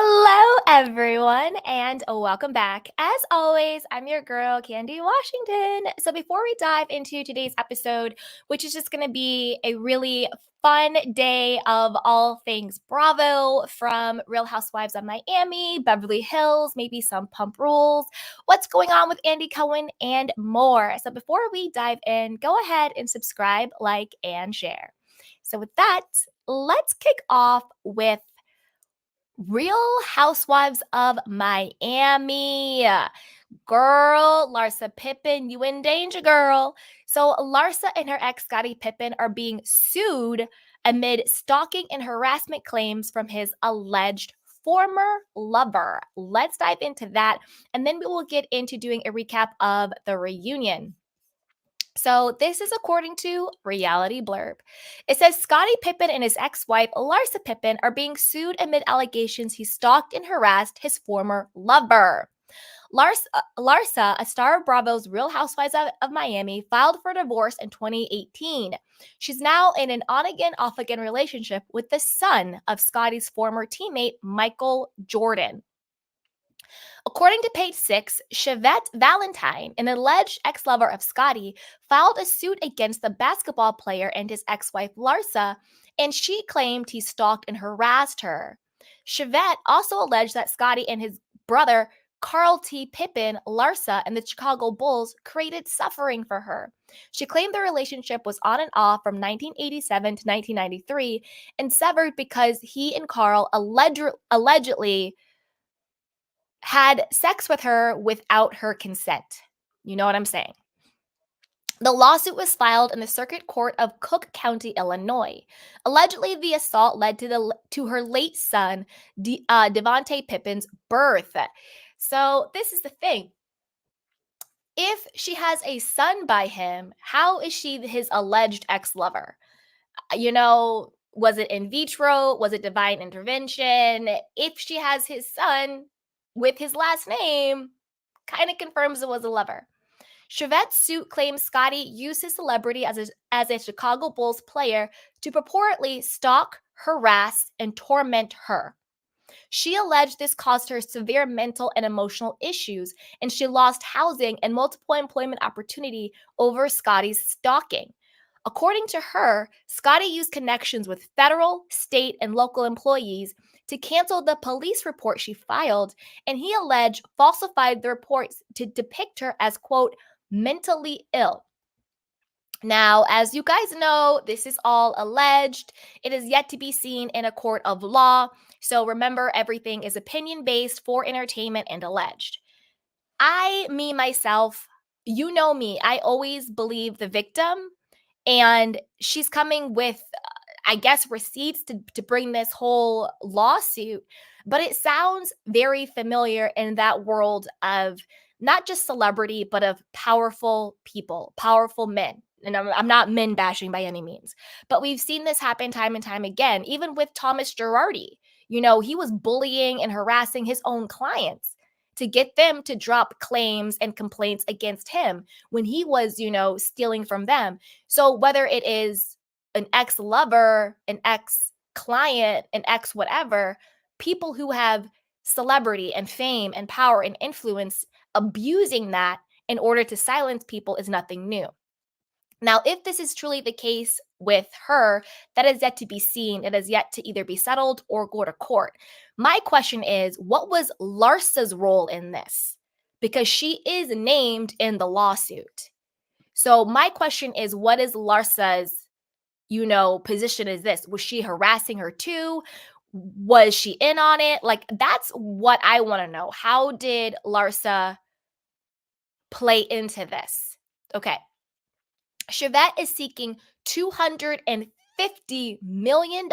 Hello, everyone, and welcome back. As always, I'm your girl, Candy Washington. So, before we dive into today's episode, which is just going to be a really fun day of all things Bravo from Real Housewives of Miami, Beverly Hills, maybe some pump rules, what's going on with Andy Cohen, and more. So, before we dive in, go ahead and subscribe, like, and share. So, with that, let's kick off with Real Housewives of Miami. Girl, Larsa Pippen, you in danger, girl. So Larsa and her ex, Scottie Pippen, are being sued amid stalking and harassment claims from his alleged former lover. Let's dive into that, and then we will get into doing a recap of the reunion. So, this is according to Reality Blurb. It says Scottie Pippen and his ex wife, Larsa Pippen, are being sued amid allegations he stalked and harassed his former lover. Larsa, a star of Bravo's Real Housewives of Miami, filed for divorce in 2018. She's now in an on again, off again relationship with the son of Scottie's former teammate, Michael Jordan. According to page 6, Chevette Valentine, an alleged ex lover of Scottie, filed a suit against the basketball player and his ex wife Larsa, and she claimed he stalked and harassed her. Chevette also alleged that Scottie and his brother, Carl T. Pippen, Larsa, and the Chicago Bulls created suffering for her. She claimed the relationship was on and off from 1987 to 1993 and severed because he and Carl allegedly had sex with her without her consent. You know what I'm saying? The lawsuit was filed in the Circuit Court of Cook County, Illinois. Allegedly, the assault led to her late son, Devontae Pippen's birth. So this is the thing. If she has a son by him, how is she his alleged ex-lover? Was it in vitro? Was it divine intervention? If she has his son with his last name, kind of confirms it was a lover. Chevette's suit claims Scottie used his celebrity as a Chicago Bulls player to purportedly stalk, harass, and torment her. She alleged this caused her severe mental and emotional issues, and she lost housing and multiple employment opportunity over Scottie's stalking. According to her, Scottie used connections with federal, state, and local employees to cancel the police report she filed, and he alleged falsified the reports to depict her as, quote, mentally ill. Now, as you guys know, this is all alleged. It is yet to be seen in a court of law. So remember, everything is opinion based for entertainment and alleged. Myself, you know me, I always believe the victim. And she's coming with, I guess, receipts to bring this whole lawsuit. But it sounds very familiar in that world of not just celebrity, but of powerful people, powerful men. And I'm not men bashing by any means, but we've seen this happen time and time again, even with Thomas Girardi. He was bullying and harassing his own clients to get them to drop claims and complaints against him when he was, stealing from them. So whether it is an ex-lover, an ex-client, an ex-whatever, people who have celebrity and fame and power and influence abusing that in order to silence people is nothing new. Now, if this is truly the case with her, that is yet to be seen. It is yet to either be settled or go to court. My question is, what was Larsa's role in this? Because she is named in the lawsuit. So my question is, what is Larsa's, position is this? Was she harassing her too? Was she in on it? Like, that's what I want to know. How did Larsa play into this? Okay. Chevette is seeking $250 million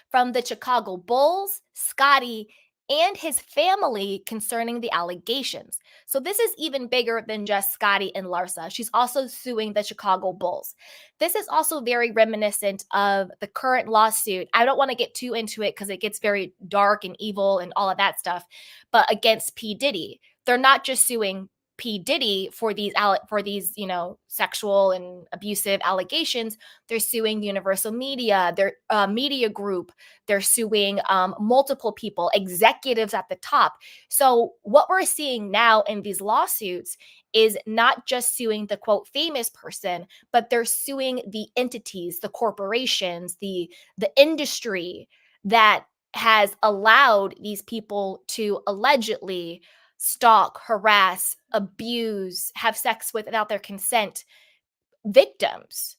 from the Chicago Bulls, Scottie, and his family concerning the allegations. So this is even bigger than just Scottie and Larsa. She's also suing the Chicago Bulls. This is also very reminiscent of the current lawsuit. I don't want to get too into it because it gets very dark and evil and all of that stuff, but against P. Diddy. They're not just suing P Diddy for these sexual and abusive allegations. They're suing Universal Media, their media group. They're suing multiple people, executives at the top. So what we're seeing now in these lawsuits is not just suing the quote famous person, but they're suing the entities, the corporations, the industry that has allowed these people to allegedly stalk, harass, abuse, have sex without their consent victims.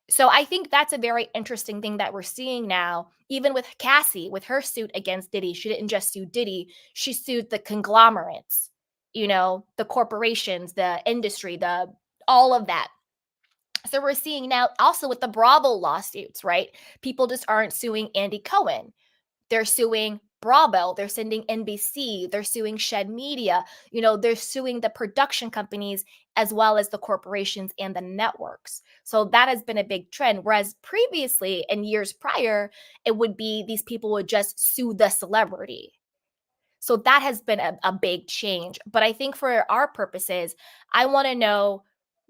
So I think that's a very interesting thing that we're seeing now. Even with Cassie, with her suit against Diddy, she didn't just sue Diddy, she sued the conglomerates, the corporations, the industry, the all of that. So we're seeing now also with the Bravo lawsuits, right? People just aren't suing Andy Cohen. They're suing Bravo, they're sending NBC, they're suing Shed Media, they're suing the production companies as well as the corporations and the networks. So that has been a big trend. Whereas previously, in years prior, it would be these people would just sue the celebrity. So that has been a big change. But I think for our purposes, I want to know,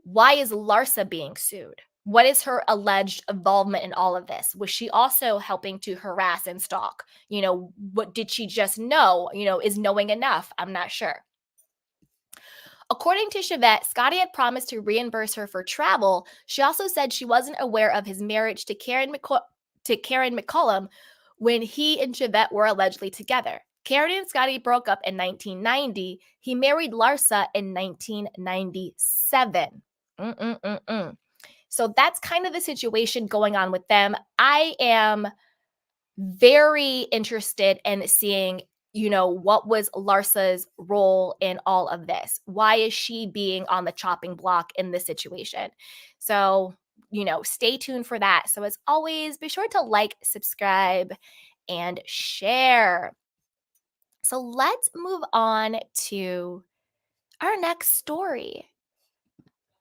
why is Larsa being sued? What is her alleged involvement in all of this? Was she also helping to harass and stalk? What did she just know? Is knowing enough? I'm not sure. According to Chevette, Scotty had promised to reimburse her for travel. She also said she wasn't aware of his marriage to Karen McCollum when he and Chevette were allegedly together. Karen and Scotty broke up in 1990. He married Larsa in 1997. Mm-mm-mm-mm. So that's kind of the situation going on with them. I am very interested in seeing, what was Larsa's role in all of this? Why is she being on the chopping block in this situation? So, stay tuned for that. So, as always, be sure to like, subscribe, and share. So, let's move on to our next story.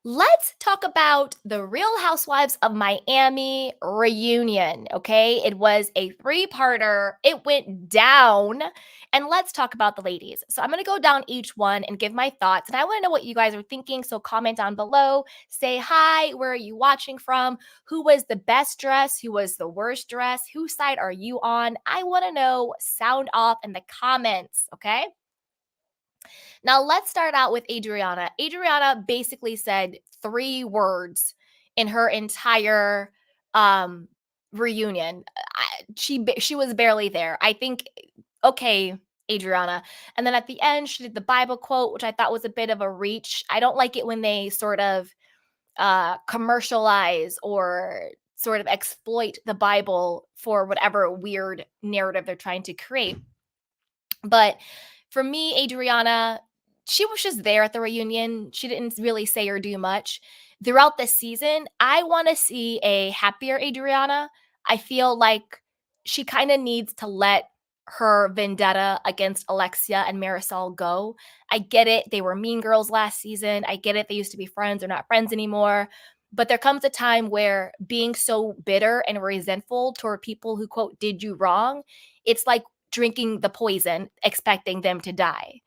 Let's talk about the Real Housewives of Miami reunion, okay? It was a three-parter. It went down. And let's talk about the ladies. So I'm going to go down each one and give my thoughts. And I want to know what you guys are thinking. So comment down below. Say hi. Where are you watching from? Who was the best dress? Who was the worst dress? Whose side are you on? I want to know. Sound off in the comments, okay? Now, let's start out with Adriana. Adriana basically said three words in her entire reunion. She was barely there. I think, okay, Adriana. And then at the end, she did the Bible quote, which I thought was a bit of a reach. I don't like it when they sort of commercialize or sort of exploit the Bible for whatever weird narrative they're trying to create. But for me, Adriana, she was just there at the reunion. She didn't really say or do much. Throughout the season, I want to see a happier Adriana. I feel like she kind of needs to let her vendetta against Alexia and Marisol go. I get it. They were mean girls last season. I get it. They used to be friends. They're not friends anymore. But there comes a time where being so bitter and resentful toward people who, quote, did you wrong, it's like drinking the poison, expecting them to die.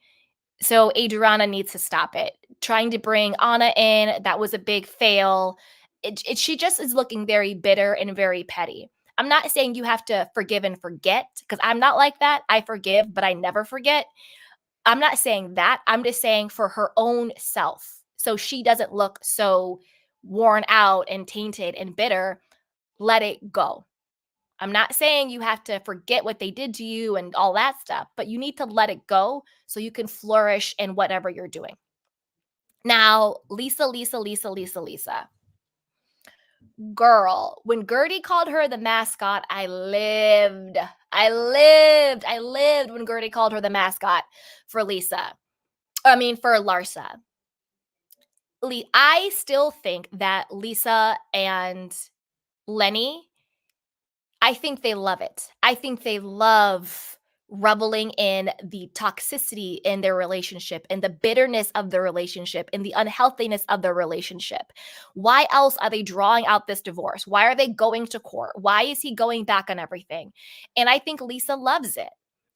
So Adriana needs to stop it. Trying to bring Anna in, that was a big fail. She just is looking very bitter and very petty. I'm not saying you have to forgive and forget, because I'm not like that. I forgive, but I never forget. I'm not saying that. I'm just saying for her own self, so she doesn't look so worn out and tainted and bitter, let it go. I'm not saying you have to forget what they did to you and all that stuff, but you need to let it go so you can flourish in whatever you're doing. Now, Lisa. Girl, when Guerdy called her the mascot, I lived when Guerdy called her the mascot for for Larsa. I still think that Lisa and Lenny, I think they love it. I think they love reveling in the toxicity in their relationship and the bitterness of their relationship and the unhealthiness of their relationship. Why else are they drawing out this divorce? Why are they going to court? Why is he going back on everything? And I think Lisa loves it.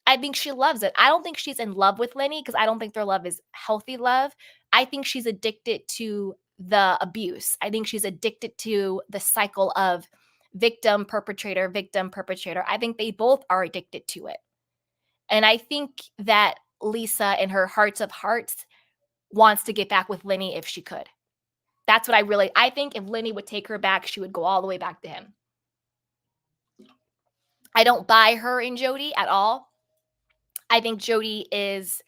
I think she loves it. I don't think she's in love with Lenny, because I don't think their love is healthy love. I think she's addicted to the abuse. I think she's addicted to the cycle of victim, perpetrator, victim, perpetrator. I think they both are addicted to it. And I think that Lisa, in her hearts of hearts, wants to get back with Lenny if she could. That's what I think if Lenny would take her back, she would go all the way back to him. I don't buy her in Jody at all. I think Jody is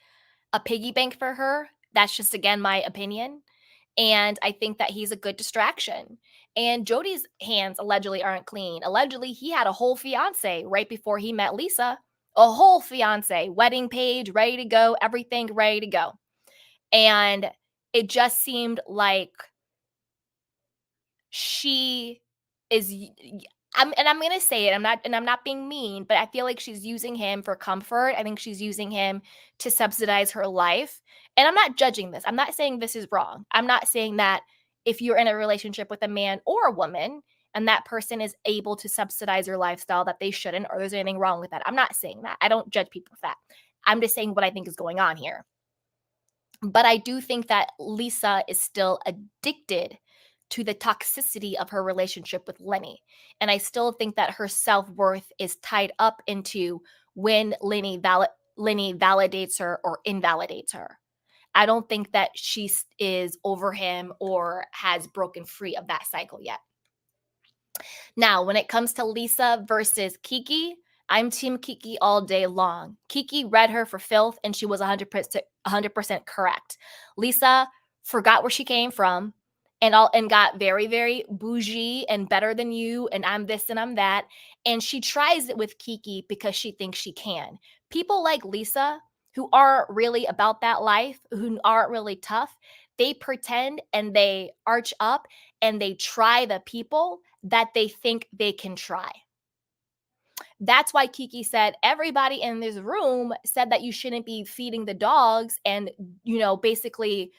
a piggy bank for her. That's just, again, my opinion. And I think that he's a good distraction. And Jody's hands allegedly aren't clean. Allegedly, he had a whole fiance right before he met Lisa. A whole fiance, wedding page, ready to go, everything ready to go. And it just seemed like she is I'm going to say it. I'm not being mean, but I feel like she's using him for comfort. I think she's using him to subsidize her life. And I'm not judging this. I'm not saying this is wrong. I'm not saying that if you're in a relationship with a man or a woman and that person is able to subsidize your lifestyle, that they shouldn't, or there's anything wrong with that. I'm not saying that. I don't judge people for that. I'm just saying what I think is going on here. But I do think that Lisa is still addicted to the toxicity of her relationship with Lenny. And I still think that her self-worth is tied up into when Lenny validates her or invalidates her. I don't think that she is over him or has broken free of that cycle yet. Now, when it comes to Lisa versus Kiki, I'm Team Kiki all day long. Kiki read her for filth, and she was 100% correct. Lisa forgot where she came from and got very, very bougie and better than you, and I'm this and I'm that. And she tries it with Kiki because she thinks she can. People like Lisa, who aren't really about that life, who aren't really tough, they pretend and they arch up and they try the people that they think they can try. That's why Kiki said everybody in this room said that you shouldn't be feeding the dogs and, basically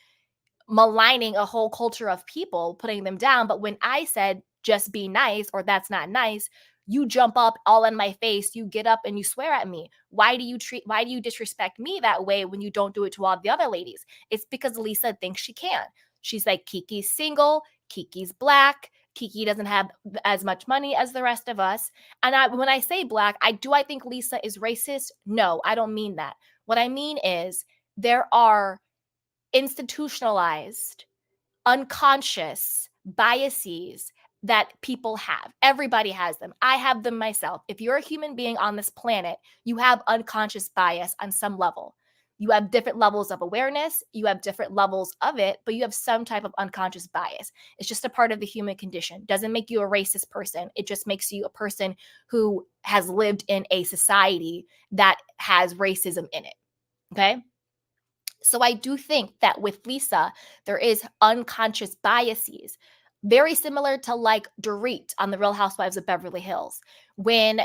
maligning a whole culture of people, putting them down. But when I said just be nice or that's not nice, you jump up all in my face, you get up and you swear at me. Why do you disrespect me that way when you don't do it to all the other ladies? It's because Lisa thinks she can. She's like, Kiki's single, Kiki's black, Kiki doesn't have as much money as the rest of us. And when I say black, I think Lisa is racist? No, I don't mean that. What I mean is there are institutionalized, unconscious biases that people have. Everybody has them. I have them myself. If you're a human being on this planet, you have unconscious bias on some level. You have different levels of awareness, you have different levels of it, but you have some type of unconscious bias. It's just a part of the human condition. Doesn't make you a racist person. It just makes you a person who has lived in a society that has racism in it. Okay? So I do think that with Lisa, there is unconscious biases, very similar to like Dorit on The Real Housewives of Beverly Hills. When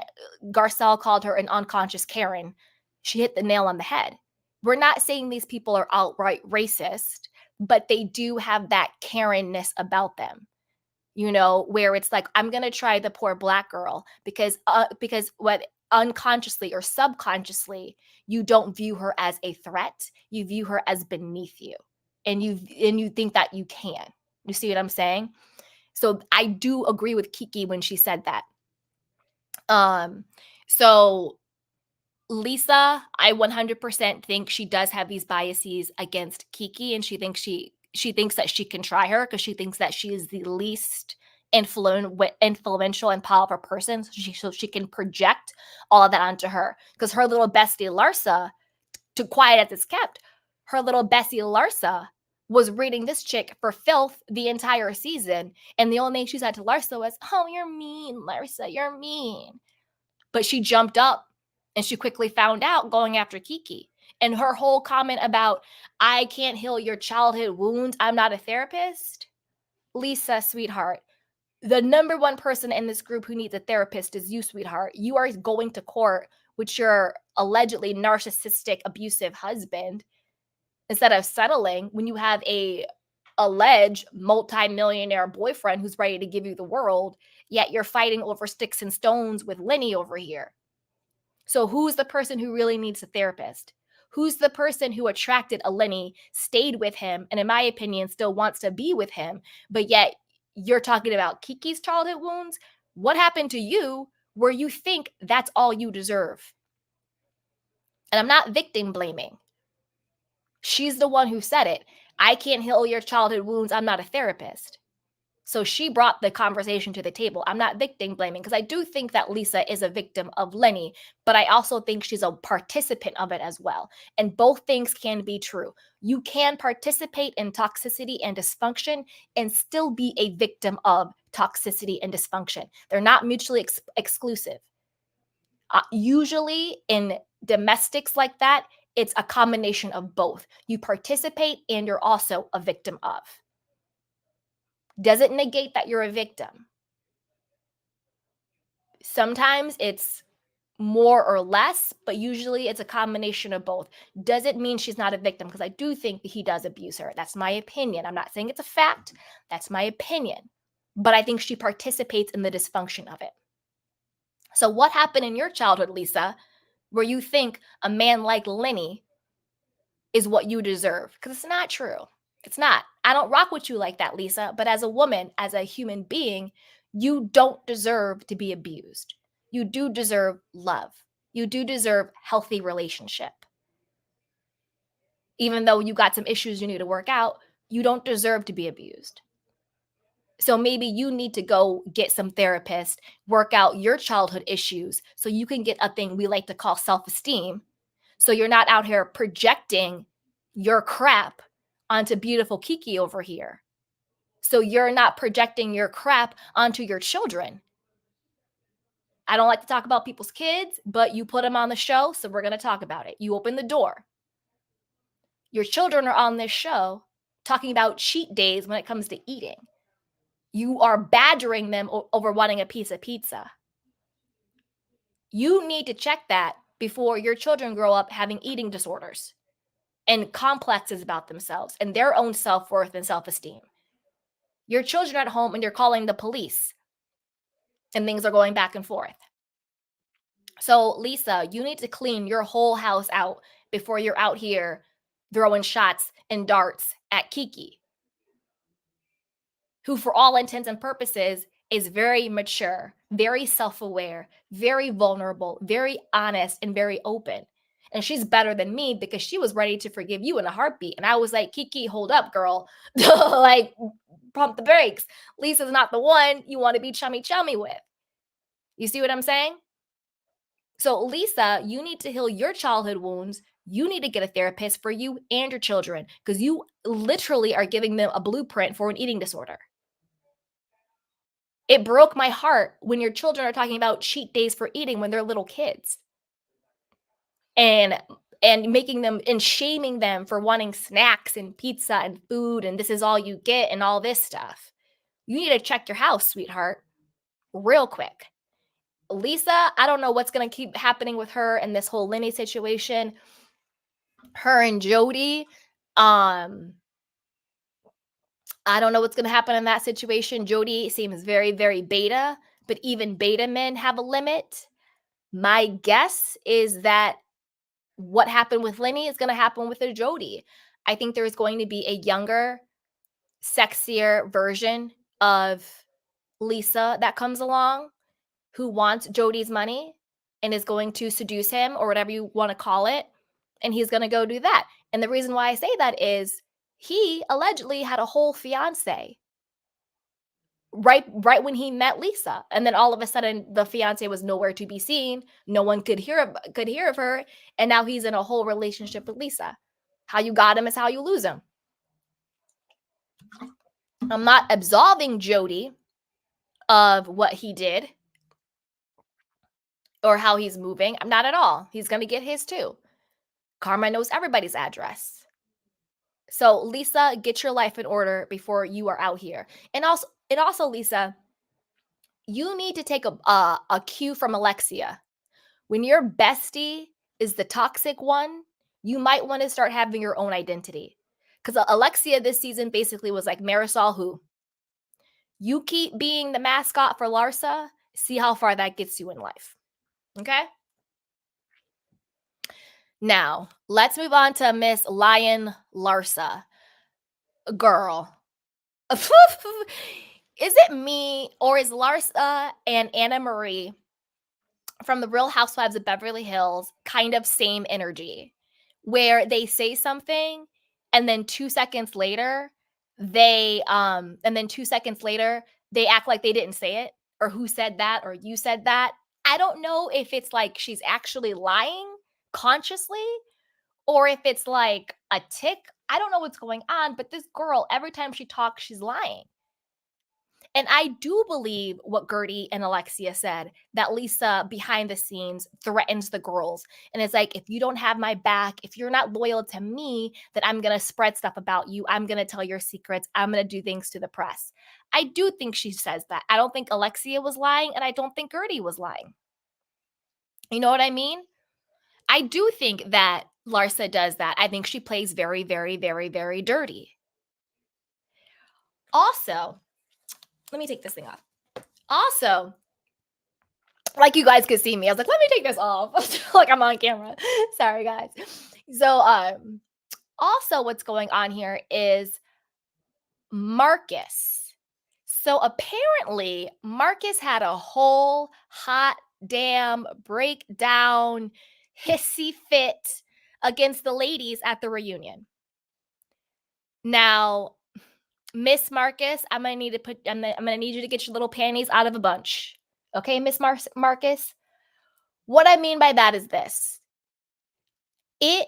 Garcelle called her an unconscious Karen, she hit the nail on the head. We're not saying these people are outright racist, but they do have that Karen-ness about them. Where it's like, I'm going to try the poor black girl because what unconsciously or subconsciously, you don't view her as a threat. You view her as beneath you. And you think that you can. You see what I'm saying? So I do agree with Kiki when she said that. So Lisa, I 100% think she does have these biases against Kiki, and she thinks that she can try her because she thinks that she is the least influential and powerful person, so she can project all of that onto her. Because her little bestie Larsa, to quiet as it's kept, her little bestie Larsa was reading this chick for filth the entire season, and the only thing she said to Larsa was, "Oh, you're mean, Larsa, you're mean." But she jumped up and she quickly found out going after Kiki. And her whole comment about, I can't heal your childhood wounds, I'm not a therapist. Lisa, sweetheart, the number one person in this group who needs a therapist is you, sweetheart. You are going to court with your allegedly narcissistic, abusive husband instead of settling when you have a alleged multi-millionaire boyfriend who's ready to give you the world, yet you're fighting over sticks and stones with Lenny over here. So who's the person who really needs a therapist? Who's the person who attracted a Lenny, stayed with him, and in my opinion, still wants to be with him, but yet you're talking about Kiki's childhood wounds? What happened to you where you think that's all you deserve? And I'm not victim blaming. She's the one who said it. I can't heal your childhood wounds. I'm not a therapist. So she brought the conversation to the table. I'm not victim blaming because I do think that Lisa is a victim of Lenny, but I also think she's a participant of it as well. And both things can be true. You can participate in toxicity and dysfunction and still be a victim of toxicity and dysfunction. They're not mutually exclusive. Usually in domestics like that, it's a combination of both. You participate and you're also a victim of. Doesn't negate that you're a victim. Sometimes it's more or less, but usually it's a combination of both. Doesn't mean she's not a victim because I do think he does abuse her. That's my opinion. I'm not saying it's a fact. That's my opinion. But I think she participates in the dysfunction of it. So what happened in your childhood, Lisa, where you think a man like Lenny is what you deserve? Because it's not true. It's not. I don't rock with you like that, Lisa. But as a woman, as a human being, you don't deserve to be abused. You do deserve love. You do deserve healthy relationship. Even though you got some issues you need to work out, you don't deserve to be abused. So maybe you need to go get some therapist, work out your childhood issues so you can get a thing we like to call self-esteem. So you're not out here projecting your crap onto beautiful Kiki over here. So you're not projecting your crap onto your children. I don't like to talk about people's kids, but you put them on the show, so we're going to talk about it. You open the door. Your children are on this show talking about cheat days when it comes to eating. You are badgering them over wanting a piece of pizza. You need to check that before your children grow up having eating disorders and complexes about themselves and their own self-worth and self-esteem. Your children are at home and you're calling the police and things are going back and forth. So, Lisa, you need to clean your whole house out before you're out here throwing shots and darts at Kiki, who, for all intents and purposes, is very mature, very self-aware, very vulnerable, very honest, and very open. And she's better than me because she was ready to forgive you in a heartbeat. And I was like, Kiki, hold up, girl. Like, pump the brakes. Lisa's not the one you want to be chummy with. You see what I'm saying? So, Lisa, you need to heal your childhood wounds. You need to get a therapist for you and your children because you literally are giving them a blueprint for an eating disorder. It broke my heart when your children are talking about cheat days for eating when they're little kids. And making them and shaming them for wanting snacks and pizza and food and this is all you get and all this stuff. You need to check your house, sweetheart, real quick. Lisa, I don't know what's going to keep happening with her and this whole Lenny situation. Her and Jody, I don't know what's going to happen in that situation. Jody seems very, very beta, but even beta men have a limit. My guess is that what happened with Lenny is going to happen with a Jody. I think there's going to be a younger, sexier version of Lisa that comes along who wants Jody's money and is going to seduce him or whatever you want to call it. And he's going to go do that. And the reason why I say that is he allegedly had a whole fiance right when he met Lisa. And then all of a sudden the fiance was nowhere to be seen. No one could hear of her. And now he's in a whole relationship with Lisa. How you got him is how you lose him. I'm not absolving Jody of what he did or how he's moving. I'm not at all. He's going to get his too. Karma knows everybody's address. So Lisa, get your life in order before you are out here. And also Lisa, you need to take a cue from Alexia. When your bestie is the toxic one, you might want to start having your own identity. Because Alexia this season basically was like Marisol, who you keep being the mascot for Larsa, see how far that gets you in life. Okay? Now, let's move on to Miss Lion Larsa. Girl. Is it me or is Larsa and Anna Marie from the Real Housewives of Beverly Hills kind of same energy where they say something and then 2 seconds later they act like they didn't say it or who said that or you said that. I don't know if it's like she's actually lying consciously or if it's like a tick. I don't know what's going on, but this girl every time she talks she's lying. And I do believe what Guerdy and Alexia said, that Lisa behind the scenes threatens the girls. And it's like, if you don't have my back, if you're not loyal to me, then I'm going to spread stuff about you. I'm going to tell your secrets. I'm going to do things to the press. I do think she says that. I don't think Alexia was lying, and I don't think Guerdy was lying. You know what I mean? I do think that Larsa does that. I think she plays very, very, very, very dirty. Also, let me take this thing off. Also, like you guys could see me. I was like, let me take this off. Like I'm on camera. Sorry, guys. So, also what's going on here is Marcus. So apparently, Marcus had a whole hot damn breakdown, hissy fit against the ladies at the reunion. Now, Miss Marcus, I'm gonna need you to get your little panties out of a bunch. Okay, Miss Marcus? What I mean by that is this. It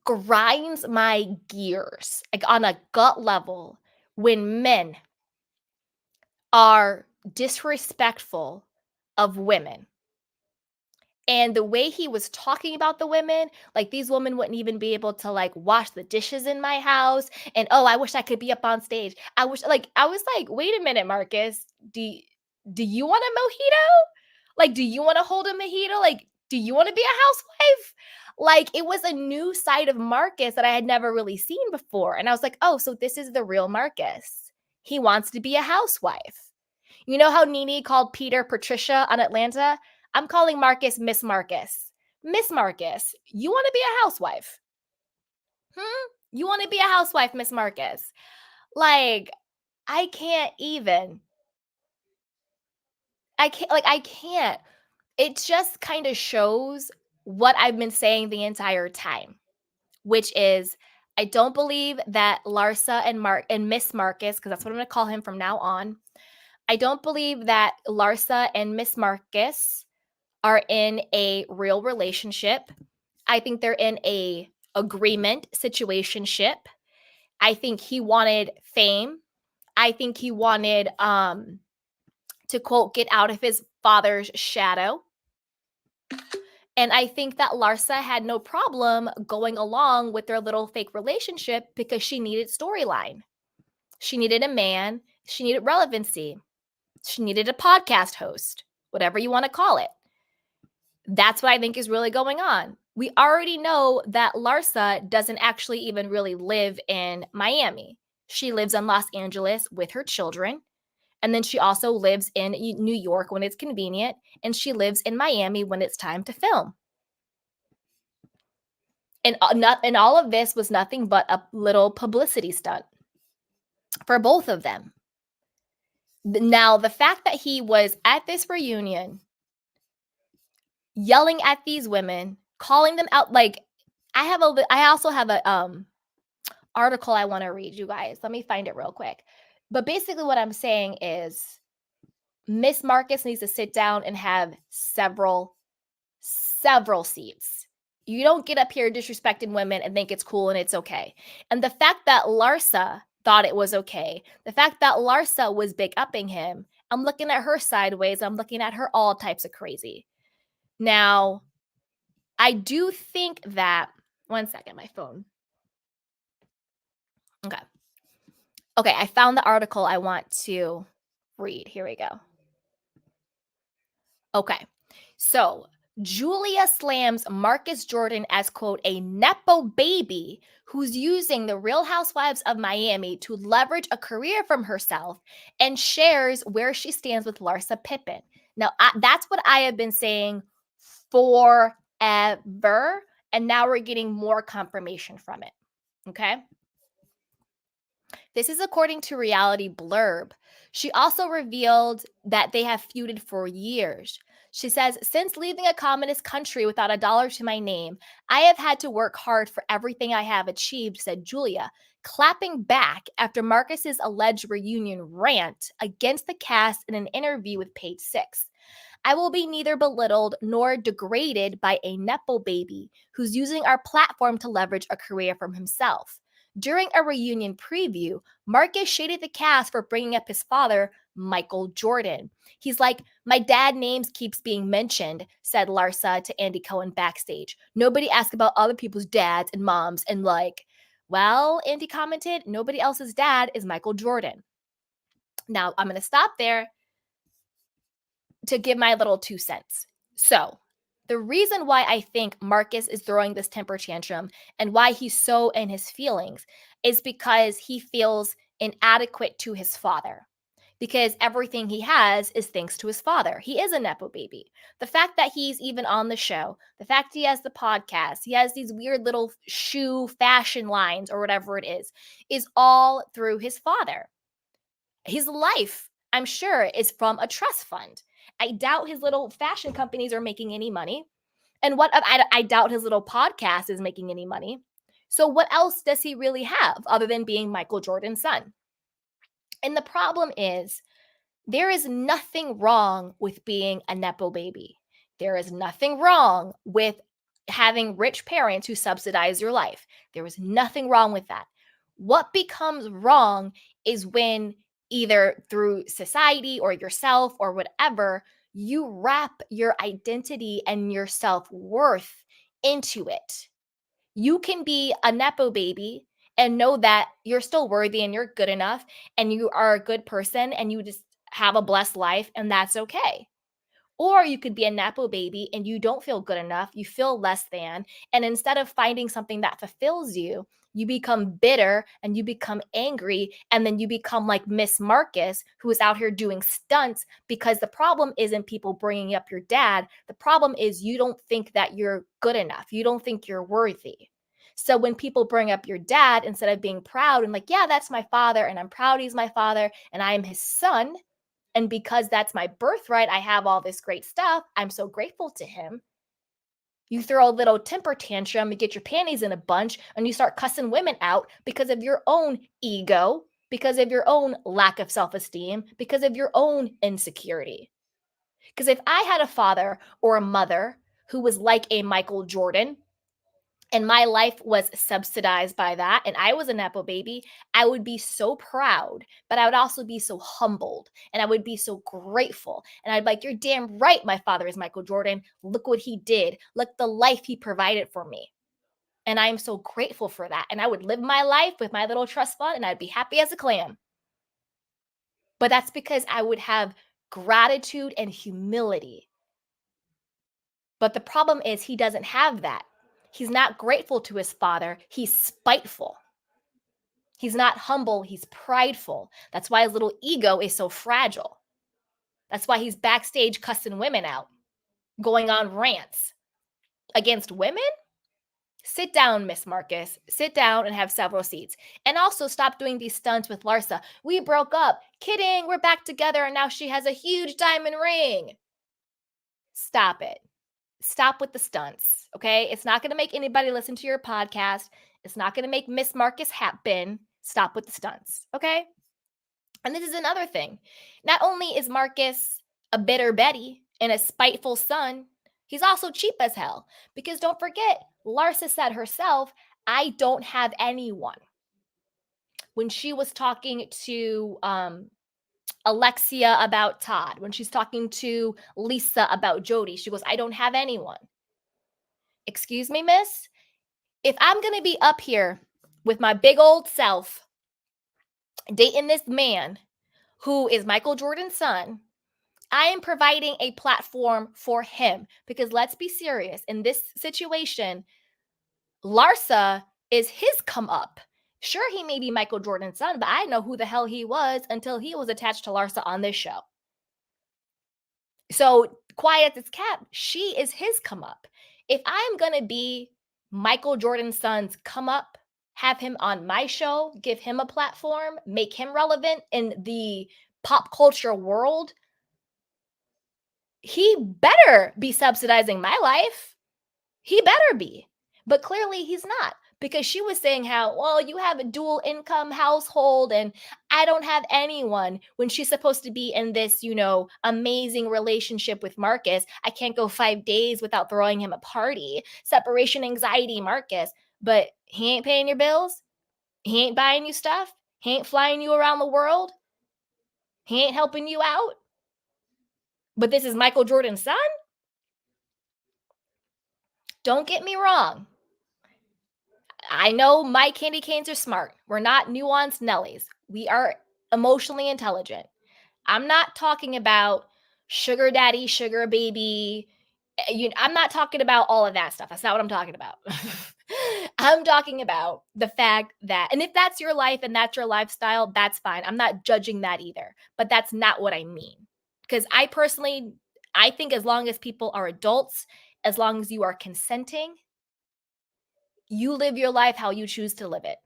grinds my gears, like on a gut level, when men are disrespectful of women. And the way he was talking about the women, like these women wouldn't even be able to like wash the dishes in my house. And oh, I wish I could be up on stage. I was like, wait a minute, Marcus. Do you want a mojito? Like, do you want to hold a mojito? Like, do you want to be a housewife? Like, it was a new side of Marcus that I had never really seen before. And I was like, oh, so this is the real Marcus. He wants to be a housewife. You know how Nene called Peter Patricia on Atlanta? I'm calling Marcus Miss Marcus. Miss Marcus, you want to be a housewife? You want to be a housewife, Miss Marcus? Like, I can't even. I can't. It just kind of shows what I've been saying the entire time, which is I don't believe that Larsa and Miss Marcus, because that's what I'm going to call him from now on. I don't believe that Larsa and Miss Marcus are in a real relationship. I think they're in a agreement situationship. I think he wanted fame. I think he wanted to quote get out of his father's shadow. And I think that Larsa had no problem going along with their little fake relationship because she needed storyline. She needed a man, she needed relevancy. She needed a podcast host, whatever you want to call it. That's what I think is really going on. We already know that Larsa doesn't actually even really live in Miami. She lives in Los Angeles with her children. And then she also lives in New York when it's convenient. And she lives in Miami when it's time to film. And all of this was nothing but a little publicity stunt for both of them. Now, the fact that he was at this reunion yelling at these women, calling them out, like I also have a article I want to read, you guys. Let me find it real quick. But basically what I'm saying is Miss Marcus needs to sit down and have several seats. You don't get up here disrespecting women and think it's cool and it's okay. And the fact that Larsa thought it was okay, the fact that Larsa was big upping him, I'm looking at her sideways. I'm looking at her all types of crazy. Now, I do think that, one second, my phone. Okay. Okay, I found the article I want to read. Here we go. Okay. So, Julia slams Marcus Jordan as, quote, a Nepo baby who's using the Real Housewives of Miami to leverage a career from herself and shares where she stands with Larsa Pippen. Now, that's what I have been saying forever. And now we're getting more confirmation from it. Okay. This is according to Reality Blurb. She also revealed that they have feuded for years. She says, since leaving a communist country without a dollar to my name, I have had to work hard for everything I have achieved, said Julia, clapping back after Marcus's alleged reunion rant against the cast in an interview with Page Six. I will be neither belittled nor degraded by a Nepo baby who's using our platform to leverage a career from himself. During a reunion preview, Marcus shaded the cast for bringing up his father, Michael Jordan. He's like, my dad names keeps being mentioned, said Larsa to Andy Cohen backstage. Nobody asked about other people's dads and moms. And like, well, Andy commented, nobody else's dad is Michael Jordan. Now, I'm going to stop there to give my little 2 cents. So, the reason why I think Marcus is throwing this temper tantrum and why he's so in his feelings is because he feels inadequate to his father. Because everything he has is thanks to his father. He is a Nepo baby. The fact that he's even on the show, the fact he has the podcast, he has these weird little shoe fashion lines or whatever it is all through his father. His life, I'm sure, is from a trust fund. I doubt his little fashion companies are making any money. And I doubt his little podcast is making any money. So what else does he really have other than being Michael Jordan's son? And the problem is there is nothing wrong with being a Nepo baby. There is nothing wrong with having rich parents who subsidize your life. There is nothing wrong with that. What becomes wrong is when either through society or yourself or whatever, you wrap your identity and your self-worth into it. You can be a Nepo baby and know that you're still worthy and you're good enough and you are a good person and you just have a blessed life and that's okay. Or you could be a Nepo baby and you don't feel good enough, you feel less than, and instead of finding something that fulfills you, you become bitter and you become angry, and then you become like Miss Marcus, who is out here doing stunts because the problem isn't people bringing up your dad. The problem is you don't think that you're good enough. You don't think you're worthy. So when people bring up your dad, instead of being proud and like, yeah, that's my father, and I'm proud he's my father, and I am his son, and because that's my birthright, I have all this great stuff. I'm so grateful to him. You throw a little temper tantrum, you get your panties in a bunch, and you start cussing women out because of your own ego, because of your own lack of self esteem, because of your own insecurity. Because if I had a father or a mother who was like a Michael Jordan, and my life was subsidized by that, and I was a Nepo baby, I would be so proud, but I would also be so humbled, and I would be so grateful. And I'd be like, you're damn right, my father is Michael Jordan. Look what he did. Look the life he provided for me. And I am so grateful for that. And I would live my life with my little trust fund, and I'd be happy as a clam. But that's because I would have gratitude and humility. But the problem is he doesn't have that. He's not grateful to his father. He's spiteful. He's not humble. He's prideful. That's why his little ego is so fragile. That's why he's backstage cussing women out, going on rants against women. Sit down, Miss Marcus. Sit down and have several seats. And also stop doing these stunts with Larsa. We broke up. Kidding. We're back together and now she has a huge diamond ring. Stop it. Stop with the stunts, okay? It's not going to make anybody listen to your podcast. It's not going to make Miss Marcus happen. Stop with the stunts, okay? And this is another thing. Not only is Marcus a bitter Betty and a spiteful son, he's also cheap as hell. Because don't forget, Larsa said herself, I don't have anyone. When she was talking to Alexia about Todd, when she's talking to Lisa about Jody, she goes, I don't have anyone. Excuse me, miss? If I'm going to be up here with my big old self dating this man who is Michael Jordan's son, I am providing a platform for him because let's be serious. In this situation, Larsa is his come up. Sure, he may be Michael Jordan's son, but I know who the hell he was until he was attached to Larsa on this show. So quiet as it's kept, she is his come up. If I'm going to be Michael Jordan's sons come up, have him on my show, give him a platform, make him relevant in the pop culture world, he better be subsidizing my life. He better be. But clearly he's not, because she was saying how, well, you have a dual income household and I don't have anyone, when she's supposed to be in this, amazing relationship with Marcus. I can't go 5 days without throwing him a party. Separation anxiety, Marcus. But he ain't paying your bills. He ain't buying you stuff. He ain't flying you around the world. He ain't helping you out. But this is Michael Jordan's son? Don't get me wrong. I know my candy canes are smart. We're not nuanced Nellies. We are emotionally intelligent. I'm not talking about sugar daddy, sugar baby. I'm not talking about all of that stuff. That's not what I'm talking about. I'm talking about the fact that, and if that's your life and that's your lifestyle, that's fine. I'm not judging that either. But that's not what I mean. Because I think as long as people are adults, as long as you are consenting, you live your life how you choose to live it.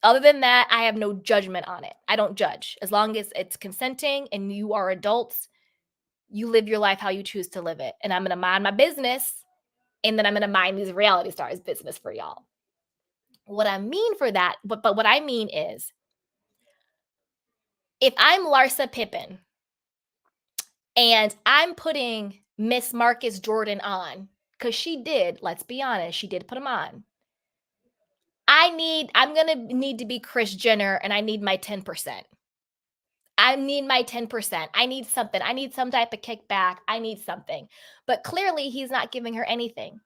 Other than that, I have no judgment on it. I don't judge. As long as it's consenting and you are adults, you live your life how you choose to live it. And I'm going to mind my business, and then I'm going to mind these reality stars' business for y'all. What I mean for that, but what I mean is, if I'm Larsa Pippen and I'm putting Miss Marcus Jordan on, because she did, let's be honest, she did put him on. I'm going to need to be Kris Jenner, and I need my 10%. I need my 10%. I need something. I need some type of kickback. I need something. But clearly, he's not giving her anything.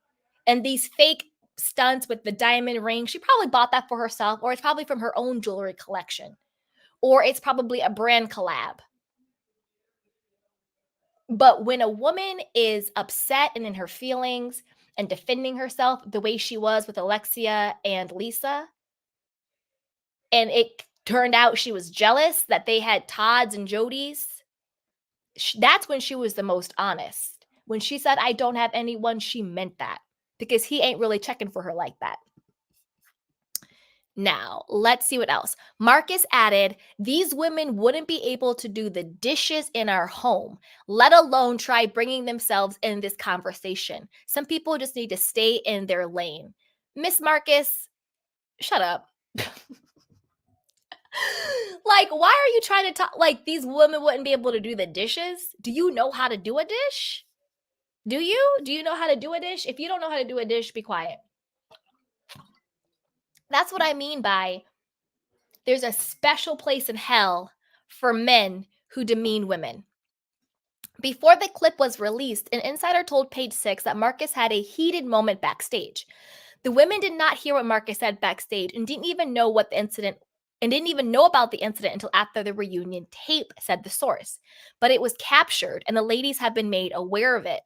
And these fake stunts with the diamond ring, she probably bought that for herself, or it's probably from her own jewelry collection, or it's probably a brand collab. But when a woman is upset and in her feelings and defending herself the way she was with Alexia and Lisa, and it turned out she was jealous that they had Todd's and Jody's, that's when she was the most honest. When she said, I don't have anyone, she meant that, because he ain't really checking for her like that. Now, let's see what else. Marcus added, these women wouldn't be able to do the dishes in our home, let alone try bringing themselves in this conversation. Some people just need to stay in their lane. Miss Marcus, shut up. Like, why are you trying to talk like these women wouldn't be able to do the dishes? Do you know how to do a dish? Do you? Do you know how to do a dish? If you don't know how to do a dish, be quiet. That's what I mean by there's a special place in hell for men who demean women. Before the clip was released, an insider told Page Six that Marcus had a heated moment backstage. The women did not hear what Marcus said backstage and didn't even know about the incident until after the reunion tape, said the source. But it was captured and the ladies have been made aware of it.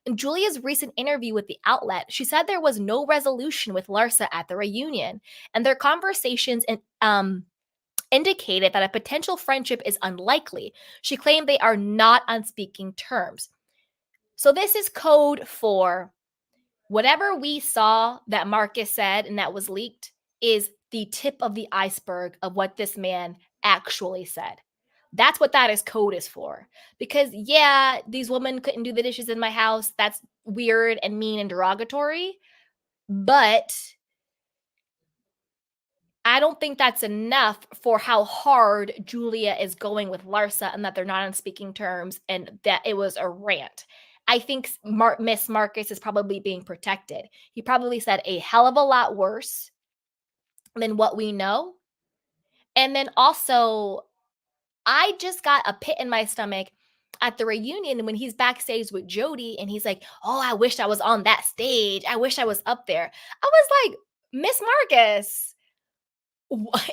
In Julia's recent interview with the outlet, she said there was no resolution with Larsa at the reunion, and their conversations indicated that a potential friendship is unlikely. She claimed they are not on speaking terms. So this is code for whatever we saw that Marcus said and that was leaked is the tip of the iceberg of what this man actually said. That's what that is code is for. Because yeah, these women couldn't do the dishes in my house. That's weird and mean and derogatory. But I don't think that's enough for how hard Julia is going with Larsa and that they're not on speaking terms and that it was a rant. I think Miss Marcus is probably being protected. He probably said a hell of a lot worse than what we know. And then also, I just got a pit in my stomach at the reunion when he's backstage with Jody and he's like, oh, I wish I was on that stage. I wish I was up there. I was like, Miss Marcus,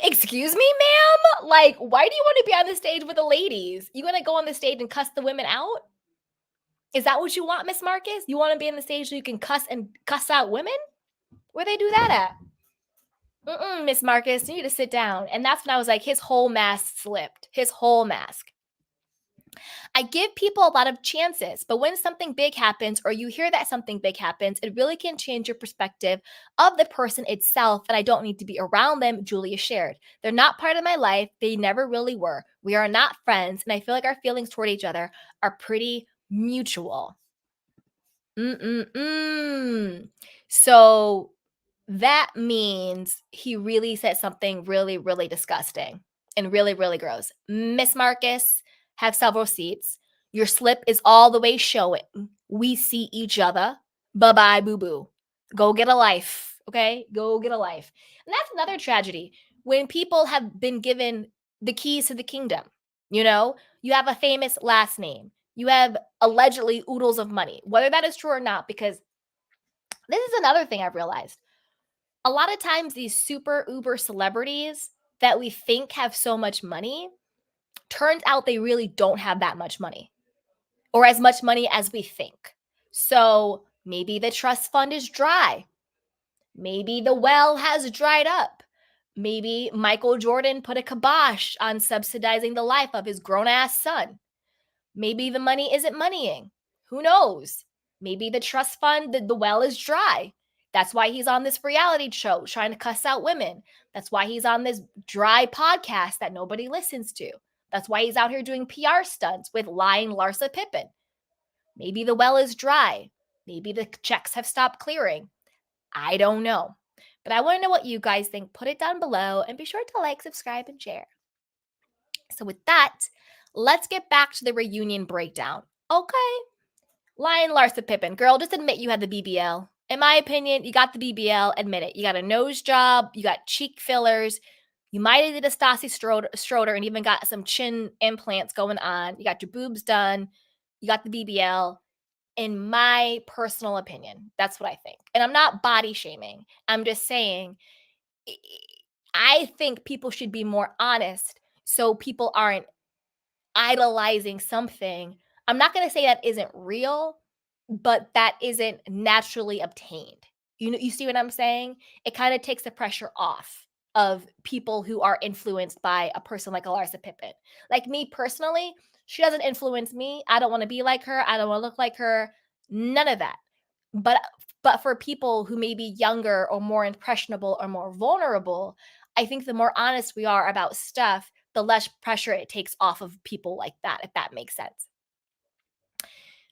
excuse me, ma'am? Like, why do you want to be on the stage with the ladies? You want to go on the stage and cuss the women out? Is that what you want, Miss Marcus? You want to be on the stage so you can cuss out women? Where they do that at? Miss Marcus, you need to sit down. And that's when I was like, his whole mask slipped. His whole mask. I give people a lot of chances, but when something big happens or you hear that something big happens, it really can change your perspective of the person itself. And I don't need to be around them, Julia shared. They're not part of my life. They never really were. We are not friends. And I feel like our feelings toward each other are pretty mutual. Mm-mm-mm. So that means he really said something really, really disgusting and really, really gross. Miss Marcus, have several seats. Your slip is all the way showing. We see each other. Bye bye, boo boo. Go get a life. Okay? Go get a life. And that's another tragedy when people have been given the keys to the kingdom. You know, you have a famous last name. You have allegedly oodles of money, whether that is true or not, because this is another thing I've realized. A lot of times, these super uber celebrities that we think have so much money, turns out they really don't have that much money or as much money as we think. So maybe the trust fund is dry. Maybe the well has dried up. Maybe Michael Jordan put a kibosh on subsidizing the life of his grown ass son. Maybe the money isn't moneying. Who knows? Maybe the trust fund, the well is dry. That's why he's on this reality show trying to cuss out women. That's why he's on this dry podcast that nobody listens to. That's why he's out here doing PR stunts with lying Larsa Pippen. Maybe the well is dry. Maybe the checks have stopped clearing. I don't know. But I want to know what you guys think. Put it down below and be sure to like, subscribe, and share. So, with that, let's get back to the reunion breakdown. Okay. Lion Larsa Pippen. Girl, just admit you had the BBL. In my opinion, you got the BBL. Admit it. You got a nose job. You got cheek fillers. You might have did a Stassi Stroder and even got some chin implants going on. You got your boobs done. You got the BBL. In my personal opinion, that's what I think. And I'm not body shaming. I'm just saying, I think people should be more honest so people aren't idolizing something. I'm not going to say that isn't real, but that isn't naturally obtained. You see what I'm saying? It kind of takes the pressure off of people who are influenced by a person like Larsa Pippen. Like me personally, she doesn't influence me. I don't want to be like her. I don't want to look like her. None of that. But but for people who may be younger or more impressionable or more vulnerable, I think the more honest we are about stuff, the less pressure it takes off of people like that, if that makes sense.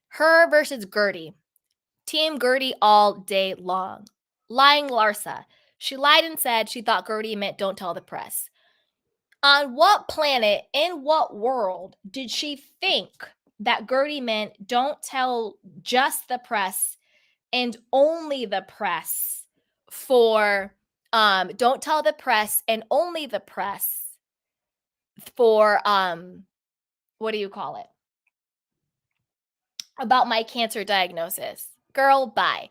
Her versus Guerdy. Team Guerdy all day long. Lying Larsa. She lied and said she thought Guerdy meant don't tell the press. On what planet, in what world, did she think that Guerdy meant don't tell just the press and only the press for don't tell the press and only the press for what do you call it? About my cancer diagnosis. Girl, bye.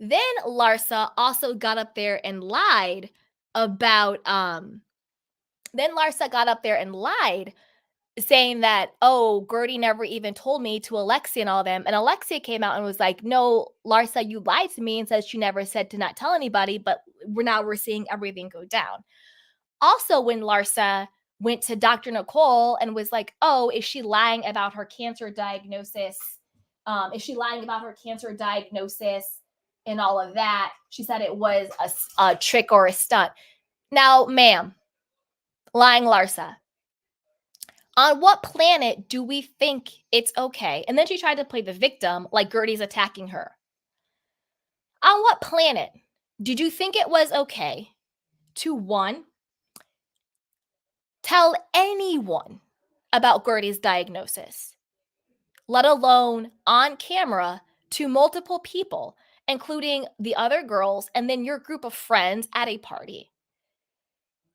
Then Larsa also got up there and lied about then Larsa got up there and lied saying that, oh, Guerdy never even told me to Alexia and all them. And Alexia came out and was like, no, Larsa, you lied to me and said she never said to not tell anybody, but we're seeing everything go down. Also, when Larsa went to Dr. Nicole and was like, oh, is she lying about her cancer diagnosis? Is she lying about her cancer diagnosis and all of that? She said it was a trick or a stunt. Now, ma'am, lying Larsa, on what planet do we think it's okay? And then she tried to play the victim like Guerdy's attacking her. On what planet did you think it was okay to, one, tell anyone about Guerdy's diagnosis, let alone on camera to multiple people, including the other girls and then your group of friends at a party?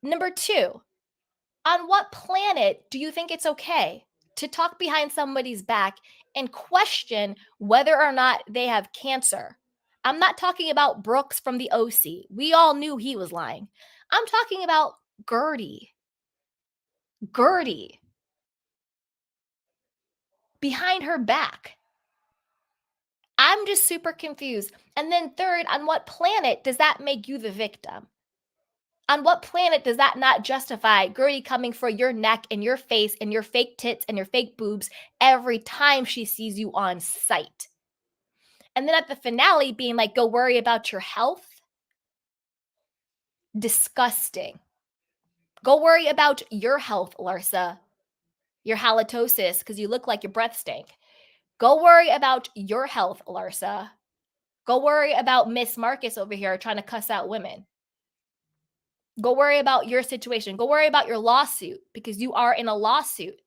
Number two, on what planet do you think it's okay to talk behind somebody's back and question whether or not they have cancer? I'm not talking about Brooks from the OC. We all knew he was lying. I'm talking about Guerdy. Guerdy. Behind her back. I'm just super confused. And then third, on what planet does that make you the victim? On what planet does that not justify Guerdy coming for your neck and your face and your fake tits and your fake boobs every time she sees you on sight? And then at the finale being like, go worry about your health? Disgusting. Go worry about your health, Larsa. Your halitosis, because you look like your breath stank. Go worry about your health, Larsa. Go worry about Miss Marcus over here trying to cuss out women. Go worry about your situation. Go worry about your lawsuit because you are in a lawsuit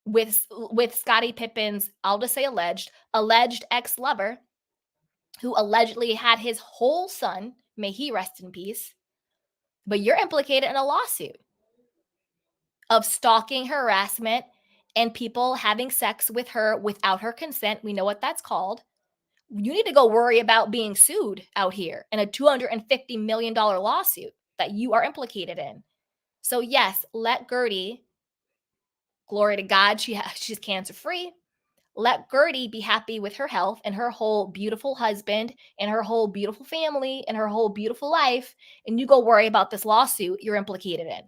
with Scottie Pippen's, I'll just say alleged ex-lover who allegedly had his whole son, may he rest in peace, but you're implicated in a lawsuit of stalking, harassment, and people having sex with her without her consent. We know what that's called. You need to go worry about being sued out here in a $250 million lawsuit that you are implicated in. So yes, let Guerdy, glory to God, she's cancer free. Let Guerdy be happy with her health and her whole beautiful husband and her whole beautiful family and her whole beautiful life. And you go worry about this lawsuit you're implicated in.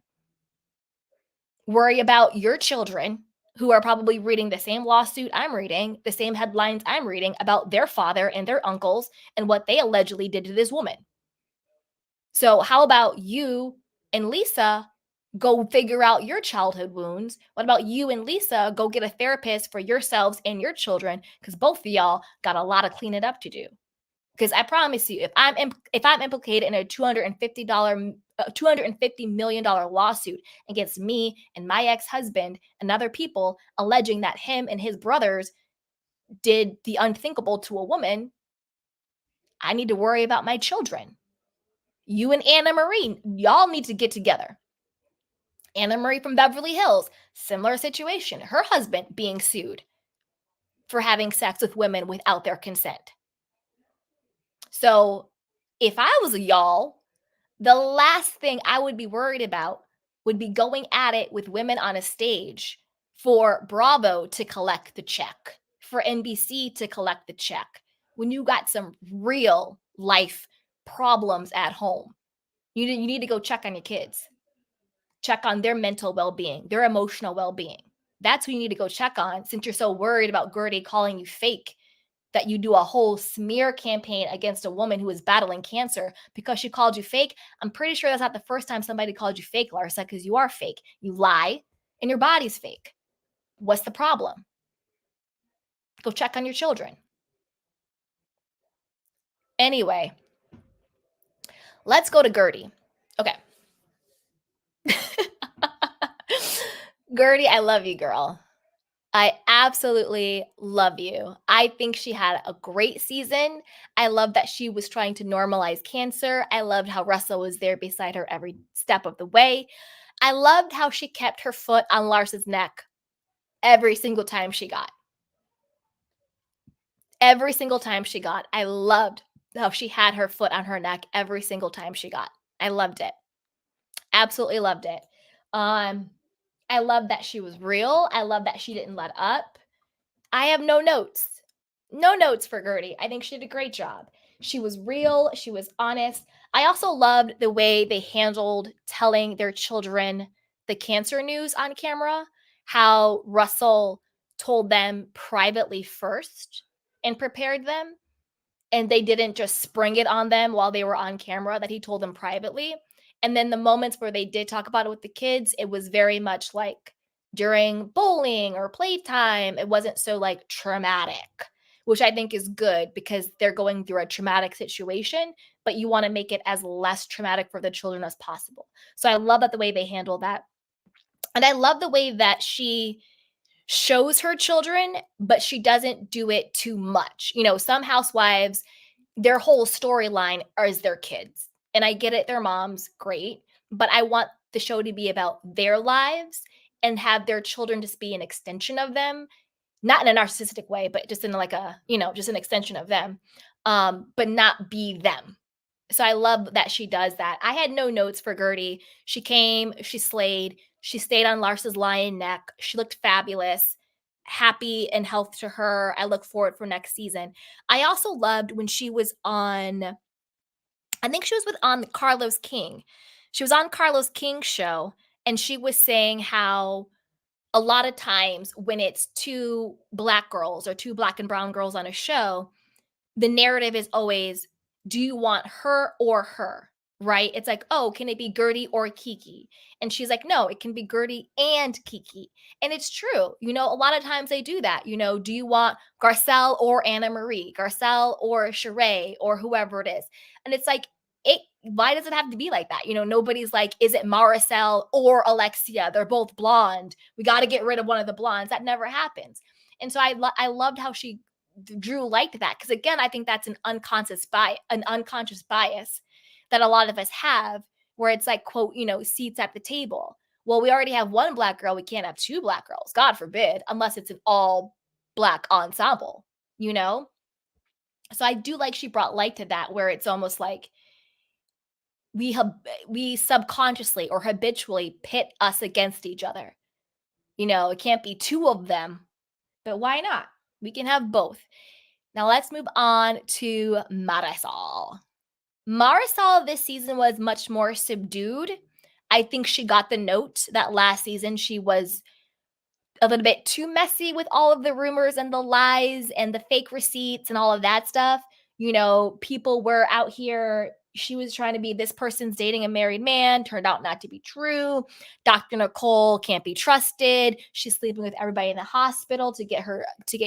Worry about your children who are probably reading the same lawsuit I'm reading, the same headlines I'm reading about their father and their uncles and what they allegedly did to this woman. So, how about you and Lisa go figure out your childhood wounds? What about you and Lisa go get a therapist for yourselves and your children? Because both of y'all got a lot of cleaning up to do. Because I promise you, if I'm implicated in a $250 million lawsuit against me and my ex-husband and other people alleging that him and his brothers did the unthinkable to a woman, I need to worry about my children. You and Anna Marie, y'all need to get together. Anna Marie from Beverly Hills, similar situation. Her husband being sued for having sex with women without their consent. So if I was a y'all, the last thing I would be worried about would be going at it with women on a stage for Bravo to collect the check, for NBC to collect the check, when you got some real life problems at home. You need to go check on your kids, check on their mental well-being, their emotional well-being. That's who you need to go check on since you're so worried about Guerdy calling you fake, that you do a whole smear campaign against a woman who is battling cancer because she called you fake. I'm pretty sure that's not the first time somebody called you fake, Larsa, because you are fake. You lie and your body's fake. What's the problem? Go check on your children. Anyway, let's go to Guerdy. Okay. Guerdy, I love you, girl. I absolutely love you. I think she had a great season. I love that she was trying to normalize cancer. I loved how Russell was there beside her every step of the way. I loved how she kept her foot on Larsa's neck every single time she got. Every single time she got. I loved how she had her foot on her neck every single time she got. I loved it. Absolutely loved it. I love that she was real. I love that she didn't let up. I have no notes. No notes for Guerdy. I think she did a great job. She was real. She was honest. I also loved the way they handled telling their children the cancer news on camera, how Russell told them privately first and prepared them. And they didn't just spring it on them while they were on camera, that he told them privately. And then the moments where they did talk about it with the kids, it was very much like during bowling or playtime. It wasn't so like traumatic, which I think is good because they're going through a traumatic situation, but you want to make it as less traumatic for the children as possible. So I love that the way they handle that. And I love the way that she shows her children, but she doesn't do it too much. You know, some housewives, their whole storyline is their kids. And I get it, their moms, great. But I want the show to be about their lives and have their children just be an extension of them, not in a narcissistic way, but just in like a, just an extension of them, but not be them. So I love that she does that. I had no notes for Guerdy. She came, she slayed, she stayed on Larsa's lion neck. She looked fabulous. Happy and health to her. I look forward for next season. I also loved when she was on, I think she was on Carlos King. She was on Carlos King's show, and she was saying how a lot of times when it's two black girls or two black and brown girls on a show, the narrative is always, do you want her or her? Right? It's like, oh, can it be Guerdy or Kiki? And she's like, no, it can be Guerdy and Kiki. And it's true. A lot of times they do that. Do you want Garcelle or Anna Marie, Garcelle or Sheree or whoever it is? And it's like, why does it have to be like that? Nobody's like, is it Maricel or Alexia? They're both blonde. We got to get rid of one of the blondes. That never happens. And so I loved how Drew liked that, because again, I think that's an unconscious bias that a lot of us have, where it's like, quote, seats at the table. Well, we already have one black girl. We can't have two black girls, God forbid, unless it's an all black ensemble, So I do like she brought light to that, where it's almost like we subconsciously or habitually pit us against each other. It can't be two of them, but why not? We can have both. Now let's move on to Marisol. Marisol this season was much more subdued. I think she got the note that last season she was a little bit too messy with all of the rumors and the lies and the fake receipts and all of that stuff. People were out here. She was trying to be, this person's dating a married man, turned out not to be true. Dr. Nicole can't be trusted. She's sleeping with everybody in the hospital to get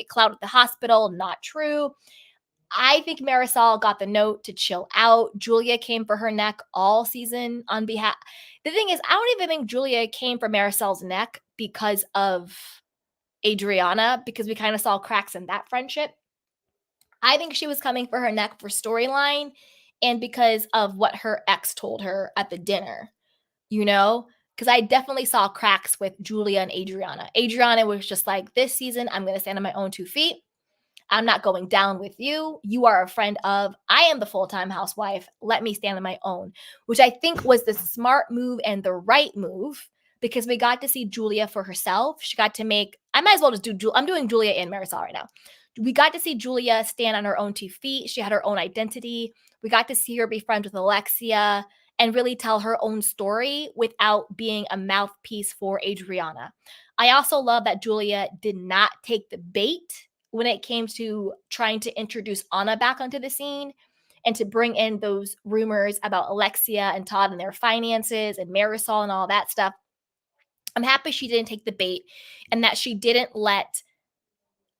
clout at the hospital. Not true. I think Marisol got the note to chill out. Julia came for her neck all season on behalf. The thing is, I don't even think Julia came for Marisol's neck because of Adriana, because we kind of saw cracks in that friendship. I think she was coming for her neck for storyline and because of what her ex told her at the dinner, because I definitely saw cracks with Julia and Adriana. Adriana was just like, this season, I'm going to stand on my own 2 feet. I'm not going down with you. You are a friend of, I am the full-time housewife. Let me stand on my own, which I think was the smart move and the right move, because we got to see Julia for herself. She got to I might as well just I'm doing Julia and Marisol right now. We got to see Julia stand on her own 2 feet. She had her own identity. We got to see her be friends with Alexia and really tell her own story without being a mouthpiece for Adriana. I also love that Julia did not take the bait when it came to trying to introduce Anna back onto the scene and to bring in those rumors about Alexia and Todd and their finances and Marisol and all that stuff. I'm happy she didn't take the bait and that she didn't let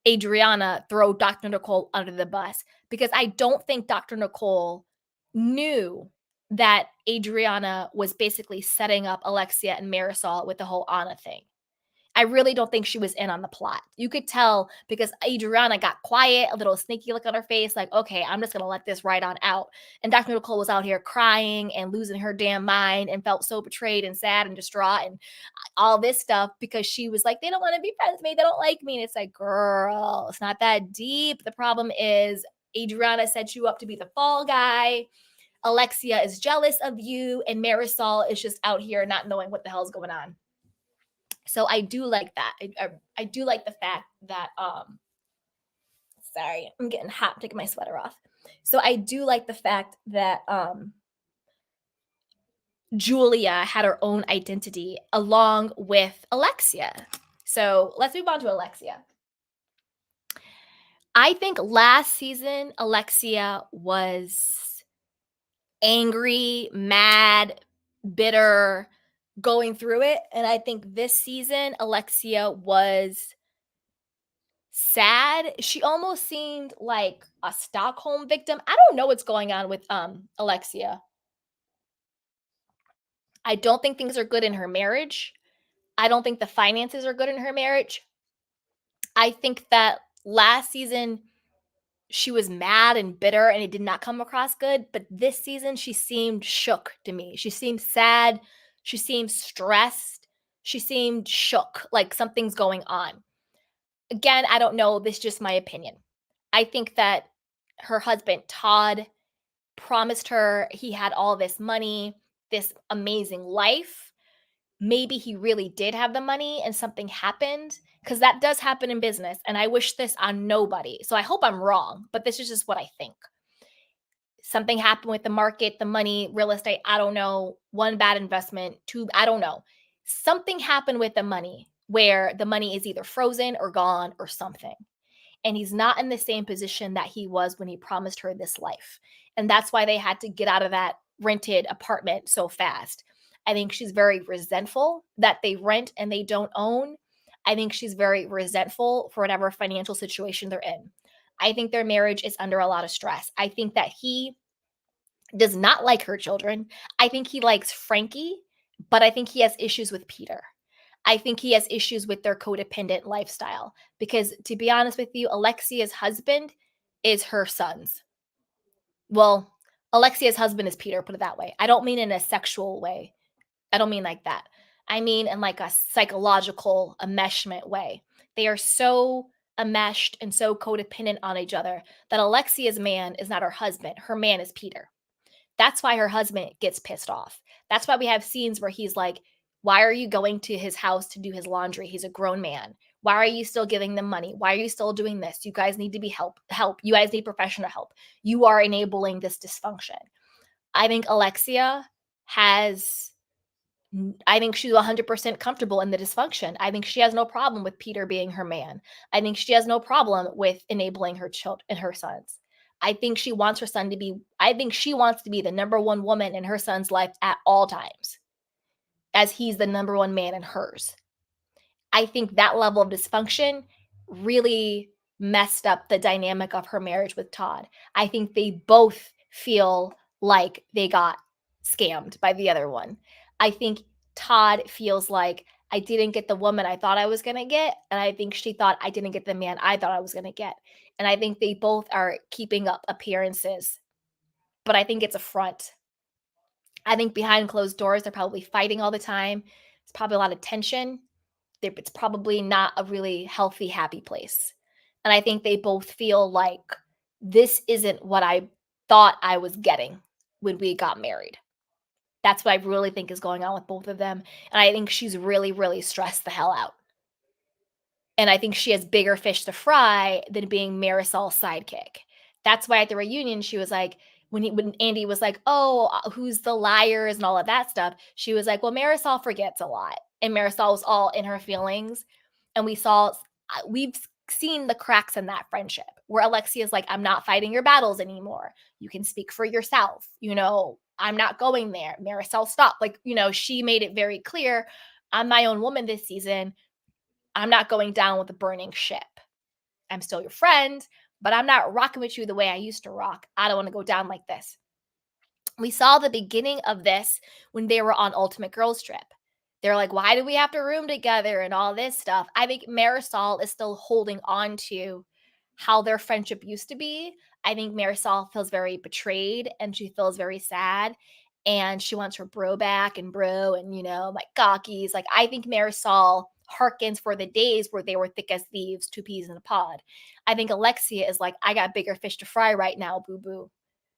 Adriana throw Dr. Nicole under the bus, because I don't think Dr. Nicole knew that Adriana was basically setting up Alexia and Marisol with the whole Anna thing. I really don't think she was in on the plot. You could tell because Adriana got quiet, a little sneaky look on her face, like, okay, I'm just going to let this ride on out. And Dr. Nicole was out here crying and losing her damn mind and felt so betrayed and sad and distraught and all this stuff because she was like, they don't want to be friends with me. They don't like me. And it's like, girl, it's not that deep. The problem is Adriana set you up to be the fall guy. Alexia is jealous of you. And Marisol is just out here not knowing what the hell's going on. So I do like that. I do like the fact that sorry, I'm getting hot, taking my sweater off. So I do like the fact that Julia had her own identity along with Alexia. So let's move on to Alexia. I think last season Alexia was angry, mad, bitter, going through it. And I think this season Alexia was sad. She almost seemed like a Stockholm victim. I don't know what's going on with Alexia. I don't think things are good in her marriage. I don't think the finances are good in her marriage. I think that last season she was mad and bitter and it did not come across good, but this season she seemed shook to me. She seemed sad, she seemed stressed, she seemed shook, like something's going on. Again, I don't know, this is just my opinion. I think that her husband, Todd, promised her he had all this money, this amazing life. Maybe he really did have the money and something happened, because that does happen in business. And I wish this on nobody. So I hope I'm wrong, but this is just what I think. Something happened with the market, the money, real estate, I don't know. One bad investment, two, I don't know. Something happened with the money where the money is either frozen or gone or something. And he's not in the same position that he was when he promised her this life. And that's why they had to get out of that rented apartment so fast. I think she's very resentful that they rent and they don't own. I think she's very resentful for whatever financial situation they're in. I think their marriage is under a lot of stress. I think that he does not like her children. I think he likes Frankie, but I think he has issues with Peter. I think he has issues with their codependent lifestyle because, to be honest with you, Alexia's husband is her son's. Well, Alexia's husband is Peter, put it that way. I don't mean in a sexual way. I don't mean like that. I mean in like a psychological enmeshment way. They are so enmeshed and so codependent on each other that Alexia's man is not her husband. Her man is Peter. That's why her husband gets pissed off. That's why we have scenes where he's like, "Why are you going to his house to do his laundry? He's a grown man. Why are you still giving them money? Why are you still doing this? You guys need to be help. You guys need professional help. You are enabling this dysfunction." I think Alexia has I think she's 100% comfortable in the dysfunction. I think she has no problem with Peter being her man. I think she has no problem with enabling her children and her sons. I think she wants to be the number one woman in her son's life at all times, as he's the number one man in hers. I think that level of dysfunction really messed up the dynamic of her marriage with Todd. I think they both feel like they got scammed by the other one. I think Todd feels like I didn't get the woman I thought I was going to get. And I think she thought I didn't get the man I thought I was going to get. And I think they both are keeping up appearances, but I think it's a front. I think behind closed doors, they're probably fighting all the time. It's probably a lot of tension. It's probably not a really healthy, happy place. And I think they both feel like this isn't what I thought I was getting when we got married. That's what I really think is going on with both of them. And I think she's really, really stressed the hell out. And I think she has bigger fish to fry than being Marisol's sidekick. That's why at the reunion, she was like, when Andy was like, "Oh, who's the liars?" and all of that stuff, she was like, "Well, Marisol forgets a lot." And Marisol was all in her feelings. And we've seen the cracks in that friendship where Alexia's like, "I'm not fighting your battles anymore. You can speak for yourself. I'm not going there. Marisol, stop." Like, she made it very clear, "I'm my own woman this season. I'm not going down with a burning ship. I'm still your friend, but I'm not rocking with you the way I used to rock. I don't want to go down like this." We saw the beginning of this when they were on Ultimate Girls Trip. They're like, "Why do we have to room together?" and all this stuff. I think Marisol is still holding on to how their friendship used to be. I think Marisol feels very betrayed and she feels very sad. And she wants her bro back and bro and, like gawkies. Like, I think Marisol harkens for the days where they were thick as thieves, two peas in a pod. I think Alexia is like, "I got bigger fish to fry right now, boo boo."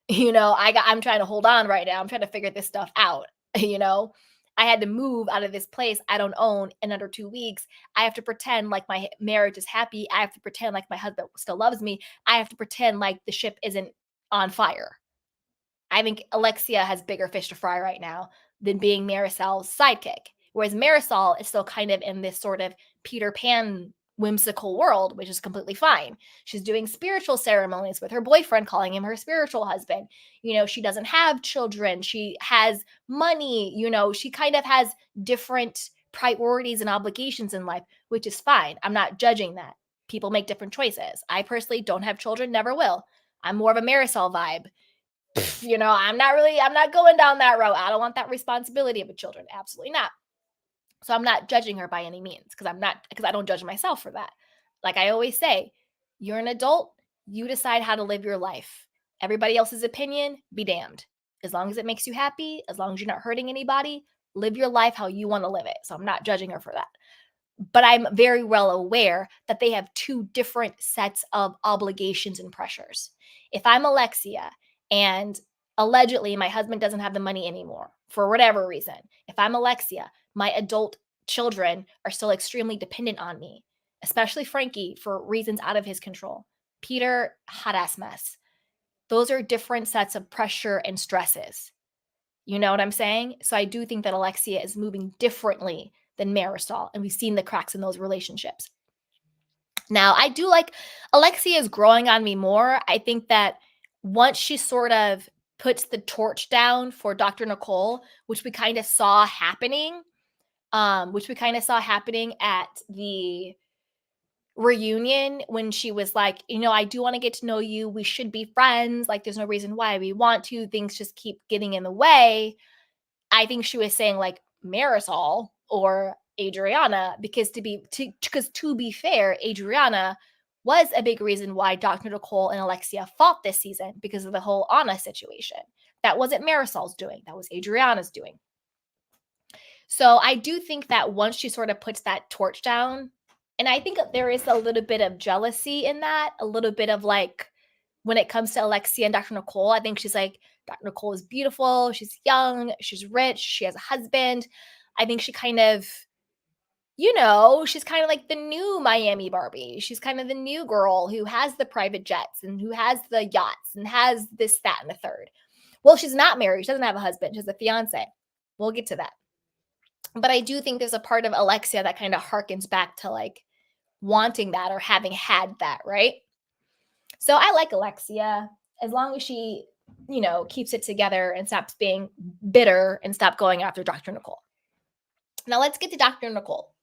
I'm trying to hold on right now. I'm trying to figure this stuff out. you know, I had to move out of this place I don't own in under 2 weeks. I have to pretend like my marriage is happy. I have to pretend like my husband still loves me. I have to pretend like the ship isn't on fire. I think Alexia has bigger fish to fry right now than being Marisol's sidekick. Whereas Marisol is still kind of in this sort of Peter Pan whimsical world, which is completely fine. She's doing spiritual ceremonies with her boyfriend, calling him her spiritual husband. She doesn't have children. She has money. She kind of has different priorities and obligations in life, which is fine. I'm not judging that. People make different choices. I personally don't have children, never will. I'm more of a Marisol vibe. I'm not going down that road. I don't want that responsibility of a children. Absolutely not. So I'm not judging her by any means because I don't judge myself for that. Like I always say, you're an adult, you decide how to live your life. Everybody else's opinion, be damned. As long as it makes you happy, as long as you're not hurting anybody, live your life how you want to live it. So I'm not judging her for that. But I'm very well aware that they have two different sets of obligations and pressures. If I'm Alexia and allegedly my husband doesn't have the money anymore for whatever reason, if I'm Alexia, my adult children are still extremely dependent on me, especially Frankie for reasons out of his control. Peter, hot ass mess. Those are different sets of pressure and stresses. You know what I'm saying? So I do think that Alexia is moving differently than Marisol, and we've seen the cracks in those relationships. Now, I do like Alexia is growing on me more. I think that once she sort of puts the torch down for Dr. Nicole, which we kind of saw happening, at the reunion when she was like, I do want to get to know you. We should be friends. Like, there's no reason why we want to. Things just keep getting in the way. I think she was saying like Marisol or Adriana because to be fair, Adriana was a big reason why Dr. Nicole and Alexia fought this season because of the whole Anna situation. That wasn't Marisol's doing. That was Adriana's doing. So I do think that once she sort of puts that torch down, and I think there is a little bit of jealousy in that, a little bit of like when it comes to Alexia and Dr. Nicole, I think she's like, Dr. Nicole is beautiful. She's young. She's rich. She has a husband. I think she kind of, she's kind of like the new Miami Barbie. She's kind of the new girl who has the private jets and who has the yachts and has this, that, and the third. Well, she's not married. She doesn't have a husband. She has a fiance. We'll get to that. But I do think there's a part of Alexia that kind of harkens back to like wanting that or having had that, right? So I like Alexia as long as she, keeps it together and stops being bitter and stop going after Dr. Nicole. Now let's get to Dr. Nicole.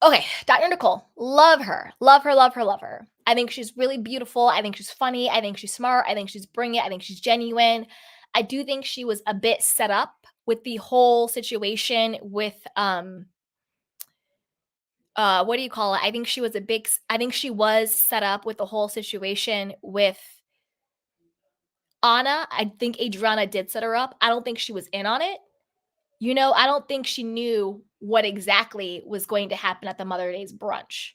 Okay, Dr. Nicole, love her. Love her, love her, love her. I think she's really beautiful. I think she's funny. I think she's smart. I think she's brilliant. I think she's genuine. I do think she was a bit set up with the whole situation with what do you call it? I think she was set up with the whole situation with Anna. I think Adriana did set her up. I don't think she was in on it. I don't think she knew what exactly was going to happen at the Mother Days brunch.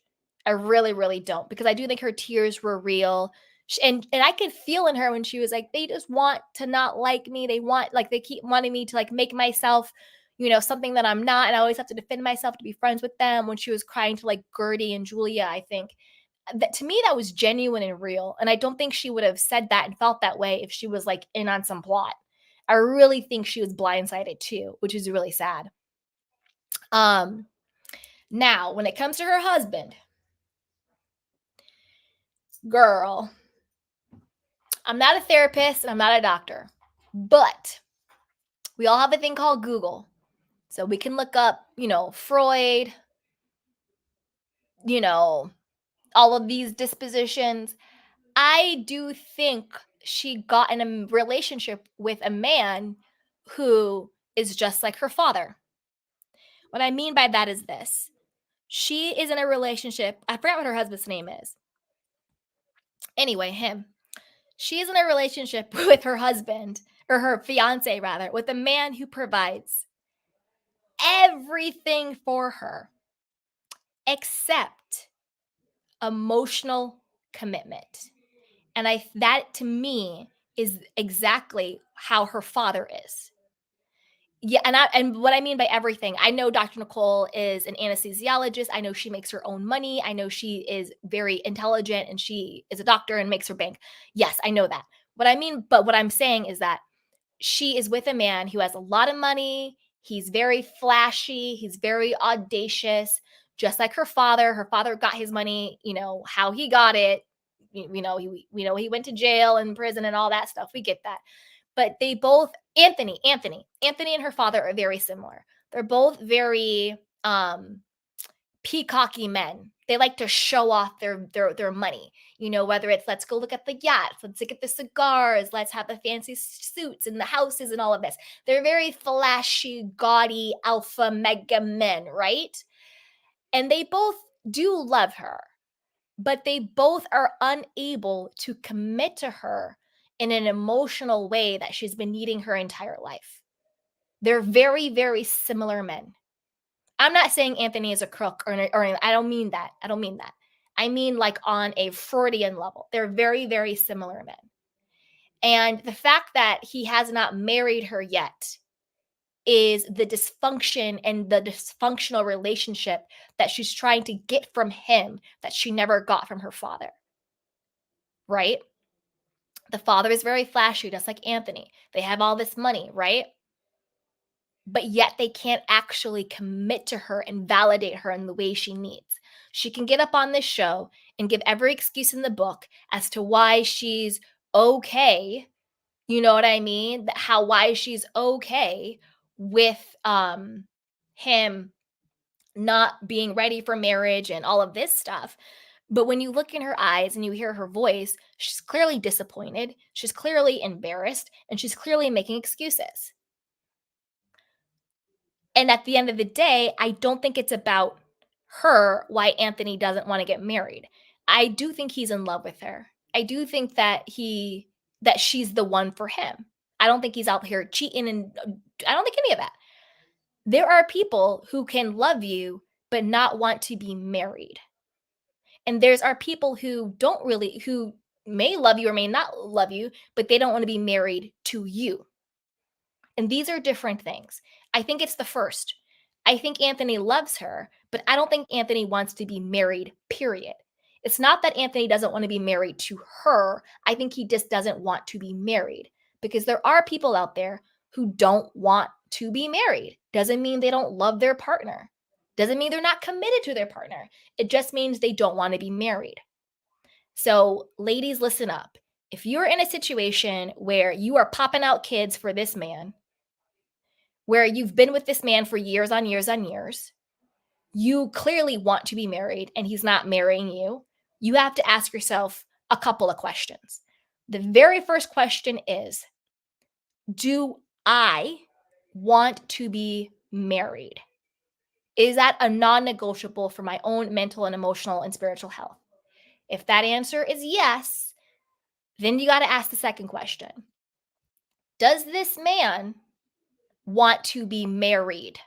I really, really don't, because I do think her tears were real. And I could feel in her when she was like, they just want to not like me. They keep wanting me to like make myself, something that I'm not. And I always have to defend myself to be friends with them. When she was crying to like Guerdy and Julia, I think that to me, that was genuine and real. And I don't think she would have said that and felt that way if she was like in on some plot. I really think she was blindsided too, which is really sad. Now, when it comes to her husband, girl, I'm not a therapist and I'm not a doctor, but we all have a thing called Google. So we can look up, Freud, all of these dispositions. I do think she got in a relationship with a man who is just like her father. What I mean by that is this. She is in a relationship. I forgot what her husband's name is. Anyway, him. She is in a relationship with her husband, or her fiance rather, with a man who provides everything for her except emotional commitment. And that to me is exactly how her father is. Yeah, and what I mean by everything, I know Dr. Nicole is an anesthesiologist. I know she makes her own money. I know she is very intelligent and she is a doctor and makes her bank. Yes, I know that. But what I'm saying is that she is with a man who has a lot of money. He's very flashy. He's very audacious, just like her father. Her father got his money, how he got it. He went to jail and prison and all that stuff. We get that. But they both, Anthony and her father are very similar. They're both very peacocky men. They like to show off their money. Whether it's let's go look at the yachts, let's look at the cigars, let's have the fancy suits and the houses and all of this. They're very flashy, gaudy, alpha mega men, right? And they both do love her, but they both are unable to commit to her in an emotional way that she's been needing her entire life. They're very, very similar men. I'm not saying Anthony is a crook or I don't mean that. I mean like on a Freudian level. They're very, very similar men. And the fact that he has not married her yet is the dysfunction and the dysfunctional relationship that she's trying to get from him that she never got from her father. Right? The father is very flashy, just like Anthony. They have all this money, right? But yet they can't actually commit to her and validate her in the way she needs. She can get up on this show and give every excuse in the book as to why she's okay. You know what I mean? How why she's okay with him not being ready for marriage and all of this stuff. But when you look in her eyes and you hear her voice, she's clearly disappointed. She's clearly embarrassed and she's clearly making excuses. And at the end of the day, I don't think it's about her why Anthony doesn't want to get married. I do think he's in love with her. I do think that she's the one for him. I don't think he's out here cheating and I don't think any of that. There are people who can love you but not want to be married. And there's are people who may love you or may not love you, but they don't want to be married to you. And these are different things. I think it's the first. I think Anthony loves her, but I don't think Anthony wants to be married, period. It's not that Anthony doesn't want to be married to her. I think he just doesn't want to be married because there are people out there who don't want to be married. Doesn't mean they don't love their partner. Doesn't mean they're not committed to their partner. It just means they don't want to be married. So, ladies, listen up. If you're in a situation where you are popping out kids for this man, where you've been with this man for years on years on years, you clearly want to be married and he's not marrying you, you have to ask yourself a couple of questions. The very first question is, do I want to be married? Is that a non negotiable for my own mental and emotional and spiritual health? If that answer is yes, then you got to ask the second question. Does this man want to be married?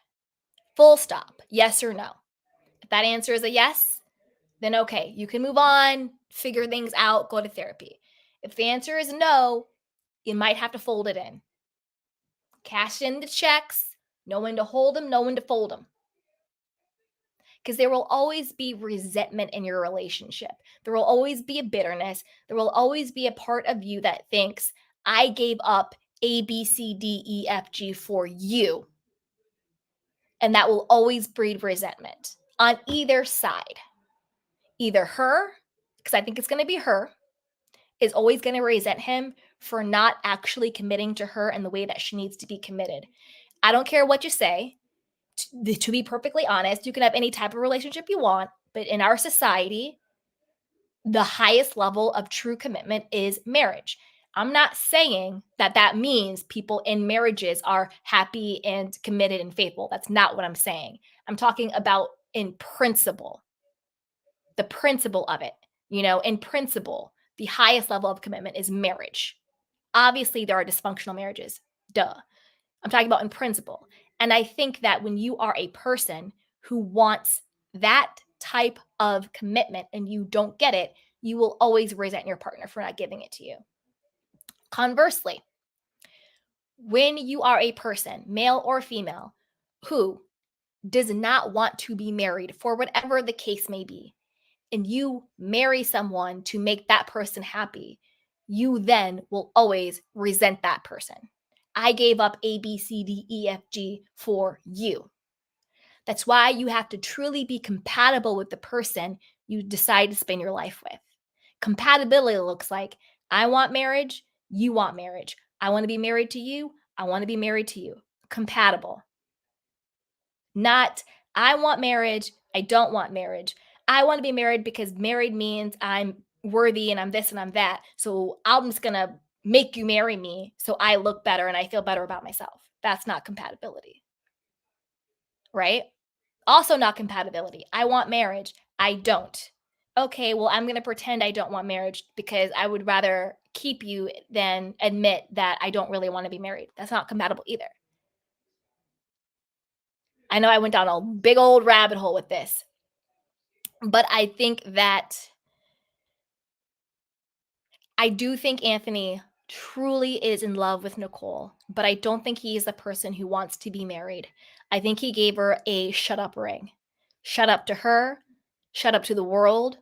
Full stop. Yes or no? If that answer is a yes, then okay, you can move on, figure things out, go to therapy. If the answer is no, you might have to fold it in. Cash in the checks, know when to hold them, know when to fold them. Because there will always be resentment in your relationship. There will always be a bitterness. There will always be a part of you that thinks, I gave up A, B, C, D, E, F, G for you. And that will always breed resentment on either side. Either her, because I think it's going to be her, is always going to resent him for not actually committing to her in the way that she needs to be committed. I don't care what you say. To be perfectly honest, you can have any type of relationship you want, but in our society, the highest level of true commitment is marriage. I'm not saying that that means people in marriages are happy and committed and faithful. That's not what I'm saying. I'm talking about in principle, the principle of it. In principle, the highest level of commitment is marriage. Obviously, there are dysfunctional marriages. Duh. I'm talking about in principle. And I think that when you are a person who wants that type of commitment and you don't get it, you will always resent your partner for not giving it to you. Conversely, when you are a person, male or female, who does not want to be married for whatever the case may be, and you marry someone to make that person happy, you then will always resent that person. I gave up A, B, C, D, E, F, G for you. That's why you have to truly be compatible with the person you decide to spend your life with. Compatibility looks like I want marriage, you want marriage. I want to be married to you, I want to be married to you. Compatible. Not I want marriage, I don't want marriage. I want to be married because married means I'm worthy and I'm this and I'm that. So I'm just going to make you marry me so I look better and I feel better about myself. That's not compatibility. Right? Also, not compatibility. I want marriage. I don't. Okay, well, I'm going to pretend I don't want marriage because I would rather keep you than admit that I don't really want to be married. That's not compatible either. I know I went down a big old rabbit hole with this, but I do think Anthony truly is in love with Nicole, but I don't think he is the person who wants to be married. I think he gave her a shut up ring. Shut up to her, shut up to the world,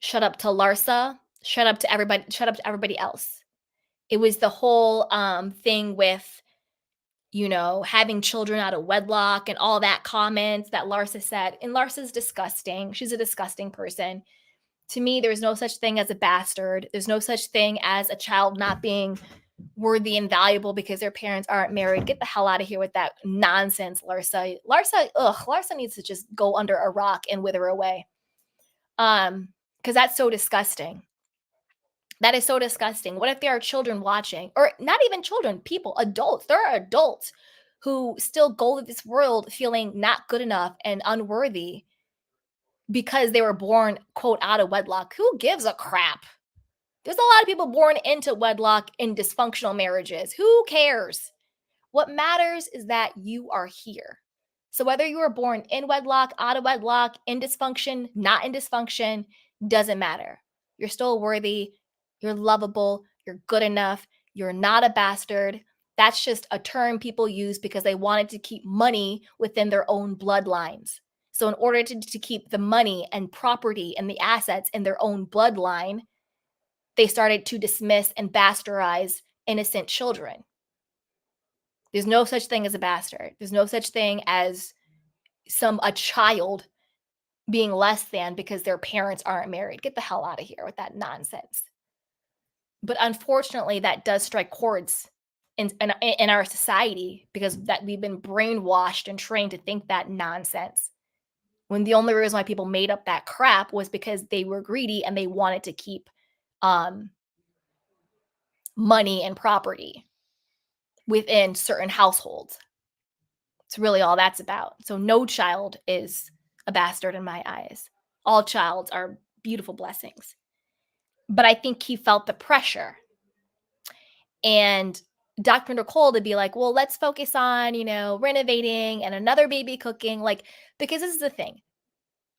shut up to Larsa, shut up to everybody else. It was the whole thing with, having children out of wedlock and all that comments that Larsa said. And Larsa's disgusting. She's a disgusting person. To me, there's no such thing as a bastard. There's no such thing as a child not being worthy and valuable because their parents aren't married. Get the hell out of here with that nonsense, Larsa. Larsa needs to just go under a rock and wither away. Because that's so disgusting. That is so disgusting. What if there are children watching? Or not even children, people, adults. There are adults who still go to this world feeling not good enough and unworthy because they were born, quote, out of wedlock. Who gives a crap? There's a lot of people born into wedlock in dysfunctional marriages. Who cares? What matters is that you are here. So whether you were born in wedlock, out of wedlock, in dysfunction, not in dysfunction, doesn't matter. You're still worthy. You're lovable. You're good enough. You're not a bastard. That's just a term people use because they wanted to keep money within their own bloodlines. So in order to keep the money and property and the assets in their own bloodline, they started to dismiss and bastardize innocent children. There's no such thing as a bastard. There's no such thing as a child being less than because their parents aren't married. Get the hell out of here with that nonsense. But unfortunately, that does strike chords in our society because that we've been brainwashed and trained to think that nonsense. When the only reason why people made up that crap was because they were greedy and they wanted to keep money and property within certain households. It's really all that's about. So no child is a bastard in my eyes. All childs are beautiful blessings. But I think he felt the pressure. And Dr. Nicole to be like, well, let's focus on, renovating and another baby cooking. Because this is the thing.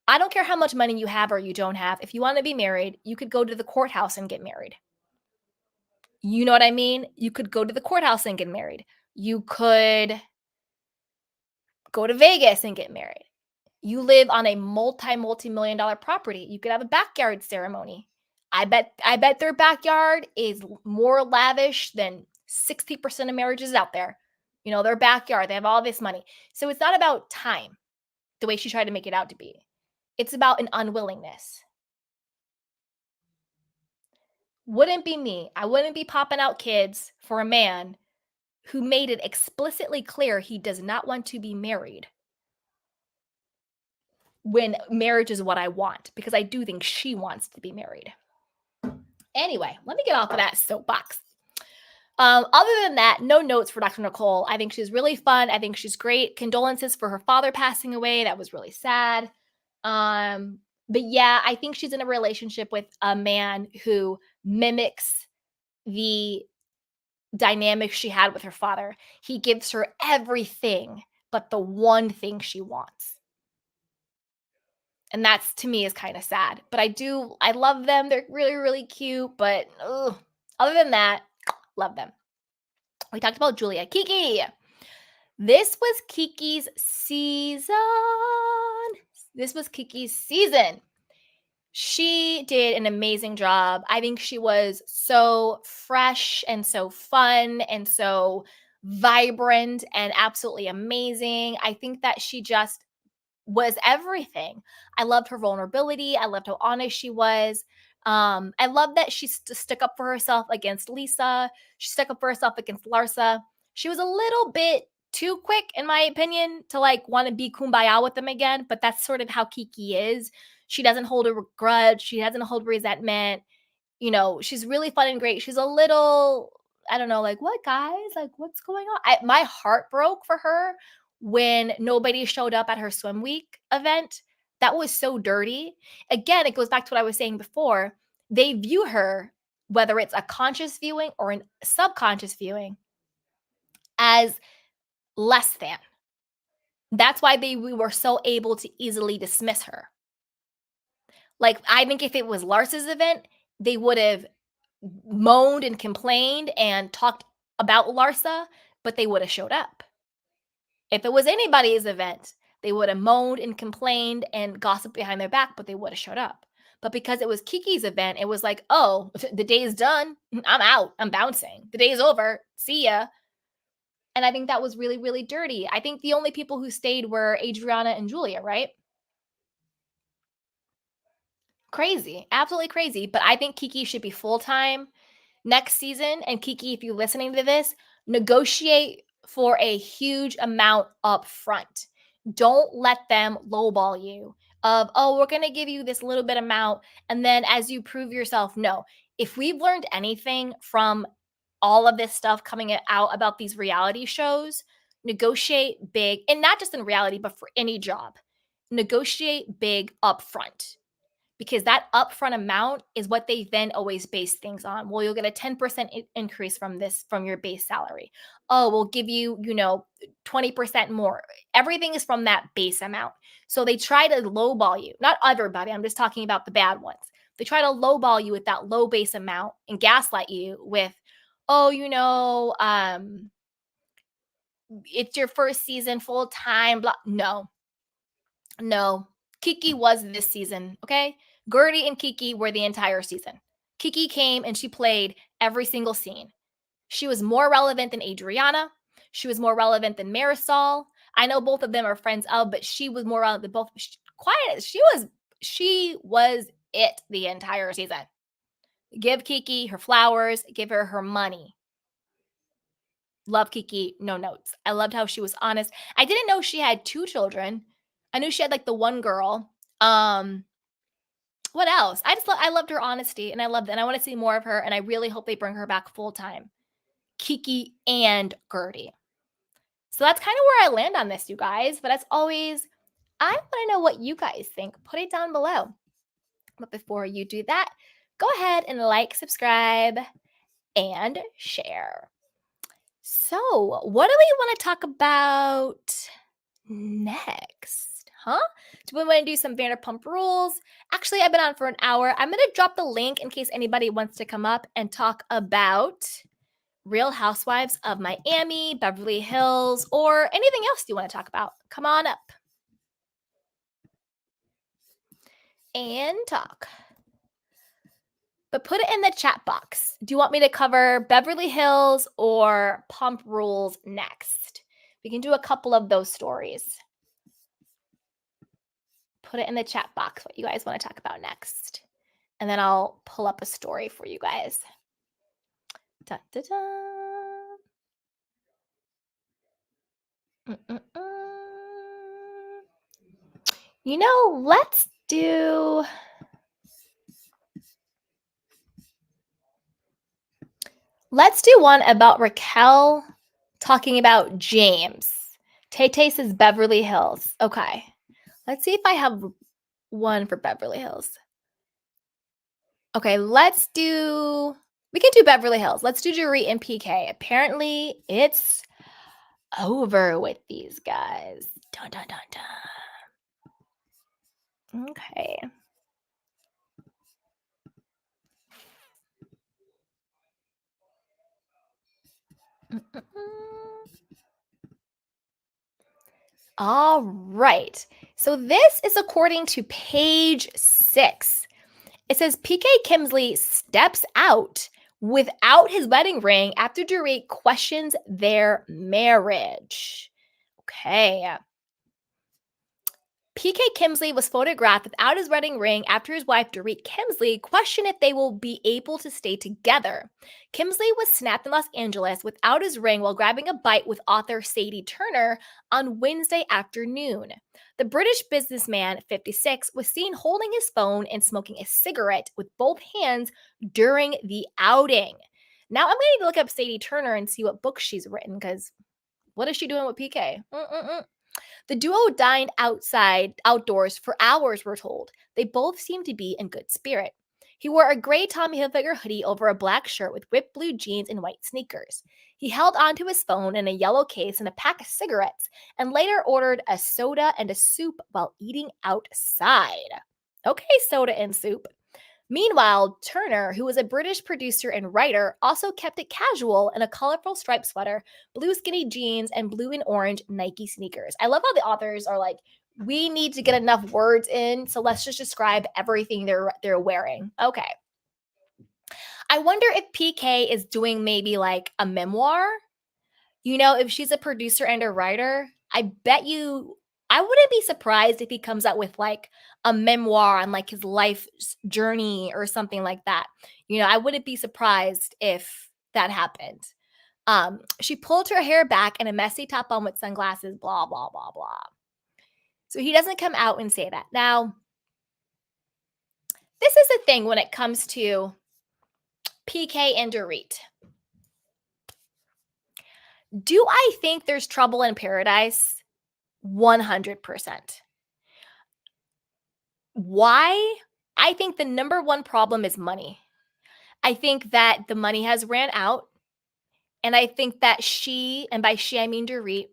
I don't care how much money you have or you don't have. If you want to be married, you could go to the courthouse and get married. You know what I mean? You could go to the courthouse and get married. You could go to Vegas and get married. You live on a multi-million dollar property. You could have a backyard ceremony. I bet their backyard is more lavish than 60% of marriages out there. Their backyard, they have all this money. So it's not about time, the way she tried to make it out to be. It's about an unwillingness. Wouldn't be me. I wouldn't be popping out kids for a man who made it explicitly clear he does not want to be married when marriage is what I want, because I do think she wants to be married. Anyway, let me get off of that soapbox. Other than that, no notes for Dr. Nicole. I think she's really fun. I think she's great. Condolences for her father passing away. That was really sad. But yeah, I think she's in a relationship with a man who mimics the dynamic she had with her father. He gives her everything but the one thing she wants. And that's, to me, is kind of sad. But I love them. They're really, really cute. But other than that, love them. We talked about Julia. Kiki. This was Kiki's season. She did an amazing job. I think she was so fresh and so fun and so vibrant and absolutely amazing. I think that she just was everything. I loved her vulnerability. I loved how honest she was. I love that she stuck up for herself against Lisa. She stuck up for herself against Larsa. She was a little bit too quick, in my opinion, to want to be kumbaya with them again. But that's sort of how Kiki is. She doesn't hold a grudge. She doesn't hold resentment. She's really fun and great. She's a little, I don't know, what, guys? What's going on? My heart broke for her when nobody showed up at her swim week event. That was so dirty. Again, it goes back to what I was saying before. They view her, whether it's a conscious viewing or a subconscious viewing, as less than. That's why we were so able to easily dismiss her. I think if it was Larsa's event, they would have moaned and complained and talked about Larsa, but they would have showed up. If it was anybody's event, they would have moaned and complained and gossiped behind their back, but they would have showed up. But because it was Kiki's event, it was like, oh, the day is done. I'm out. I'm bouncing. The day is over. See ya. And I think that was really, really dirty. I think the only people who stayed were Adriana and Julia, right? Crazy. Absolutely crazy. But I think Kiki should be full time next season. And Kiki, if you're listening to this, negotiate for a huge amount up front. Don't let them lowball you of, oh, we're going to give you this little bit amount. And then as you prove yourself, no. If we've learned anything from all of this stuff coming out about these reality shows, negotiate big, and not just in reality, but for any job. Negotiate big upfront because that upfront amount is what they then always base things on. Well, you'll get a 10% increase from your base salary. Oh, we'll give you, 20% more. Everything is from that base amount. So they try to lowball you. Not everybody, I'm just talking about the bad ones. They try to lowball you with that low base amount and gaslight you with, oh, it's your first season full time. Blah. No. Kiki was this season, okay? Guerdy and Kiki were the entire season. Kiki came and she played every single scene. She was more relevant than Adriana. She was more relevant than Marisol. I know both of them are friends of, but she was more relevant than both. Quiet. She was it the entire season. Give Kiki her flowers, give her her money. Love Kiki, no notes. I loved how she was honest. I didn't know she had two children. I knew she had like the one girl. What else? I loved her honesty and I loved it. And I want to see more of her. And I really hope they bring her back full time. Kiki and Guerdy. So that's kind of where I land on this, you guys. But as always, I want to know what you guys think. Put it down below. But before you do that, go ahead and like, subscribe, and share. So, what do we want to talk about next? Huh? Do we want to do some Vanderpump Rules? Actually, I've been on for an hour. I'm going to drop the link in case anybody wants to come up and talk about Real Housewives of Miami, Beverly Hills, or anything else you want to talk about. Come on up and talk. But put it in the chat box. Do you want me to cover Beverly Hills or Pump Rules next? We can do a couple of those stories. Put it in the chat box what you guys want to talk about next. And then I'll pull up a story for you guys. Da, da, da. Let's do one about Raquel talking about James. Tay says Beverly Hills. Okay. Let's see if I have one for Beverly Hills. Okay, we can do Beverly Hills. Let's do Dorit and PK. Apparently, it's over with these guys. Dun, dun, dun, dun. Okay. All right. So this is according to page 6. It says PK Kimsley steps out without his wedding ring after Dorit questions their marriage. Okay. PK Kimsley was photographed without his wedding ring after his wife Dorit Kimsley questioned if they will be able to stay together. Kimsley was snapped in Los Angeles without his ring while grabbing a bite with author Sadie Turner on Wednesday afternoon. The British businessman, 56, was seen holding his phone and smoking a cigarette with both hands during the outing. Now I'm going to look up Sadie Turner and see what books she's written because what is she doing with PK? The duo dined outdoors for hours, we're told. They both seemed to be in good spirit. He wore a gray Tommy Hilfiger hoodie over a black shirt with ripped blue jeans and white sneakers. He held onto his phone in a yellow case and a pack of cigarettes, and later ordered a soda and a soup while eating outside. Okay, soda and soup. Meanwhile, Turner, who was a British producer and writer, also kept it casual in a colorful striped sweater, blue skinny jeans, and blue and orange Nike sneakers. I love how the authors are like We need to get enough words in, so let's just describe everything they're wearing. Okay. I wonder if PK is doing maybe like a memoir. If she's a producer and a writer, I wouldn't be surprised if he comes out with like a memoir on like his life journey or something like that. I wouldn't be surprised if that happened. She pulled her hair back in a messy top on with sunglasses, blah, blah, blah, blah. So he doesn't come out and say that. Now, this is the thing when it comes to PK and Dorit. Do I think there's trouble in paradise? 100%. Why? I think the number one problem is money. I think that the money has ran out. And I think that she, and by she I mean Dorit,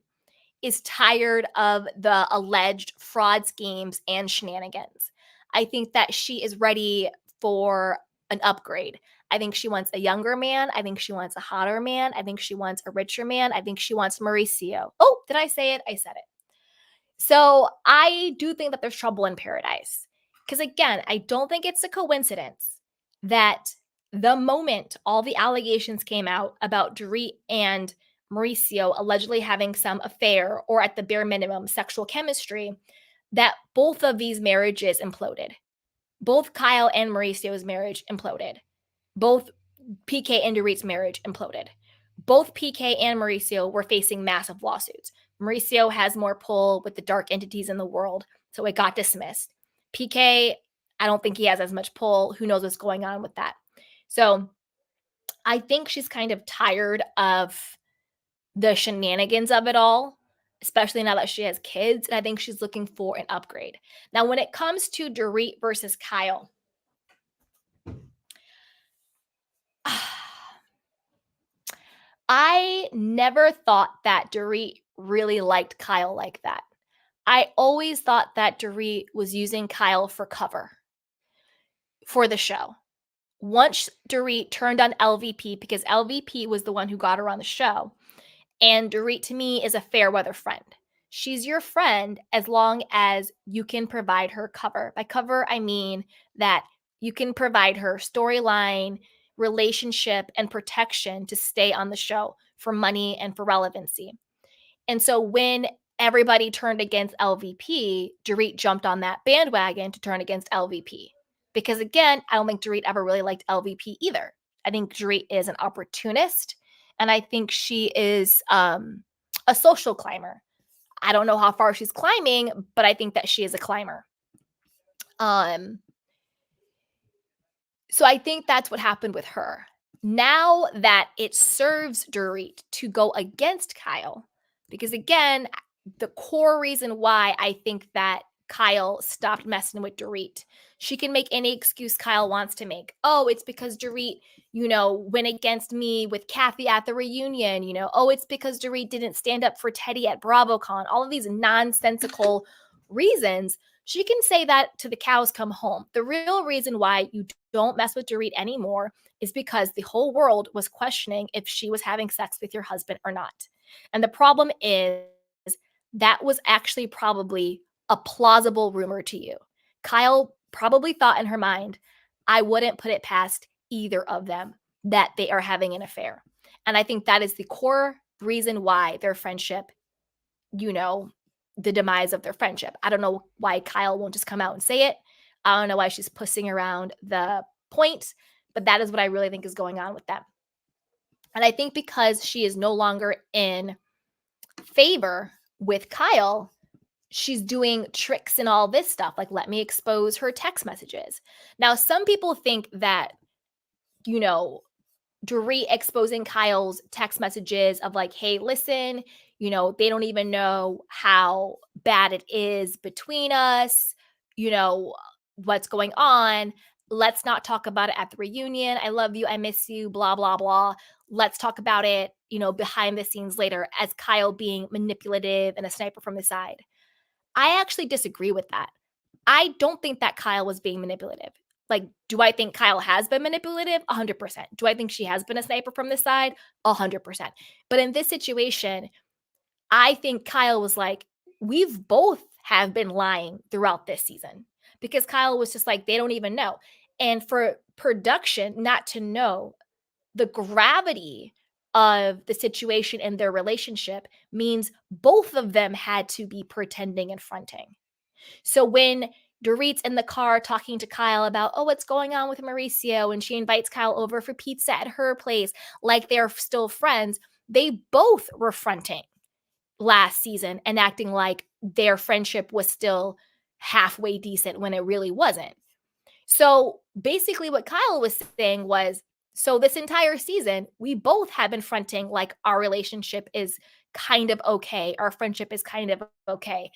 is tired of the alleged fraud schemes and shenanigans. I think that she is ready for an upgrade. I think she wants a younger man. I think she wants a hotter man. I think she wants a richer man. I think she wants Mauricio. Oh, did I say it? I said it. So I do think that there's trouble in paradise. Because again, I don't think it's a coincidence that the moment all the allegations came out about Dorit and Mauricio allegedly having some affair or at the bare minimum sexual chemistry, that both of these marriages imploded. Both Kyle and Mauricio's marriage imploded. Both PK and Dorit's marriage imploded. Both PK and Mauricio were facing massive lawsuits. Mauricio has more pull with the dark entities in the world, so it got dismissed. PK, I don't think he has as much pull. Who knows what's going on with that? So I think she's kind of tired of the shenanigans of it all, especially now that she has kids. And I think she's looking for an upgrade. Now, when it comes to Dorit versus Kyle, I never thought that Dorit really liked Kyle like that. I always thought that Dorit was using Kyle for cover for the show. Once Dorit turned on LVP, because LVP was the one who got her on the show, and Dorit to me is a fair weather friend. She's your friend as long as you can provide her cover. By cover, I mean that you can provide her storyline, relationship, and protection to stay on the show for money and for relevancy. And so when everybody turned against LVP, Dorit jumped on that bandwagon to turn against LVP. Because again, I don't think Dorit ever really liked LVP either. I think Dorit is an opportunist, and I think she is a social climber. I don't know how far she's climbing, but I think that she is a climber. So I think that's what happened with her. Now that it serves Dorit to go against Kyle, because again, the core reason why I think that Kyle stopped messing with Dorit, she can make any excuse Kyle wants to make. Oh, it's because Dorit, went against me with Kathy at the reunion. Oh, it's because Dorit didn't stand up for Teddy at BravoCon. All of these nonsensical reasons. She can say that to the cows come home. The real reason why you don't mess with Dorit anymore is because the whole world was questioning if she was having sex with your husband or not. And the problem is that was actually probably a plausible rumor to you. Kyle probably thought in her mind, I wouldn't put it past either of them that they are having an affair. And I think that is the core reason why their friendship, the demise of their friendship. I don't know why Kyle won't just come out and say it. I don't know why she's pussing around the point, but that is what I really think is going on with them. And I think because she is no longer in favor with Kyle, she's doing tricks and all this stuff. Like, let me expose her text messages. Now, some people think that, Dorit exposing Kyle's text messages of like, hey, listen, they don't even know how bad it is between us, what's going on. Let's not talk about it at the reunion. I love you. I miss you, blah, blah, blah. Let's talk about it, behind the scenes later, as Kyle being manipulative and a sniper from the side. I actually disagree with that. I don't think that Kyle was being manipulative. Like, do I think Kyle has been manipulative? 100%. Do I think she has been a sniper from the side? 100%. But in this situation, I think Kyle was like, we've both have been lying throughout this season because Kyle was just like, they don't even know. And for production not to know the gravity of the situation and their relationship means both of them had to be pretending and fronting. So when Dorit's in the car talking to Kyle about, oh, what's going on with Mauricio, and she invites Kyle over for pizza at her place, like they're still friends, they both were fronting last season and acting like their friendship was still halfway decent when it really wasn't. So basically, what Kyle was saying was, so this entire season, we both have been fronting like our relationship is kind of okay. Our friendship is kind of okay.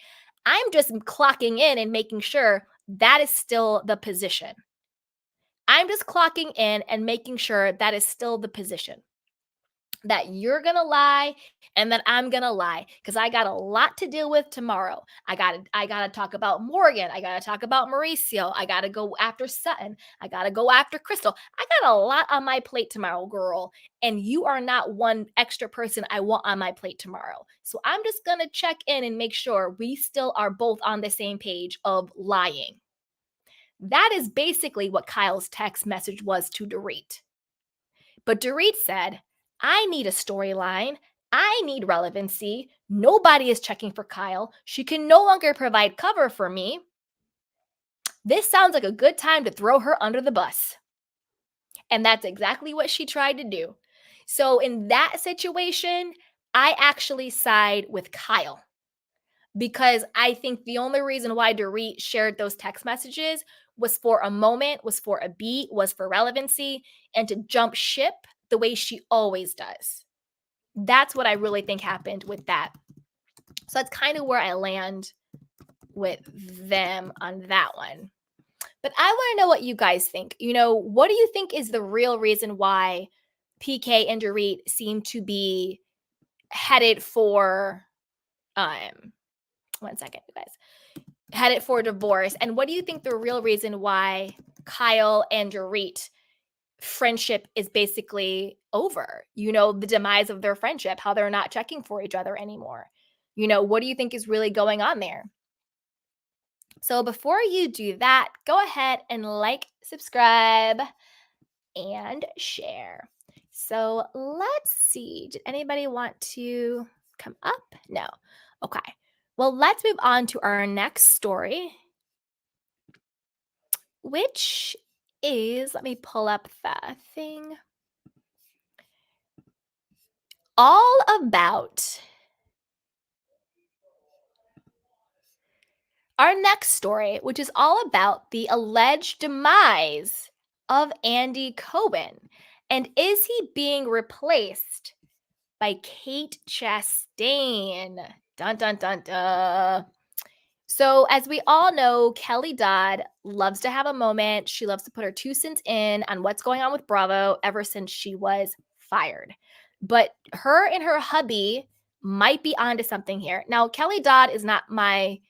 I'm just clocking in and making sure that is still the position. I'm just clocking in and making sure that is still the position, that you're gonna lie and that I'm gonna lie because I got a lot to deal with tomorrow. I gotta talk about Morgan. I gotta talk about Mauricio. I gotta go after Sutton. I gotta go after Crystal. I got a lot on my plate tomorrow, girl. And you are not one extra person I want on my plate tomorrow. So I'm just gonna check in and make sure we still are both on the same page of lying. That is basically what Kyle's text message was to Dorit. But Dorit said, I need a storyline. I need relevancy. Nobody is checking for Kyle. She can no longer provide cover for me. This sounds like a good time to throw her under the bus. And that's exactly what she tried to do. So in that situation, I actually side with Kyle because I think the only reason why Dorit shared those text messages was for a moment, was for a beat, was for relevancy, and to jump ship the way she always does. That's what I really think happened with that. So that's kind of where I land with them on that one. But I want to know what you guys think. What do you think is the real reason why PK and Dorit seem to be headed for one second, you guys. Headed for divorce. And what do you think the real reason why Kyle and Dorit friendship is basically over? The demise of their friendship, how they're not checking for each other anymore. What do you think is really going on there? So before you do that, go ahead and like, subscribe, and share. So let's see. Did anybody want to come up? No. Okay. Well, let's move on to our next story, which is, let me pull up the thing, all about our next story, which is all about the alleged demise of Andy Cohen. And is he being replaced by Kate Chastain? Dun, dun, dun, dun. So, as we all know, Kelly Dodd loves to have a moment. She loves to put her 2 cents in on what's going on with Bravo ever since she was fired. But her and her hubby might be onto something here. Now, Kelly Dodd is not my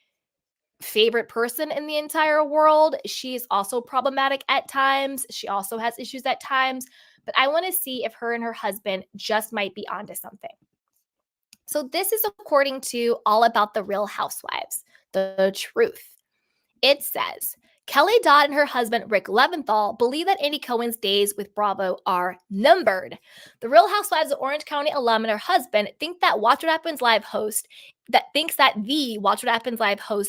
favorite person in the entire world. She's also problematic at times. She also has issues at times. But I want to see if her and her husband just might be onto something. So, this is according to All About the Real Housewives, the truth. It says, Kelly Dodd and her husband, Rick Leventhal, believe that Andy Cohen's days with Bravo are numbered. The Real Housewives of Orange County alum and her husband think that Watch What Happens Live host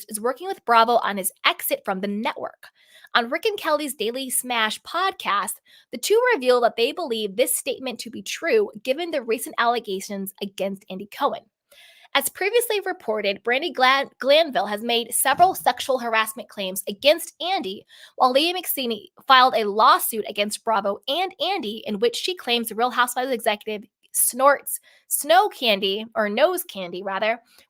is working with Bravo on his exit from the network. On Rick and Kelly's Daily Smash podcast, the two reveal that they believe this statement to be true given the recent allegations against Andy Cohen. As previously reported, Brandi Glanville has made several sexual harassment claims against Andy, while Leah McSweeney filed a lawsuit against Bravo and Andy in which she claims the Real Housewives executive snorts nose candy,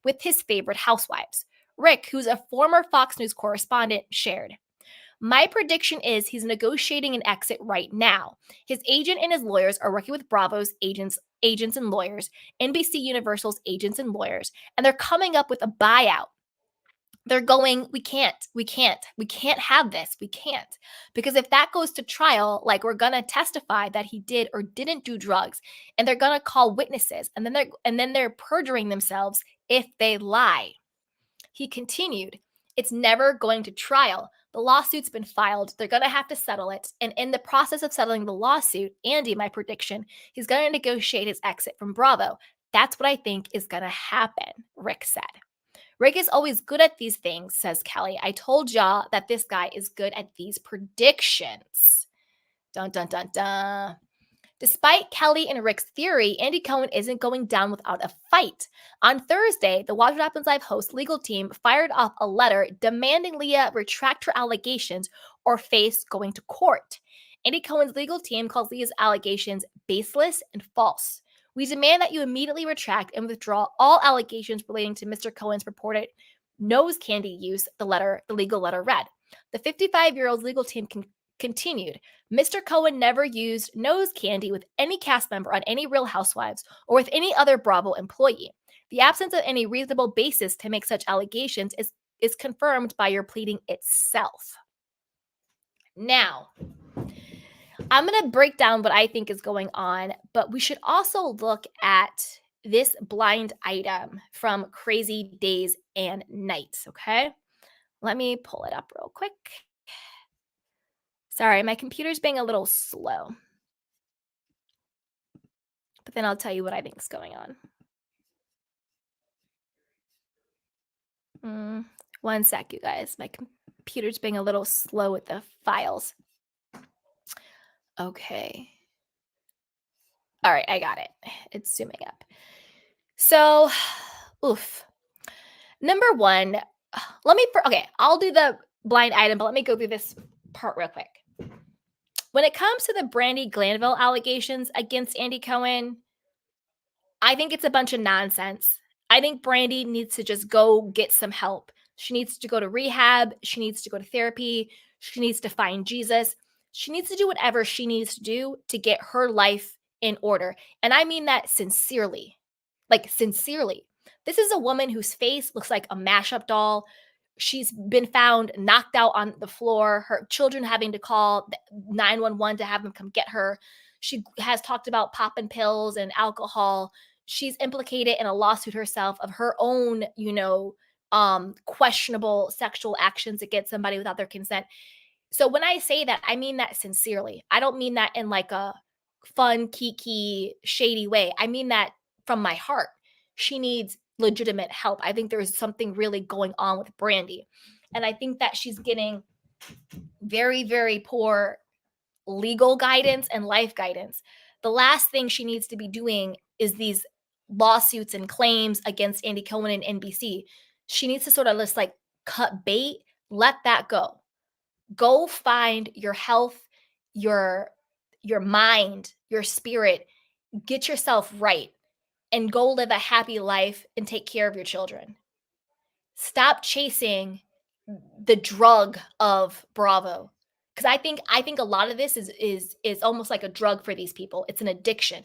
with his favorite housewives. Rick, who's a former Fox News correspondent, shared, my prediction is he's negotiating an exit right now. His agent and his lawyers are working with Bravo's agents and lawyers, NBC Universal's agents and lawyers, and they're coming up with a buyout. They're going, we can't have this. We can't. Because if that goes to trial, like we're going to testify that he did or didn't do drugs, and they're going to call witnesses, and then they're perjuring themselves if they lie. He continued, "It's never going to trial. The lawsuit's been filed. They're going to have to settle it. And in the process of settling the lawsuit, Andy, my prediction, he's going to negotiate his exit from Bravo. That's what I think is going to happen," Rick said. "Rick is always good at these things," says Kelly. "I told y'all that this guy is good at these predictions." Dun, dun, dun, dun. Despite Kelly and Rick's theory, Andy Cohen isn't going down without a fight. On Thursday, the Watch What Happens Live host legal team fired off a letter demanding Leah retract her allegations or face going to court. Andy Cohen's legal team calls Leah's allegations baseless and false. "We demand that you immediately retract and withdraw all allegations relating to Mr. Cohen's purported nose candy use," the legal letter read. The 55-year-old legal team continued, "Mr. Cohen never used nose candy with any cast member on any Real Housewives or with any other Bravo employee. The absence of any reasonable basis to make such allegations is confirmed by your pleading itself." Now, I'm going to break down what I think is going on, but we should also look at this blind item from Crazy Days and Nights, okay? Let me pull it up real quick. Sorry, my computer's being a little slow. But then I'll tell you what I think is going on. One sec, you guys. My computer's being a little slow with the files. Okay. All right, I got it. It's zooming up. So, oof. Number one, I'll do the blind item, but let me go through this part real quick. When it comes to the Brandi Glanville allegations against Andy Cohen, I think it's a bunch of nonsense. I think Brandi needs to just go get some help. She needs to go to rehab. She needs to go to therapy. She needs to find Jesus. She needs to do whatever she needs to do to get her life in order. And I mean that sincerely. Like, sincerely. This is a woman whose face looks like a mashup doll. She's been found knocked out on the floor, her children having to call 911 to have them come get her. She has talked about popping pills and alcohol. She's implicated in a lawsuit herself of her own, questionable sexual actions against somebody without their consent. So when I say that, I mean that sincerely. I don't mean that in like a fun, kiki, shady way. I mean that from my heart. She needs legitimate help. I think there's something really going on with Brandi. And I think that she's getting very, very poor legal guidance and life guidance. The last thing she needs to be doing is these lawsuits and claims against Andy Cohen and NBC. She needs to sort of just like cut bait, let that go. Go find your health, your mind, your spirit, get yourself right and go live a happy life and take care of your children. Stop chasing the drug of Bravo. Because I think a lot of this is almost like a drug for these people. It's an addiction.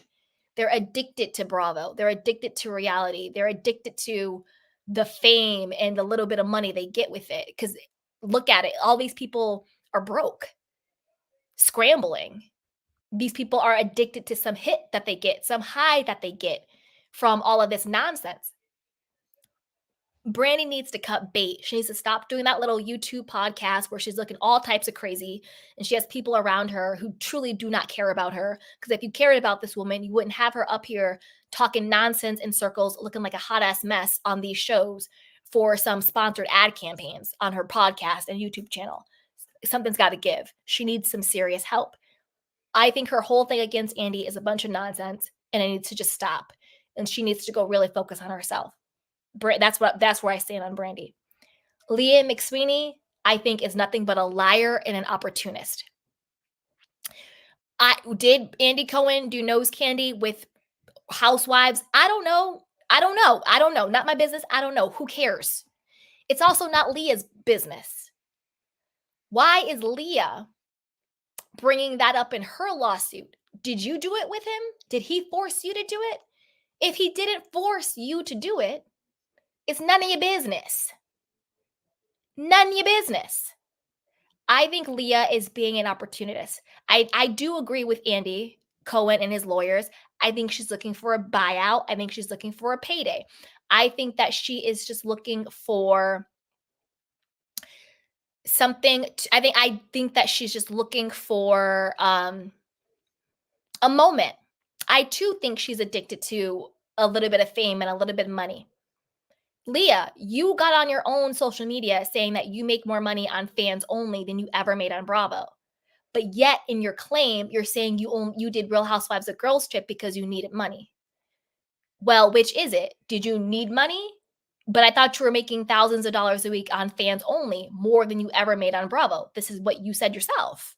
They're addicted to Bravo. They're addicted to reality. They're addicted to the fame and the little bit of money they get with it. Because look at it. All these people are broke, scrambling. These people are addicted to some hit that they get, some high that they get from all of this nonsense. Brandi needs to cut bait. She needs to stop doing that little YouTube podcast where she's looking all types of crazy and she has people around her who truly do not care about her. Because if you cared about this woman, you wouldn't have her up here talking nonsense in circles, looking like a hot ass mess on these shows for some sponsored ad campaigns on her podcast and YouTube channel. Something's got to give. She needs some serious help. I think her whole thing against Andy is a bunch of nonsense and it needs to just stop. And she needs to go really focus on herself. That's where I stand on Brandi. Leah McSweeney, I think, is nothing but a liar and an opportunist. Did Andy Cohen do nose candy with housewives? I don't know. Not my business. I don't know. Who cares? It's also not Leah's business. Why is Leah bringing that up in her lawsuit? Did you do it with him? Did he force you to do it? If he didn't force you to do it, it's none of your business. None of your business. I think Leah is being an opportunist. I do agree with Andy Cohen and his lawyers. I think she's looking for a buyout. I think she's looking for a payday. I think that she is just looking for I think that she's just looking for a moment. I too think she's addicted to a little bit of fame and a little bit of money. Leah, you got on your own social media saying that you make more money on fans only than you ever made on Bravo. But yet in your claim, you're saying you did Real Housewives of Girls Trip because you needed money. Well, which is it? Did you need money? But I thought you were making thousands of dollars a week on fans only, more than you ever made on Bravo. This is what you said yourself.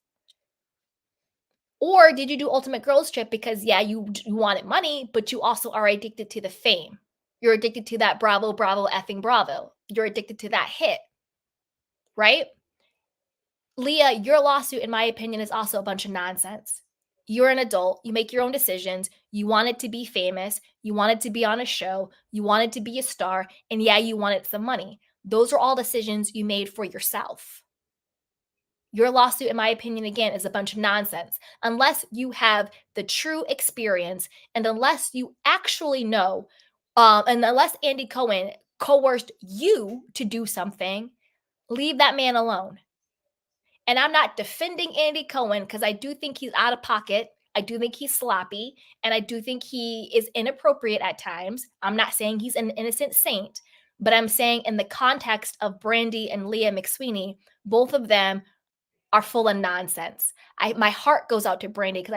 Or did you do Ultimate Girls Trip because, yeah, you wanted money, but you also are addicted to the fame? You're addicted to that Bravo, Bravo, effing Bravo. You're addicted to that hit, right? Leah, your lawsuit, in my opinion, is also a bunch of nonsense. You're an adult. You make your own decisions. You wanted to be famous. You wanted to be on a show. You wanted to be a star. And yeah, you wanted some money. Those are all decisions you made for yourself. Your lawsuit, in my opinion, again, is a bunch of nonsense. Unless you have the true experience and unless you actually know, and unless Andy Cohen coerced you to do something, leave that man alone. And I'm not defending Andy Cohen because I do think he's out of pocket. I do think he's sloppy and I do think he is inappropriate at times. I'm not saying he's an innocent saint, but I'm saying in the context of Brandy and Leah McSweeney, both of them are full of nonsense. My heart goes out to Brandy because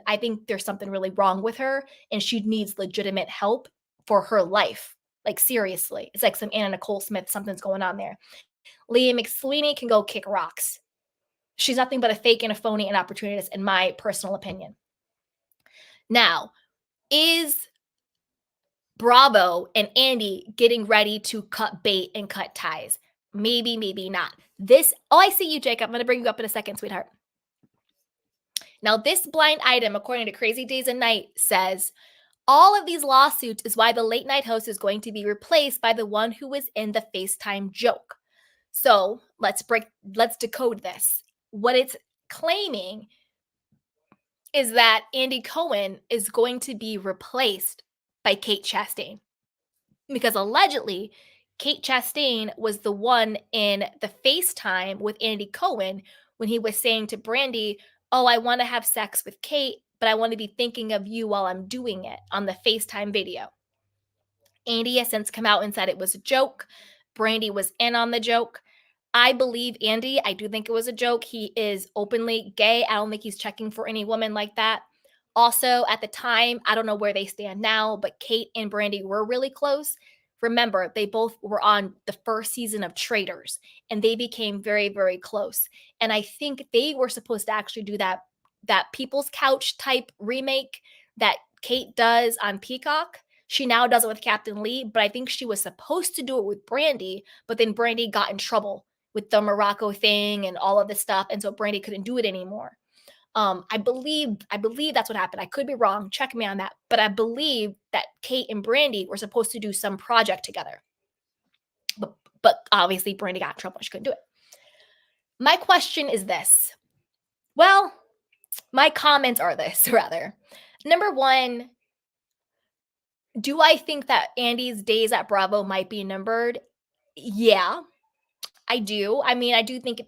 I think there's something really wrong with her and she needs legitimate help for her life. Like seriously, it's like some Anna Nicole Smith, something's going on there. Leah McSweeney can go kick rocks. She's nothing but a fake and a phony and opportunist, in my personal opinion. Now, is Bravo and Andy getting ready to cut bait and cut ties? Maybe, maybe not. I see you, Jacob. I'm going to bring you up in a second, sweetheart. Now, this blind item, according to Crazy Days and Night, says all of these lawsuits is why the late night host is going to be replaced by the one who was in the FaceTime joke. So let's decode this. What it's claiming is that Andy Cohen is going to be replaced by Kate Chastain. Because allegedly, Kate Chastain was the one in the FaceTime with Andy Cohen when he was saying to Brandy, "Oh, I want to have sex with Kate, but I want to be thinking of you while I'm doing it," on the FaceTime video. Andy has since come out and said it was a joke. Brandy was in on the joke. I believe Andy. I do think it was a joke. He is openly gay. I don't think he's checking for any woman like that. Also, at the time, I don't know where they stand now, but Kate and Brandy were really close. Remember, they both were on the first season of Traitors, and they became very, very close. And I think they were supposed to actually do that People's Couch type remake that Kate does on Peacock. She now does it with Captain Lee, but I think she was supposed to do it with Brandy, but then Brandy got in trouble with the Morocco thing and all of this stuff, and so Brandy couldn't do it anymore. I believe that's what happened. I could be wrong. Check me on that. But I believe that Kate and Brandy were supposed to do some project together. But obviously Brandy got in trouble. She couldn't do it. My question is this. Well, my comments are this, rather. Number one, do I think that Andy's days at Bravo might be numbered? Yeah, I do. I mean, I do think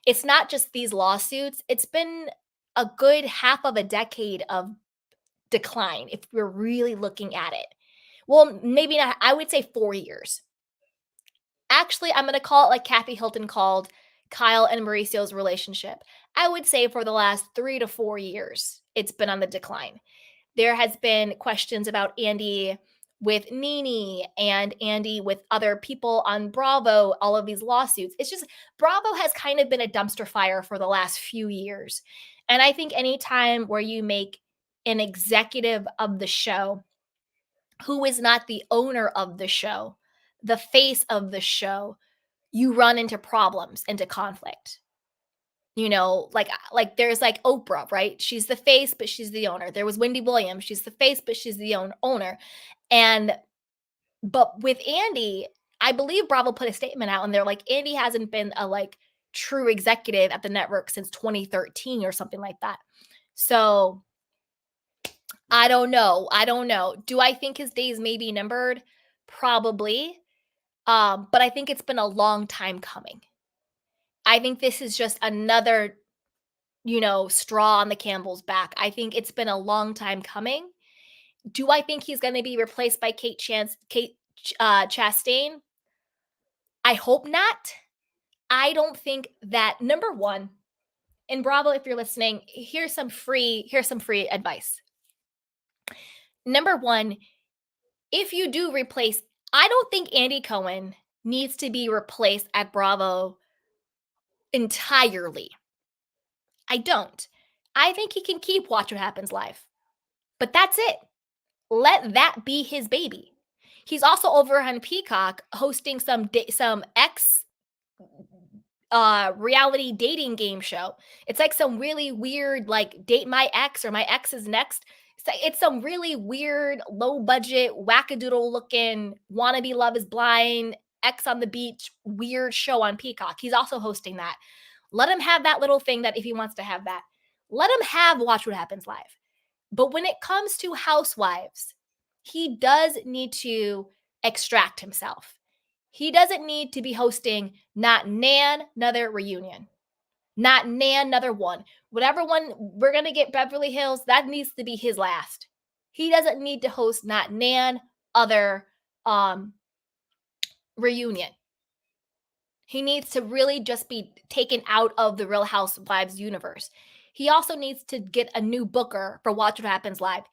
it's not just these lawsuits, it's been a good half of a decade of decline if we're really looking at it. Well, maybe not. I would say 4 years. Actually, I'm going to call it like Kathy Hilton called Kyle and Mauricio's relationship. I would say for the last 3 to 4 years, it's been on the decline. There has been questions about Andy with Nene and Andy with other people on Bravo, all of these lawsuits. It's just Bravo has kind of been a dumpster fire for the last few years. And I think anytime where you make an executive of the show who is not the owner of the show, the face of the show, you run into problems, into conflict. You know, like there's like Oprah, right? She's the face, but she's the owner. There was Wendy Williams. She's the face, but she's the owner. But with Andy, I believe Bravo put a statement out and they're like, Andy hasn't been a like true executive at the network since 2013 or something like that. So I don't know. I don't know. Do I think his days may be numbered? Probably. But I think it's been a long time coming. I think this is just another, straw on the camel's back. I think it's been a long time coming. Do I think he's going to be replaced by Kate Chastain? I hope not. I don't think that number one, and Bravo, if you're listening, here's some free advice. Number one, if you do replace, I don't think Andy Cohen needs to be replaced at Bravo entirely. I don't. I think he can keep Watch What Happens Live. But that's it. Let that be his baby. He's also over on Peacock hosting some ex reality dating game show. It's like some really weird, like Date My Ex or My Ex is Next. It's some really weird, low budget, wackadoodle looking, wannabe Love is Blind, X on the Beach, weird show on Peacock. He's also hosting that. Let him have that little thing that if he wants to have that. Let him have Watch What Happens Live. But when it comes to Housewives, he does need to extract himself. He doesn't need to be hosting not Nan, another reunion, not Nan, another one. Whatever one we're going to get Beverly Hills, that needs to be his last. He doesn't need to host not Nan, other reunion. He needs to really just be taken out of the Real Housewives universe. He also needs to get a new booker for Watch What Happens Live.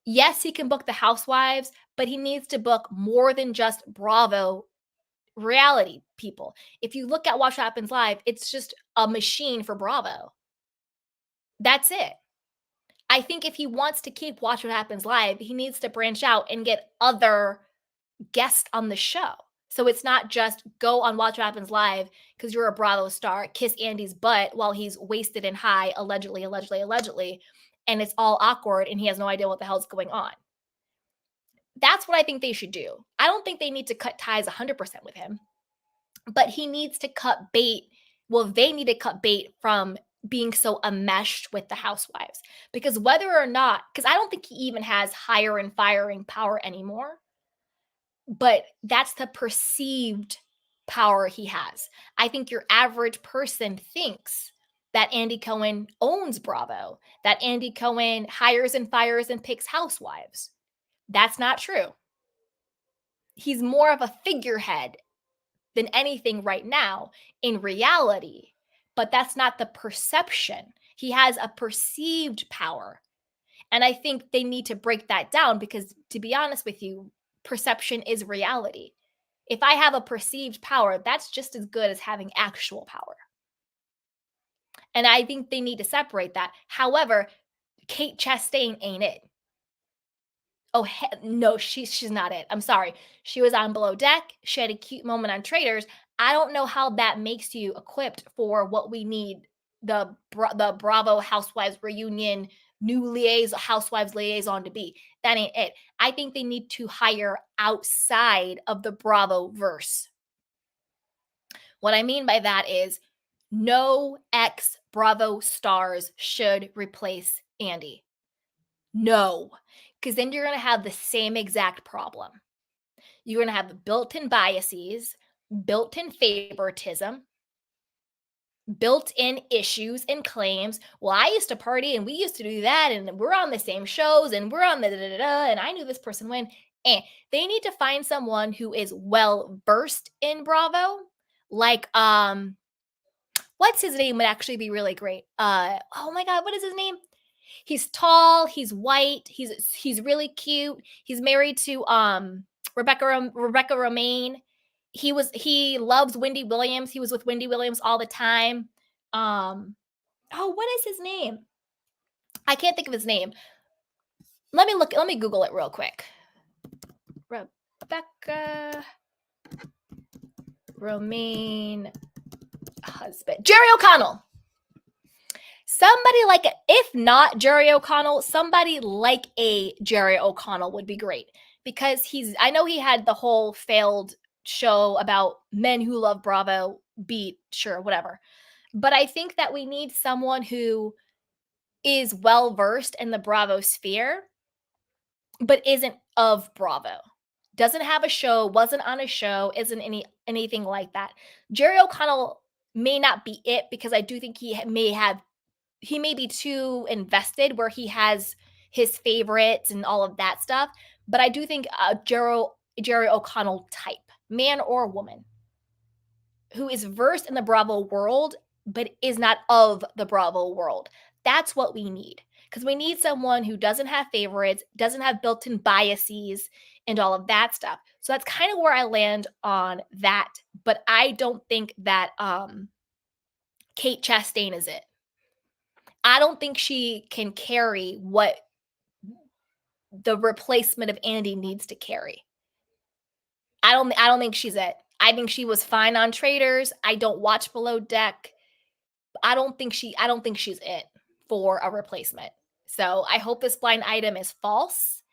Yes, he can book the Housewives, but he needs to book more than just Bravo reality people. If you look at Watch What Happens Live, it's just a machine for Bravo. That's it. I think if he wants to keep Watch What Happens Live, he needs to branch out and get other guests on the show. So it's not just go on Watch What Happens Live because you're a Bravo star, kiss Andy's butt while he's wasted and high, allegedly, and it's all awkward and he has no idea what the hell's going on. That's what I think they should do. I don't think they need to cut ties 100% with him, but he needs to cut bait. Well, they need to cut bait from being so enmeshed with the Housewives. Because whether or not, because I don't think he even has hire and firing power anymore, but that's the perceived power he has. I think your average person thinks that Andy Cohen owns Bravo, that Andy Cohen hires and fires and picks housewives. That's not true. He's more of a figurehead than anything right now in reality, but that's not the perception. He has a perceived power. And I think they need to break that down because, to be honest with you, perception is reality. If I have a perceived power, that's just as good as having actual power. And I think they need to separate that. However, Kate Chastain ain't it. Oh, no, she's not it. I'm sorry. She was on Below Deck. She had a cute moment on Traders. I don't know how that makes you equipped for what we need the Bravo Housewives reunion new housewives liaison to be. That ain't it. I think they need to hire outside of the Bravo verse. What I mean by that is no ex Bravo stars should replace Andy. No, because then you're going to have the same exact problem. You're going to have built-in biases, built-in favoritism, built-in issues and claims. Well, I used to party and we used to do that and we're on the same shows and we're on the da-da-da-da and I knew this person when. They need to find someone who is well-versed in Bravo. Like, what's his name would actually be really great. Oh my God, what is his name? He's tall, he's white, he's really cute. He's married to Rebecca Romaine. He loves Wendy Williams. He was with Wendy Williams all the time. What is his name? I can't think of his name. Let me Google it real quick. Rebecca Romaine husband. Jerry O'Connell. Somebody like, if not Jerry O'Connell, somebody like a Jerry O'Connell would be great because I know he had the whole failed show about men who love Bravo, sure, whatever. But I think that we need someone who is well versed in the Bravo sphere, but isn't of Bravo. Doesn't have a show, wasn't on a show, isn't anything like that. Jerry O'Connell may not be it because I do think he may be too invested where he has his favorites and all of that stuff. But I do think Jerry O'Connell type, man or woman, who is versed in the Bravo world, but is not of the Bravo world. That's what we need. Because we need someone who doesn't have favorites, doesn't have built in biases, and all of that stuff. So that's kind of where I land on that. But I don't think that Kate Chastain is it. I don't think she can carry what the replacement of Andy needs to carry. I don't think she's it. I think she was fine on Traders. I don't watch Below Deck. I don't think she's it for a replacement. So I hope this blind item is false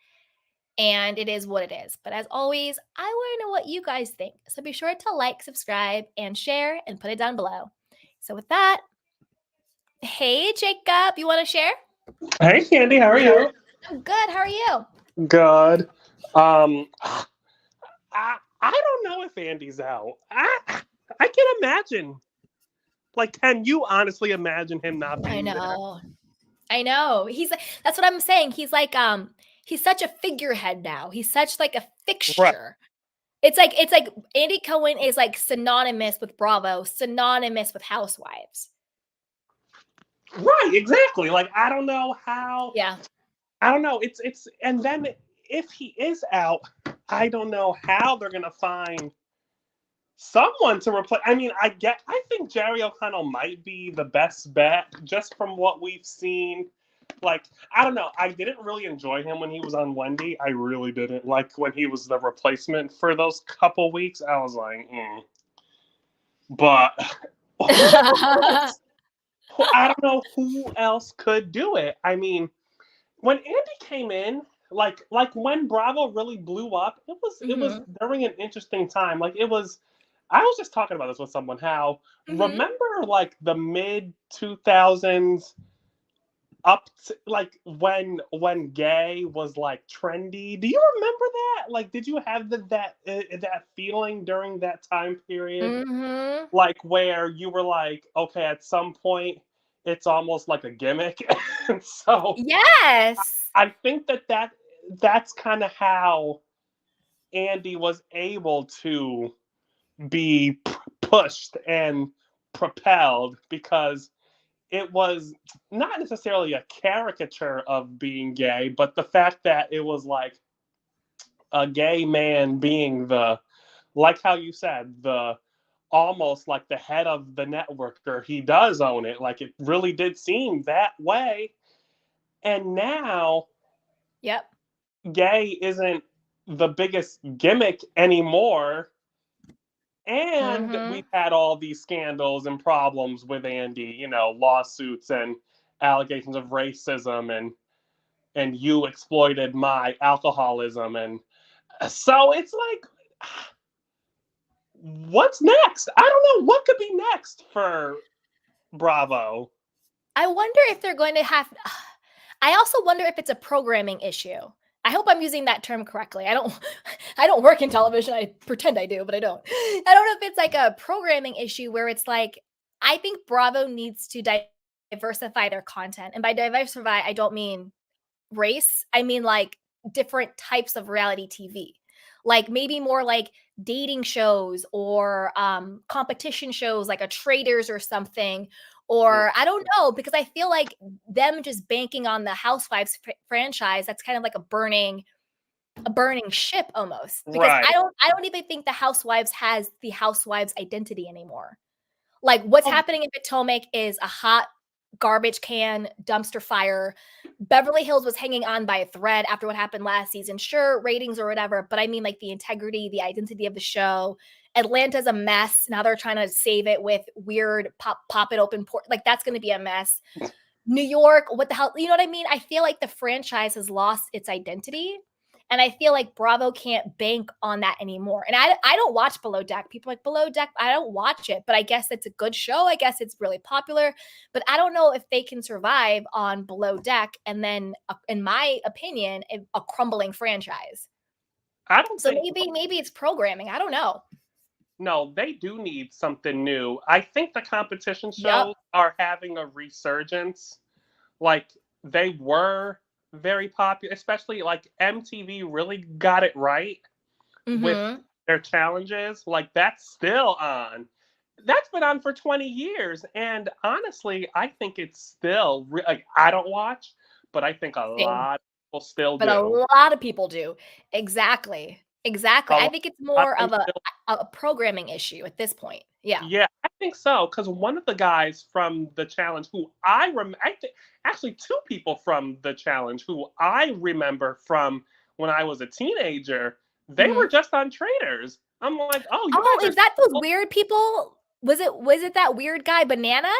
and it is what it is. But as always, I want to know what you guys think. So be sure to like, subscribe, and share and put it down below. So with that, hey Jacob, you want to share? Hey Candy, how are you? I'm good. How are you? Good. I don't know if Andy's out. I can imagine. Like, can you honestly imagine him not being there? I know. That's what I'm saying. He's like he's such a figurehead now. He's such like a fixture. Right. It's like Andy Cohen is like synonymous with Bravo, synonymous with Housewives. Right, exactly. Like, I don't know how. Yeah. I don't know. It's and then if he is out, I don't know how they're gonna find someone to replace. I mean, I think Jerry O'Connell might be the best bet just from what we've seen. Like, I don't know. I didn't really enjoy him when he was on Wendy. I really didn't. Like, when he was the replacement for those couple weeks, I was like, But I don't know who else could do it. I mean, when Andy came in, like when Bravo really blew up, it was during an interesting time. Like, it was. I was just talking about this with someone. How remember like the mid 2000s up to, like when gay was like trendy. Do you remember that? Like, did you have that feeling during that time period? Like, where you were like, okay, at some point it's almost like a gimmick. And so yes, I think that's kind of how Andy was able to be pushed and propelled, because it was not necessarily a caricature of being gay, but the fact that it was like a gay man being like how you said, the almost like the head of the network, or he does own it. Like, it really did seem that way. And now, yep, gay isn't the biggest gimmick anymore. And we've had all these scandals and problems with Andy, lawsuits and allegations of racism, and you exploited my alcoholism. And so it's like, what's next? I don't know what could be next for Bravo. I wonder if they're going to have. I also wonder if it's a programming issue. I hope I'm using that term correctly. I don't work in television. I pretend I do, but I don't. I don't know if it's like a programming issue where it's like, I think Bravo needs to diversify their content. And by diversify, I don't mean race. I mean like different types of reality TV. Like maybe more like dating shows or competition shows like a Traders or something. Or I don't know, because I feel like them just banking on the Housewives franchise, that's kind of like a burning ship almost. Because Right. I don't even think the Housewives has the Housewives identity anymore. Like what's happening in Potomac is a hot garbage can dumpster fire. Beverly Hills was hanging on by a thread after what happened last season. Sure, ratings or whatever, but I mean like the integrity, the identity of the show. Atlanta's a mess. Now they're trying to save it with weird pop it open port. Like that's going to be a mess. New York, what the hell? You know what I mean? I feel like the franchise has lost its identity. And I feel like Bravo can't bank on that anymore. And I don't watch Below Deck. People are like, Below Deck, I don't watch it, but I guess it's a good show. I guess it's really popular, but I don't know if they can survive on Below Deck and then, in my opinion, a crumbling franchise. I don't So think. maybe it's programming. I don't know. No, they do need something new. I think the competition Yep. shows are having a resurgence. Like, they were very popular, especially like MTV really got it right with Mm-hmm. their challenges. Like, that's still on. That's been on for 20 years. And honestly, I think it's still, like, I don't watch, but I think a Same. lot of people still But a do. lot of people do. Exactly. Exactly. A I lot think it's of more of them still. a programming issue at this point. Yeah. Yeah, I think so. Because one of the guys from the challenge, who I remember, actually two people from the challenge who I remember from when I was a teenager, they were Mhm. just on Traders. I'm like, oh, you Oh, guys is that those are. weird people? Was it that weird guy Bananas?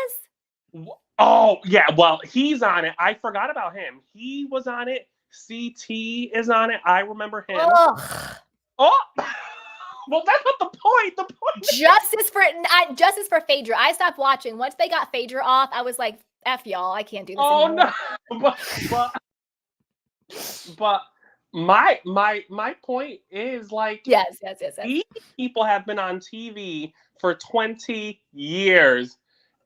Oh, yeah. Well, he's on it. I forgot about him. He was on it. CT is on it. I remember him. Ugh. Oh, well, that's not the point. The point. Justice for Phaedra. I stopped watching. Once they got Phaedra off, I was like, F y'all, I can't do this Oh anymore. no. But my point is, like, Yes. these people have been on TV for 20 years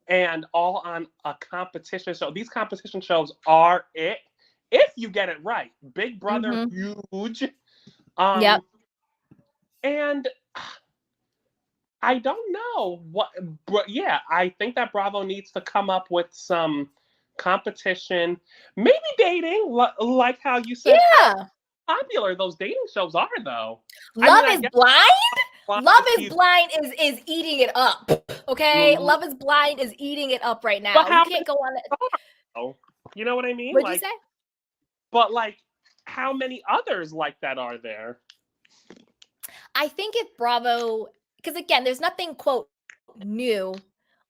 and all on a competition show. These competition shows are it if you get it right. Big Brother, huge. Yep. And I don't know what, but yeah, I think that Bravo needs to come up with some competition, maybe dating, like how you said. Yeah. How popular those dating shows are, though. Love I is guess Blind? Love is Blind is eating it up. Okay? Mhm. Love is Blind is eating it up right But now. You how can't many go on it. are? You know what I mean? What'd you Like, say? but like, how many others like that are there? I think if Bravo, because again, there's nothing, quote, new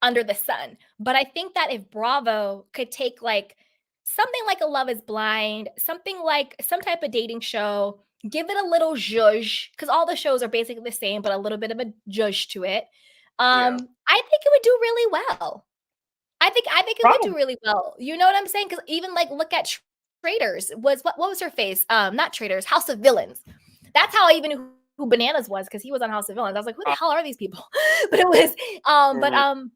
under the sun. But I think that if Bravo could take like something like a Love is Blind, something like some type of dating show, give it a little zhuzh, because all the shows are basically the same, but a little bit of a zhuzh to it. Yeah, I think it would do really well. I think it would probably. do really well. You know what I'm saying? Because even like look at Traders. What was her face? Not Traders, House of Villains. That's how I even knew who Bananas was, because he was on House of Villains. I was like, who the hell are these people? But it was Mhm.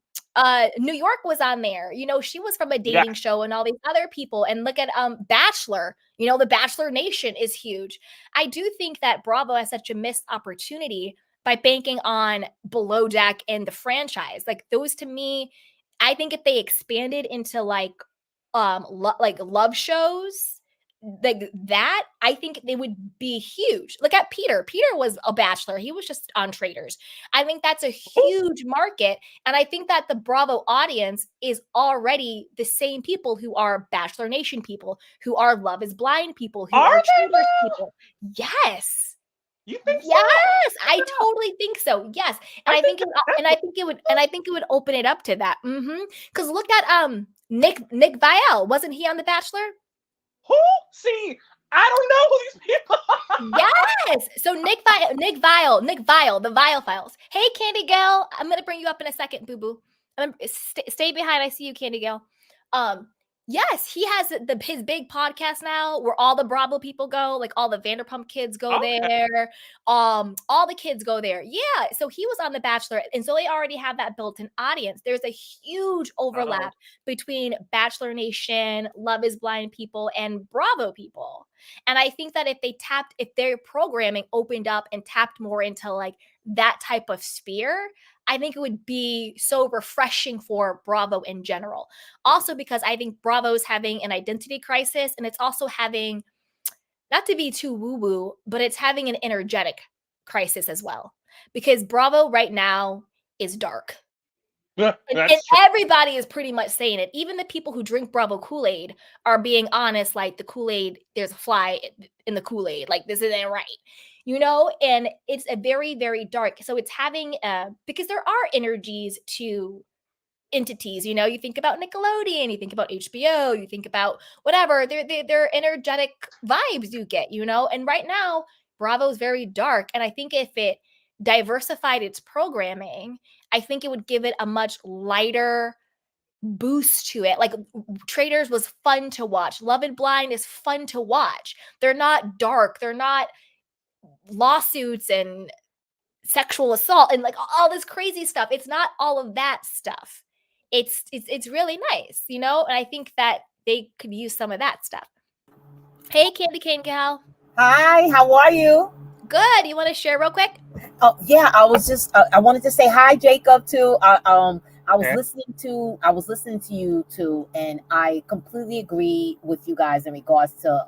New York was on there. You know, she was from a Yeah, dating show and all these other people. And look at Bachelor. You know, the Bachelor Nation is huge. I do think that Bravo has such a missed opportunity by banking on Below Deck and the franchise. Like those to me, I think if they expanded into like like love shows like that, I think they would be huge. Look at Peter. Peter was a bachelor. He was just on Traders. I think that's a huge market. And I think that the Bravo audience is already the same people who are Bachelor Nation people, who are Love is Blind people, who are are they Traders though? people. Yes. You think so? Yes, I totally think so. Yes, and I I think think that's and I think it would open it up to that. Because look at Nick Viall, wasn't he on The Bachelor? who? See, I don't know who these people are. Yes. So Nick Viall, the Viall Files. Hey, Candy Gal, I'm gonna bring you up in a second, boo boo. Stay behind. I see you, Candy Gal. Um, yes, he has his big podcast now where all the Bravo people go, like all the Vanderpump kids go Okay. there. All the kids go there. Yeah. So he was on The Bachelor, and so they already have that built-in audience. There's a huge Oh, overlap between Bachelor Nation, Love Is Blind people, and Bravo people. And I think that if their programming opened up and tapped more into like that type of sphere, I think it would be so refreshing for Bravo in general. Also, because I think Bravo's having an identity crisis, and it's also having, not to be too woo woo, but it's having an energetic crisis as well. Because Bravo right now is dark. And that's true. everybody is pretty much saying it. Even the people who drink Bravo Kool-Aid are being honest, like the Kool-Aid, there's a fly in the Kool-Aid. Like this isn't right. You know, and it's a very, very dark. So it's having because there are energies to entities. You think about Nickelodeon, you think about HBO, you think about whatever. They're energetic vibes you get, And right now, Bravo's very dark, and I think if it diversified its programming, I think it would give it a much lighter boost to it. Like Traders was fun to watch. Love and Blind is fun to watch. They're not dark. They're not lawsuits and sexual assault and like all this crazy stuff. It's not all of that stuff. It's really nice, And I think that they could use some of that stuff. Hey, Candy Cane Gal. Hi, how are you? Good. You want to share real quick? Oh yeah, I was just I wanted to say hi, Jacob, too. I was listening to you too, and I completely agree with you guys in regards to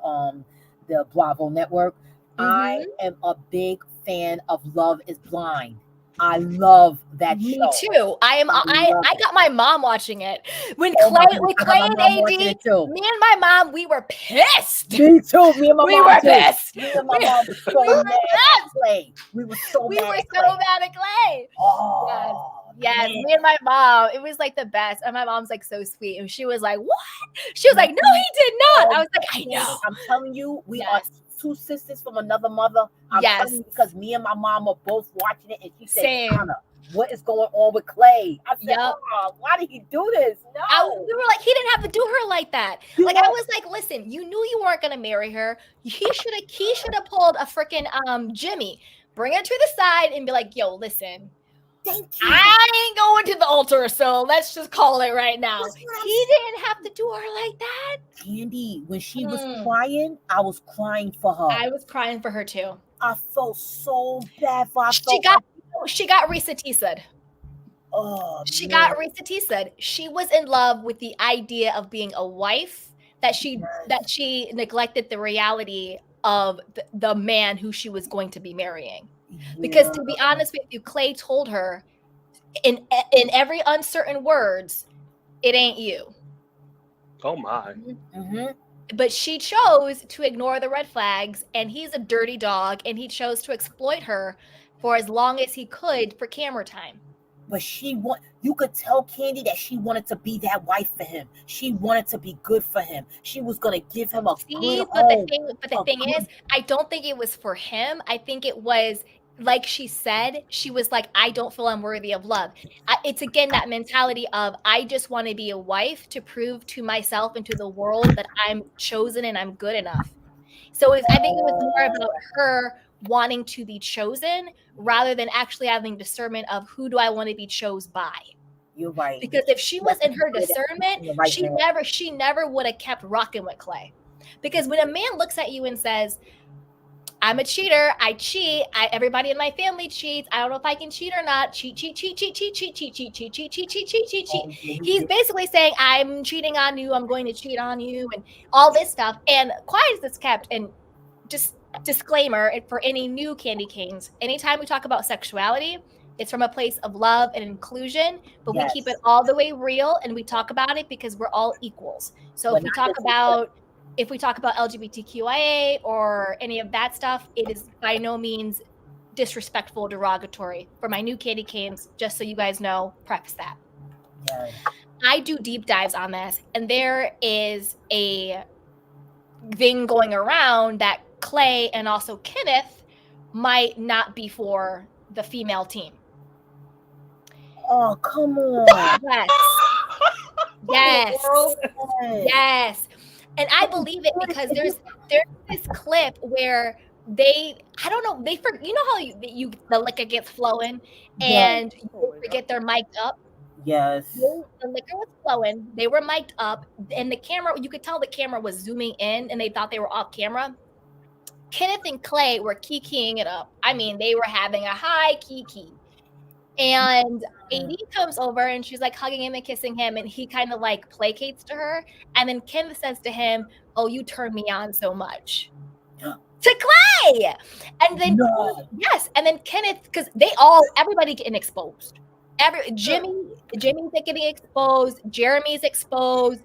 the Bravo network. I am a big fan of Love is Blind. I love that Me show. too. I got my mom watching it when Clay and AD. Me and my mom, we were pissed. Me too. Me and my mom were pissed. Me and my mom were so mad at Clay. We were so mad at Clay. Oh. Yes, me and my mom, it was like the best. And my mom's like so sweet. And she was like, what? She was like, no, he did not. I was like, I know. I'm telling you, we are two sisters from another mother. I'm telling you, because me and my mom are both watching it, and she said, Anna, what is going on with Clay? I said, why did he do this? No. We were like, he didn't have to do her like that. I was like, listen, you knew you weren't gonna marry her. He should have pulled a freaking Jimmy, bring her to the side and be like, yo, listen. Thank you. I ain't going to the altar, so let's just call it right now. He didn't have to do her like that. Candy, when she was crying, I was crying for her. I was crying for her too. I felt so bad for her. She got Risa T-Sud. Oh, she got Risa T-Sud. She was in love with the idea of being a wife, that she neglected the reality of the man who she was going to be marrying. Because to be honest with you, Clay told her in every uncertain words, it ain't you. Oh my. But she chose to ignore the red flags, and he's a dirty dog, and he chose to exploit her for as long as he could for camera time. But you could tell Candy that she wanted to be that wife for him. She wanted to be good for him. She was going to give him a good home. But the thing is, I don't think it was for him. I think it was, like she said, she was like, I don't feel I'm worthy of love. It's again that mentality of, I just want to be a wife to prove to myself and to the world that I'm chosen and I'm good enough. So I think it was more about her wanting to be chosen rather than actually having discernment of who do I want to be chosen by. You're right. Because if she was in her discernment, she never would have kept rocking with Clay. Because when a man looks at you and says, I'm a cheater, I cheat, everybody in my family cheats, I don't know if I can cheat or not, cheat. He's basically saying, I'm cheating on you, I'm going to cheat on you, and all this stuff. And quiet as it's kept, and just disclaimer for any new candy canes, anytime we talk about sexuality, it's from a place of love and inclusion, but we keep it all the way real, and we talk about it because we're all equals. So if we talk about LGBTQIA or any of that stuff, it is by no means disrespectful or derogatory. For my new candy canes, just so you guys know, preface that. Yes. I do deep dives on this, and there is a thing going around that Clay and also Kenneth might not be for the female team. Oh, come on. Yes. And I believe it because there's this clip where you know how the liquor gets flowing and you forget they're mic'd up. Yes. The liquor was flowing. They were mic'd up, and the camera, you could tell the camera was zooming in, and they thought they were off camera. Kenneth and Clay were kikiing it up. I mean, they were having a high kiki. And AD comes over and she's like hugging him and kissing him, and he kind of like placates to her. And then Kenneth says to him, "Oh, you turn me on so much." To Clay. And then and then Kenneth, because everybody getting exposed. Jimmy's getting exposed, Jeremy's exposed.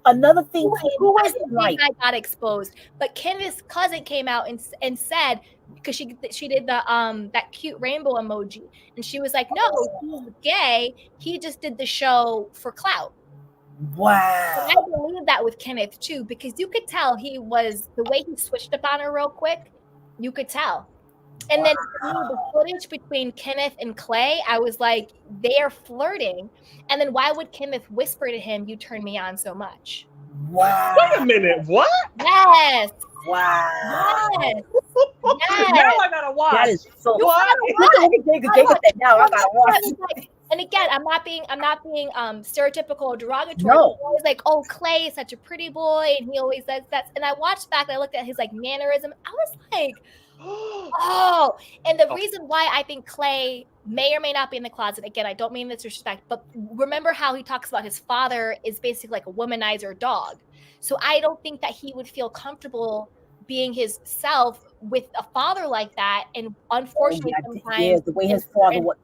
Another thing, who was Candy, the big guy got exposed, but Kenneth's cousin came out and said, because she did the that cute rainbow emoji, and she was like, no, he's gay. He just did the show for clout. Wow. And I believe that with Kenneth too, because you could tell he was the way he switched up on her real quick. You could tell. And then the footage between Kenneth and Clay, I was like, they are flirting. And then why would Kenneth whisper to him, "You turn me on so much"? Wow. Wait a minute, what? Yes. Wow. Yes. Now I gotta watch. That is so what? Now I gotta watch. And again, I'm not being stereotypical or derogatory. No. Always like, oh, Clay is such a pretty boy, and he always says that. And I watched back and I looked at his like mannerism. I was like, oh. And the reason why I think Clay may or may not be in the closet, again, I don't mean this disrespect, but remember how he talks about his father is basically like a womanizer dog. So I don't think that he would feel comfortable being his self with a father like that. And unfortunately, sometimes the way his father was,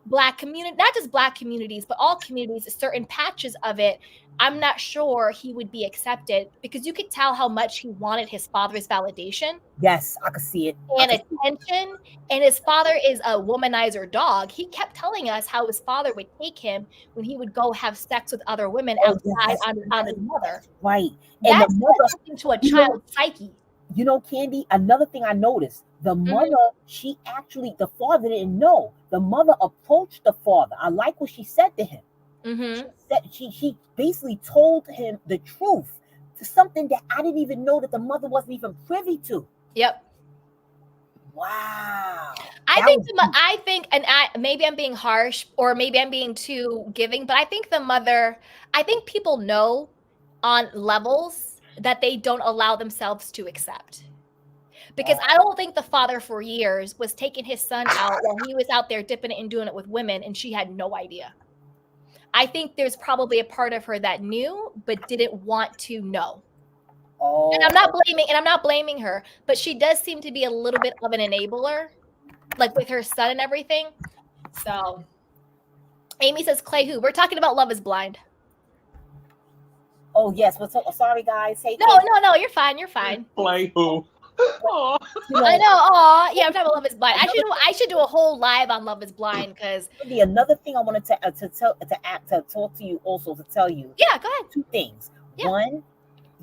Black community, not just Black communities, but all communities, certain patches of it, I'm not sure he would be accepted, because you could tell how much he wanted his father's validation. Yes, I could see it. And attention. And his father is a womanizer dog. He kept telling us how his father would take him when he would go have sex with other women outside on his mother. Right. And that's something to a child's psyche. You know, Candy, another thing I noticed, the mother, the father didn't know. The mother approached the father. I like what she said to him. She basically told him the truth, to something that I didn't even know that the mother wasn't even privy to. Yep. Wow. I think, and maybe I'm being harsh, or maybe I'm being too giving, but I think people know on levels that they don't allow themselves to accept. Because I don't think the father for years was taking his son out while he was out there dipping it and doing it with women, and she had no idea. I think there's probably a part of her that knew but didn't want to know. Oh. And I'm not blaming her, but she does seem to be a little bit of an enabler, like with her son and everything. So Amy says, Clay who? We're talking about Love is Blind. Oh yes, sorry guys. Hey, no, you're fine. Play who? I know. Yeah, I'm talking about Love is Blind. I should do a whole live on Love is Blind, because another thing I wanted to talk to you also, to tell you. Yeah, go ahead. Two things. Yeah. One,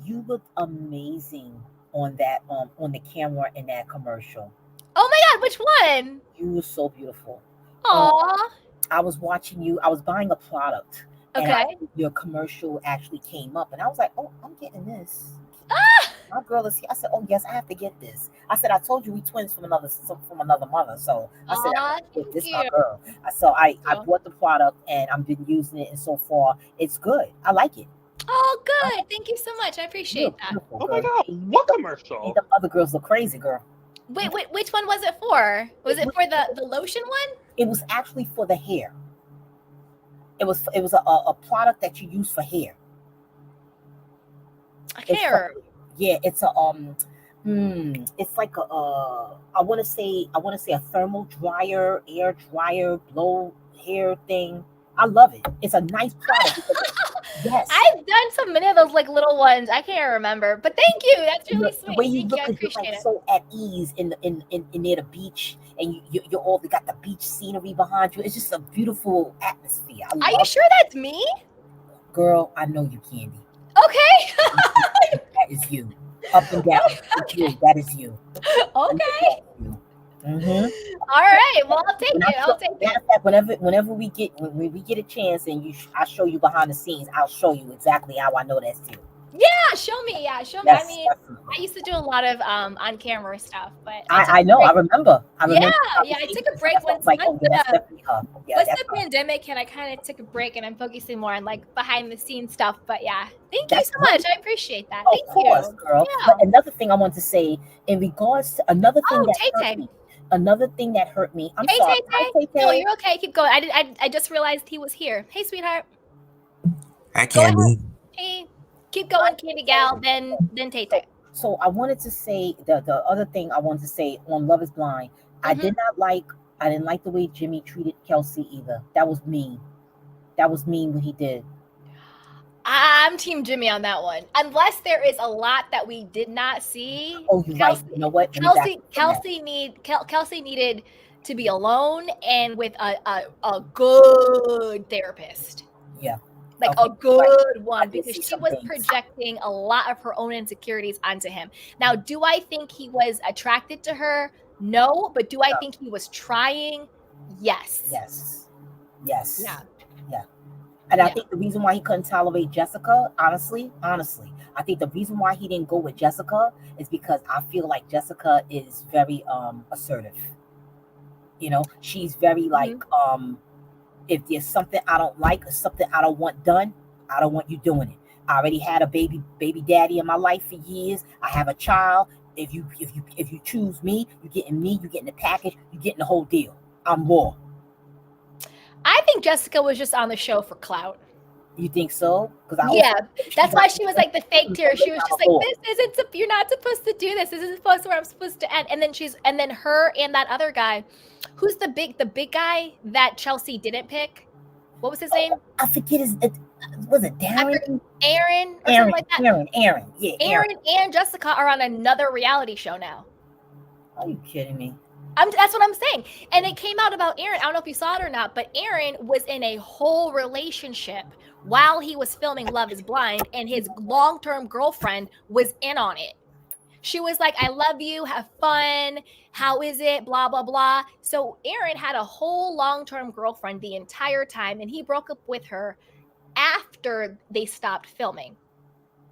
you looked amazing on that on the camera in that commercial. Oh my God, which one? You were so beautiful. Aww. I was watching you. I was buying a product. Okay. And your commercial actually came up, and I was like, "Oh, I'm getting this." My girl is here. I said, "Oh yes, I have to get this." I said, "I told you we twins from another mother." So I said, "I get this, my girl." So I bought the product, and I've been using it, and so far it's good. I like it. Oh, good. Thank you so much. I appreciate that. Oh my God, what commercial? The other girls look crazy, girl. Wait, which one was it for? Was it for the lotion one? It was actually for the hair. It was a product that you use for hair. Hair. It's a it's like a I want to say a thermal dryer, air dryer, blow hair thing. I love it. It's a nice product. Yes. I've done so many of those like little ones. I can't remember, but thank you. That's really sweet. The way you look, I appreciate you're like it. so at ease in near the beach, and you're all got the beach scenery behind you. It's just a beautiful atmosphere. Are you sure that's me? Girl, I know you, Candy. Okay. That is you. Up and down. Okay. That is you. Okay. Mm-hmm. All right. Well, I'll take it. I'll take it. Whenever we get a chance, and I show you behind the scenes, I'll show you exactly how I know that's you. Yeah, show me. Yes, I mean, definitely. I used to do a lot of on camera stuff, but I know. I remember. Yeah. I took a break once. Like, oh, yeah, that's definitely her. Yeah, once the pandemic hit, I kind of took a break, and I'm focusing more on like behind the scenes stuff. But yeah, thank you so much. I appreciate that. Thank you. Of course, girl. Yeah. But another thing I want to say in regards to another thing hurt me. Another thing that hurt me. I'm sorry. Tay. No, you're okay. Keep going. I just realized he was here. Hey, sweetheart. Hi, Candy. Hey, keep going, Candy Gal. Then Tay. So I wanted to say the other thing I wanted to say on Love Is Blind. I didn't like the way Jimmy treated Kelsey either. That was mean. That was mean what he did. I'm Team Jimmy on that one. Unless there is a lot that we did not see. Oh, you're right. You know what? Kelsey needed to be alone and with a good therapist. Yeah. Like Okay, a good one, did because see she some was things. projecting a lot of her own insecurities onto him. Now, do I think he was attracted to her? No. But do I think he was trying? Yes. Yes. Yeah. And I Yeah. think the reason why he couldn't tolerate Jessica, honestly, I think the reason why he didn't go with Jessica is because I feel like Jessica is very assertive. You know, she's very like if there's something I don't like or something I don't want done, I don't want you doing it. I already had a baby daddy in my life for years. I have a child. If you choose me, you're getting the package, you're getting the whole deal. I'm raw. I think Jessica was just on the show for clout. You think so? Yeah, that's why she was like the fake tear. She was just like, "This isn't. You're not supposed to do this. This isn't supposed to where I'm supposed to end." And then her and that other guy, who's the big guy that Chelsea didn't pick. What was his name? I forget his. Was it Darren? Aaron or something like that. Aaron. Yeah, Aaron and Jessica are on another reality show now. Are you kidding me? That's what I'm saying. And it came out about Aaron. I don't know if you saw it or not, but Aaron was in a whole relationship while he was filming Love is Blind, and his long-term girlfriend was in on it. She was like, "I love you, have fun, how is it, blah, blah, blah." So Aaron had a whole long-term girlfriend the entire time, and he broke up with her after they stopped filming.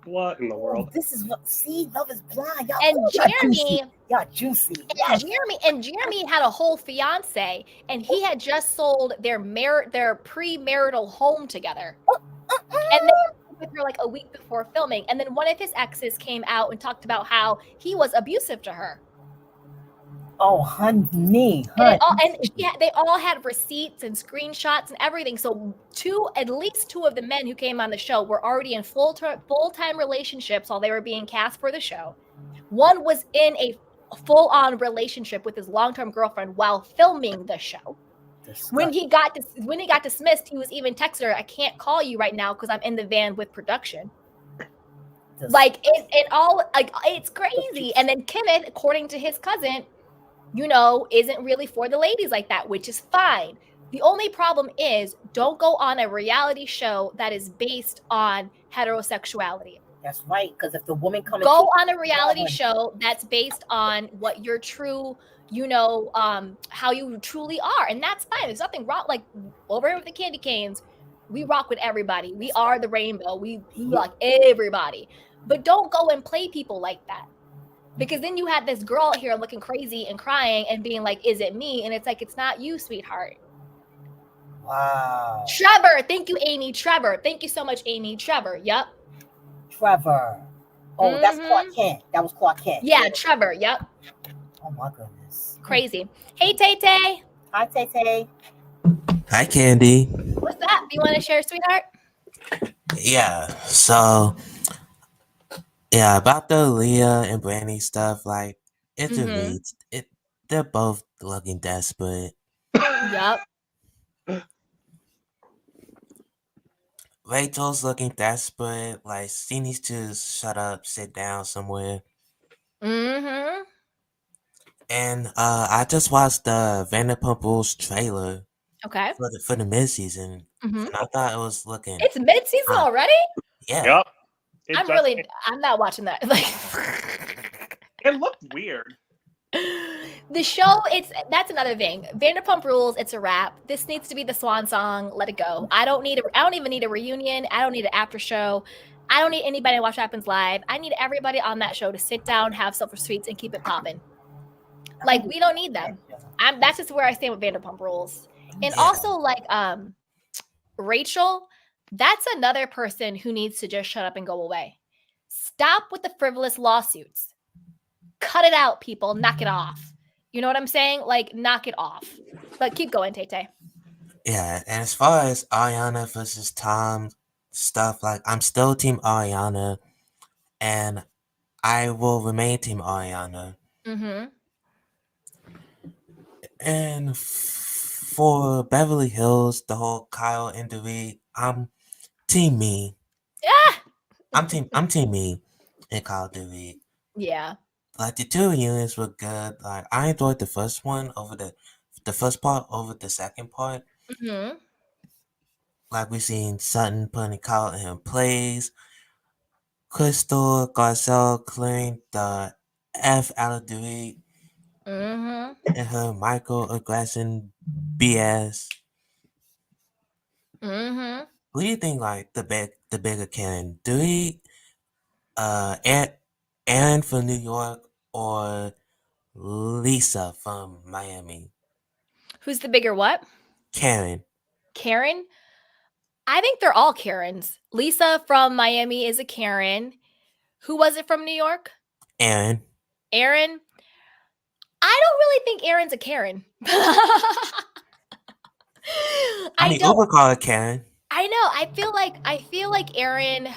What in the world? This is what, see, Love is Blind. Y'all, and Jeremy, y'all juicy. And Jeremy had a whole fiance, and he had just sold their premarital home together. And then with her like a week before filming, and then one of his exes came out and talked about how he was abusive to her. Oh, honey. They all had receipts and screenshots and everything. So at least two of the men who came on the show were already in full-time relationships while they were being cast for the show. One was in a full-on relationship with his long-term girlfriend while filming the show. When he got dismissed, he was even texting her, "I can't call you right now because I'm in the van with production." Like it's crazy. And then Kenneth, according to his cousin, isn't really for the ladies like that, which is fine. The only problem is, don't go on a reality show that is based on heterosexuality. That's right, because if the woman comes, go on a reality show that's based on what your true, how you truly are, and that's fine. There's nothing wrong. Like over here with the candy canes, we rock with everybody. We are the rainbow. We like everybody, but don't go and play people like that. Because then you had this girl here looking crazy and crying and being like, "Is it me?" And it's like, it's not you, sweetheart. Wow. Trevor. Thank you, Amy. Trevor. Thank you so much, Amy. Trevor. Yep. Trevor. Oh, that's Clark Kent. That was Clark Kent. Yeah, Trevor. Yep. Oh, my goodness. Crazy. Hey, Tay-Tay. Hi, Tay-Tay. Hi, Candy. What's that? Do you want to share, sweetheart? Yeah, so... Yeah, about the Leah and Brandy stuff, like, it's a read. They're both looking desperate. Yep. Rachel's looking desperate. Like, she needs to shut up, sit down somewhere. And I just watched the Vanderpump Rules trailer. Okay. For the mid-season. And I thought it was looking... It's mid-season already? Yeah. Yep. I'm not watching that. Like, it looked weird. The show, that's another thing. Vanderpump Rules, it's a wrap. This needs to be the swan song. Let it go. I don't even need a reunion. I don't need an after show. I don't need anybody to watch what happens live. I need everybody on that show to sit down, have silver sweets, and keep it popping. Like, we don't need them. That's just where I stand with Vanderpump Rules. And also, like, Rachel, that's another person who needs to just shut up and go away. Stop with the frivolous lawsuits. Cut it out, people. Knock it off. You know what I'm saying? Like, knock it off. But keep going, Tay-Tay. Yeah, and as far as Ariana versus Tom stuff, like, I'm still Team Ariana, and I will remain Team Ariana. And for Beverly Hills, the whole Kyle and Dorit, I'm Team Me. Ah! I'm team me in Call of Duty. Yeah. Like the two reunions were good. Like I enjoyed the first one over the first part over the second part. Hmm. Like we seen Sutton putting Kyle in place, Crystal Garcelle clearing the F out of Dorit, Hmm. and her microaggression BS. Hmm. Who do you think like the bigger Karen? Dorit, Aaron from New York, or Lisa from Miami? Who's the bigger what? Karen. Karen? I think they're all Karens. Lisa from Miami is a Karen. Who was it from New York? Aaron. Aaron? I don't really think Aaron's a Karen. I I mean, don't. Uber call her Karen. I know. I feel like Aaron.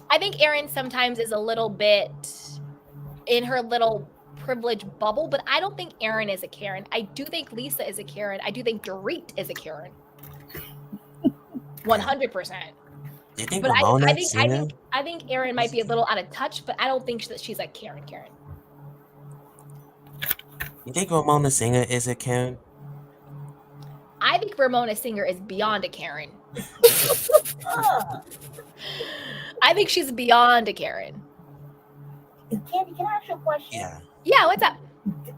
I think Aaron sometimes is a little bit in her little privileged bubble, but I don't think Aaron is a Karen. I do think Lisa is a Karen. I do think Dorit is a Karen. 100%. Do you think But Ramona I think Aaron might be a little out of touch, but I don't think that she's like Karen. You think Ramona Singer is a Karen? I think Ramona Singer is beyond a Karen. I think she's beyond a Karen. Candy, can I ask you a question? Yeah. Yeah, what's up?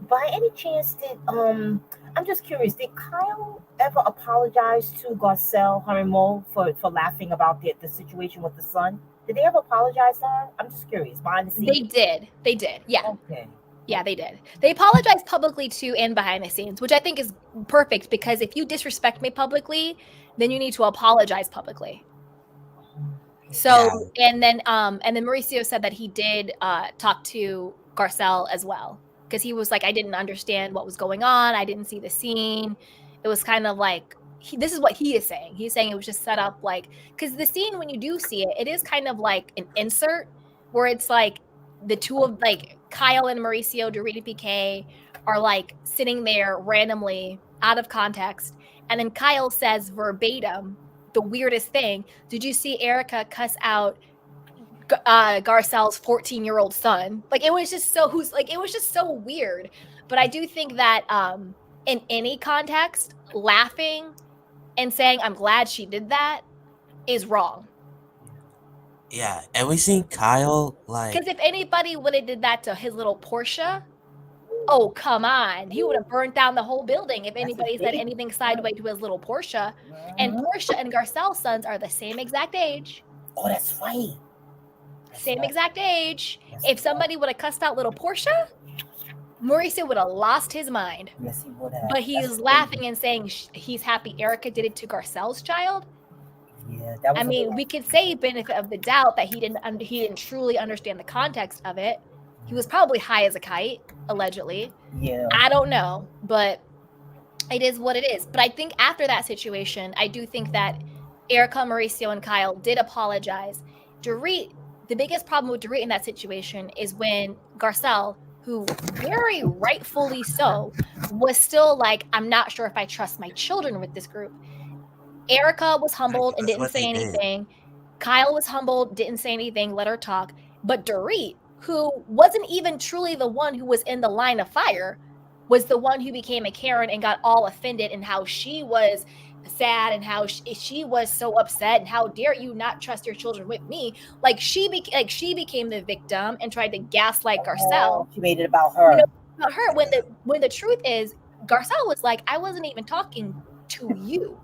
By any chance, I'm just curious, did Kyle ever apologize to Garcelle, her and Mo, for laughing about the situation with the son? Did they ever apologize to her? I'm just curious. Behind the scenes? They did. Yeah. Okay. Yeah, they did. They apologized publicly too and behind the scenes, which I think is perfect because if you disrespect me publicly, then you need to apologize publicly. So, and then Mauricio said that he did talk to Garcelle as well because he was like, I didn't understand what was going on. I didn't see the scene. It was kind of like this is what he is saying. He's saying it was just set up like because the scene when you do see it, it is kind of like an insert where it's like the two of like Kyle and Mauricio, Dorit and PK are like sitting there randomly out of context, and then Kyle says verbatim the weirdest thing. Did you see Erica cuss out Garcelle's 14-year-old son? Like it was just so it was just so weird. But I do think that in any context, laughing and saying I'm glad she did that is wrong. Yeah, and we seen Kyle like because if anybody would have did that to his little Portia, oh come on, he would have burnt down the whole building if anybody said anything sideways to his little Portia. And Portia and Garcelle's sons are the same exact age. Oh, that's right. Same exact age. If somebody would have cussed out little Portia, Mauricio would have lost his mind. Yes, he would have. But he's laughing and saying he's happy Erica did it to Garcelle's child. Yeah, that was. I mean, we could say benefit of the doubt that he didn't truly understand the context of it. He was probably high as a kite, allegedly. Yeah. I don't know, but it is what it is. But I think after that situation, I do think that Erica, Mauricio, and Kyle did apologize. Dorit, the biggest problem with Dorit in that situation is when Garcelle, who very rightfully so, was still like, I'm not sure if I trust my children with this group. Erica was humbled and didn't say anything. Kyle was humbled, didn't say anything, let her talk. But Dorit, who wasn't even truly the one who was in the line of fire, was the one who became a Karen and got all offended and how she was sad and how she was so upset and how dare you not trust your children with me. Like she became the victim and tried to gaslight Garcelle. She made it about her. About her when the truth is Garcelle was like, I wasn't even talking to you.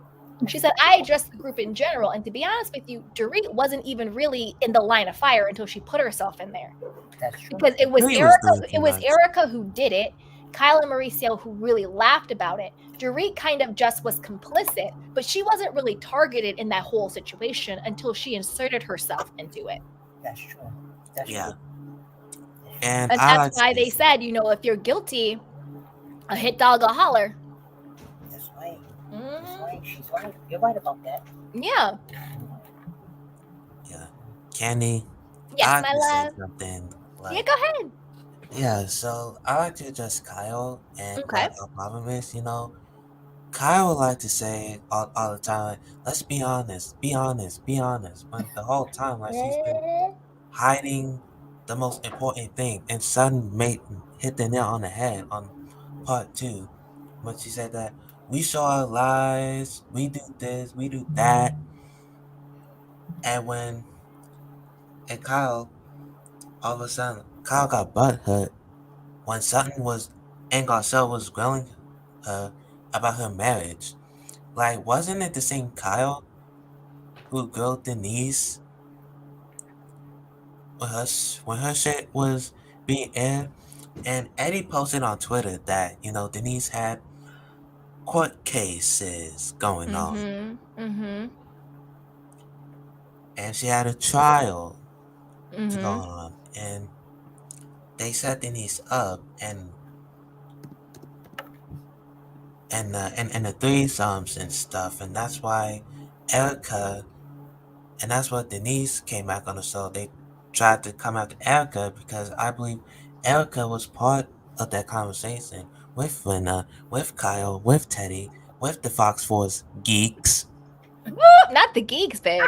She said, I addressed the group in general. And to be honest with you, Dorit wasn't even really in the line of fire until she put herself in there. That's true. Because it was Erica who did it. Kyle and Mauricio who really laughed about it. Dorit kind of just was complicit, but she wasn't really targeted in that whole situation until she inserted herself into it. That's true. That's true. And that's why they said, if you're guilty, a hit dog will holler. That's right. That's right. She's right. You're right about that. Yeah. Yeah. Candy. Yes, my love. Yeah, go ahead. Yeah, so I like to address Kyle and what our problem is, Kyle would like to say all the time, like, let's be honest, be honest, be honest. When the whole time, like, she's been hiding the most important thing, and Sutton hit the nail on the head on part 2, when she said that we show our lies, we do this, we do that, and Kyle, all of a sudden, Kyle got butthurt when Sutton was and Garcelle was grilling her about her marriage. Like, wasn't it the same Kyle who grilled Denise when her shit was being aired? And Eddie posted on Twitter that, Denise had court cases going on. And she had a trial to go on. And they set Denise up and the threesomes and stuff. And that's why that's what Denise came back on the show. They tried to come after Erica because I believe Erica was part of that conversation with Lena, with Kyle, with Teddy, with the Fox Force geeks. Not the geeks, babe.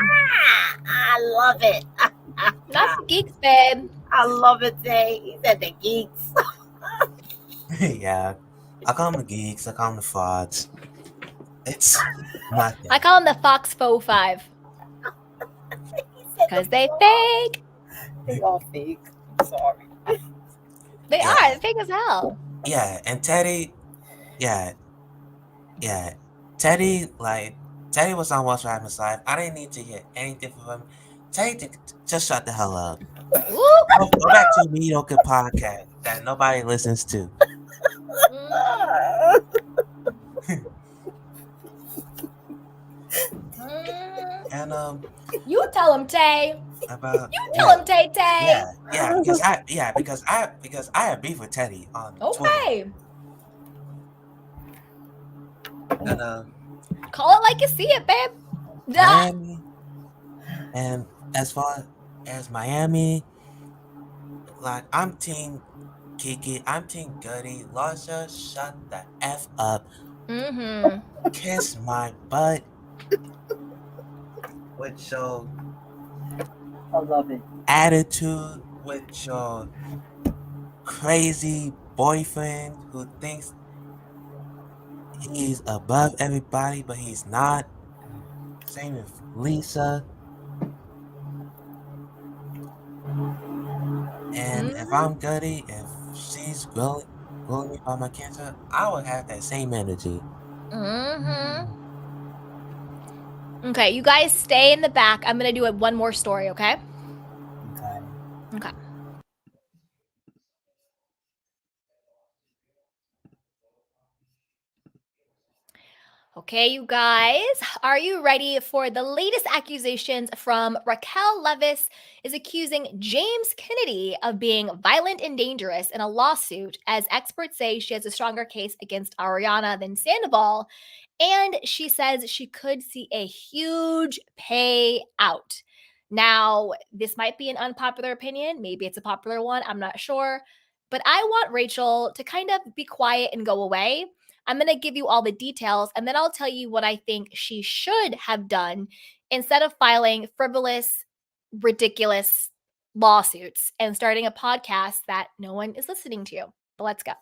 I love it. Not the geeks, babe. I love it, Tay. He said the geeks. Yeah. I call them the geeks. I call them the frauds. It's nothing. I call them the Fox Faux 5. Because they fake. They all fake. I'm sorry. They are. They're fake as hell. Yeah, and Teddy, Teddy was on What's Rappin's Live. I didn't need to hear anything from him. Teddy, just shut the hell up. Go back to a mediocre podcast that nobody listens to. And you tell him, Tay. You tell him, Tay. Because I have beef with Teddy on Twitter. And call it like you see it, babe. Miami, and as far as Miami, like, I'm Team Kiki, I'm Team Guerdy. Larsa, shut the F up. Kiss my butt. With your I love it. attitude, with your crazy boyfriend who thinks he's above everybody, but he's not. Same with Lisa. And if I'm Guerdy, if she's grilling me about my cancer, I would have that same energy. Okay, you guys stay in the back. I'm going to do one more story, okay? Okay. Okay, you guys, are you ready for the latest accusations from Raquel Leviss is accusing James Kennedy of being violent and dangerous in a lawsuit, as experts say she has a stronger case against Ariana than Sandoval, and she says she could see a huge payout. Now, this might be an unpopular opinion. Maybe it's a popular one. I'm not sure. But I want Rachel to kind of be quiet and go away. I'm going to give you all the details, and then I'll tell you what I think she should have done instead of filing frivolous, ridiculous lawsuits and starting a podcast that no one is listening to. But let's go.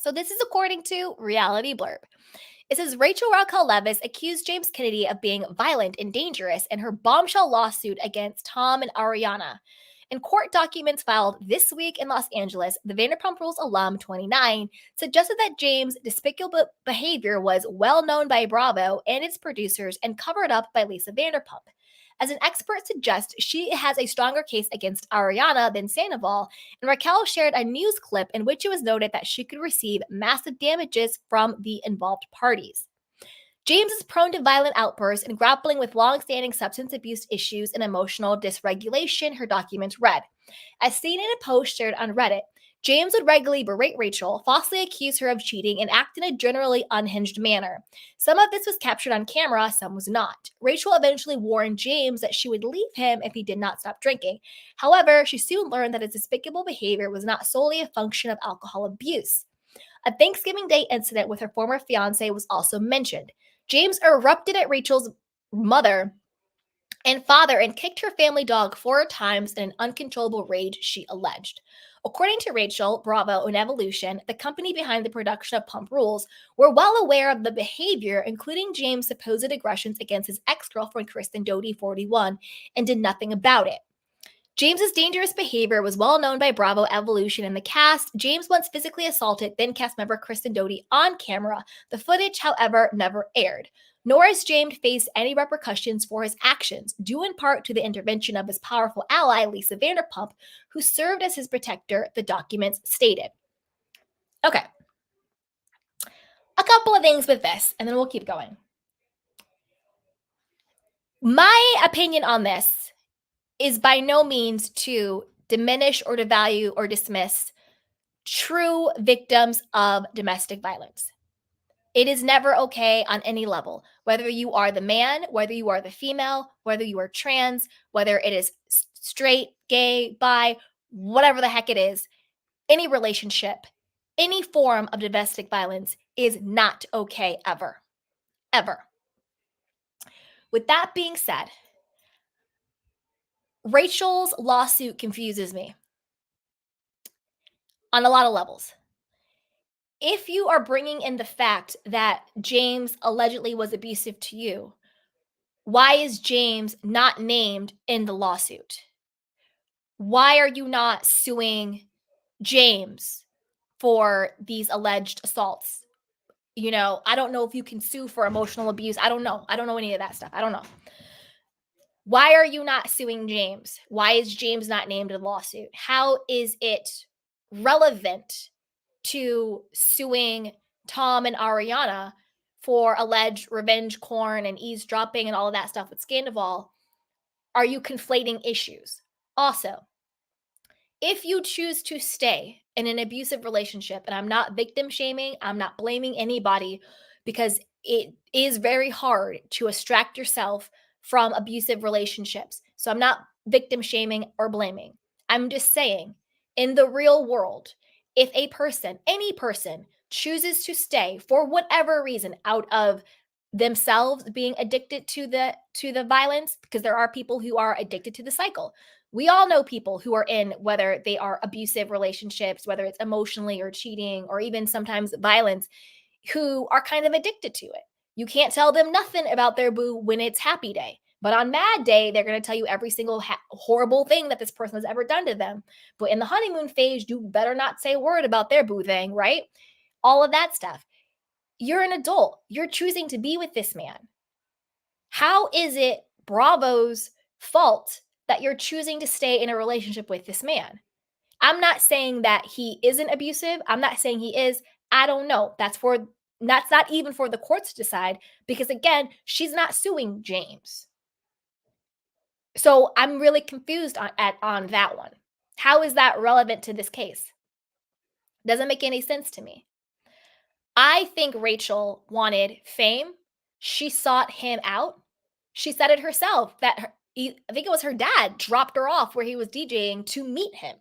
So this is according to Reality Blurb. It says Rachel Raquel Leviss accused James Kennedy of being violent and dangerous in her bombshell lawsuit against Tom and Ariana. In court documents filed this week in Los Angeles, the Vanderpump Rules alum, 29, suggested that James' despicable behavior was well known by Bravo and its producers and covered up by Lisa Vanderpump. As an expert suggests, she has a stronger case against Ariana than Sandoval, and Raquel shared a news clip in which it was noted that she could receive massive damages from the involved parties. James is prone to violent outbursts and grappling with long-standing substance abuse issues and emotional dysregulation, her documents read. As seen in a post shared on Reddit, James would regularly berate Rachel, falsely accuse her of cheating, and act in a generally unhinged manner. Some of this was captured on camera, some was not. Rachel eventually warned James that she would leave him if he did not stop drinking. However, she soon learned that his despicable behavior was not solely a function of alcohol abuse. A Thanksgiving Day incident with her former fiance was also mentioned. James erupted at Rachel's mother and father and kicked her family dog 4 times in an uncontrollable rage, she alleged. According to Rachel, Bravo, and Evolution, the company behind the production of Pump Rules, were well aware of the behavior, including James' supposed aggressions against his ex-girlfriend Kristen Doty, 41, and did nothing about it. James's dangerous behavior was well known by Bravo, Evolution, and the cast. James once physically assaulted then cast member Kristen Doty on camera. The footage, however, never aired. Nor has James faced any repercussions for his actions, due in part to the intervention of his powerful ally, Lisa Vanderpump, who served as his protector, the documents stated. Okay. A couple of things with this, and then we'll keep going. My opinion on this is by no means to diminish or devalue or dismiss true victims of domestic violence. It is never okay on any level, whether you are the man, whether you are the female, whether you are trans, whether it is straight, gay, bi, whatever the heck it is, any relationship, any form of domestic violence is not okay ever. Ever. With that being said, Rachel's lawsuit confuses me on a lot of levels. If you are bringing in the fact that James allegedly was abusive to you, why is James not named in the lawsuit? Why are you not suing James for these alleged assaults? You know, I don't know if you can sue for emotional abuse. I don't know. I don't know any of that stuff. I don't know. Why are you not suing James? Why is James not named in the lawsuit? How is it relevant to suing Tom and Ariana for alleged revenge porn and eavesdropping and all of that stuff with Sandoval? Are you conflating issues? Also, if you choose to stay in an abusive relationship, and I'm not victim shaming, I'm not blaming anybody, because it is very hard to extract yourself from abusive relationships. So I'm not victim shaming or blaming. I'm just saying, in the real world, if a person, any person, chooses to stay for whatever reason out of themselves being addicted to the violence, because there are people who are addicted to the cycle. We all know people who are in, whether they are abusive relationships, whether it's emotionally or cheating or even sometimes violence, who are kind of addicted to it. You can't tell them nothing about their boo when it's happy day. But on mad day, they're going to tell you every single horrible thing that this person has ever done to them. But in the honeymoon phase, you better not say a word about their boo thing, right? All of that stuff. You're an adult. You're choosing to be with this man. How is it Bravo's fault that you're choosing to stay in a relationship with this man? I'm not saying that he isn't abusive. I'm not saying he is. I don't know. That's not even for the courts to decide, because again, she's not suing James. So I'm really confused on that one. How is that relevant to this case? Doesn't make any sense to me. I think Rachel wanted fame. She sought him out. She said it herself that I think it was her dad dropped her off where he was DJing to meet him.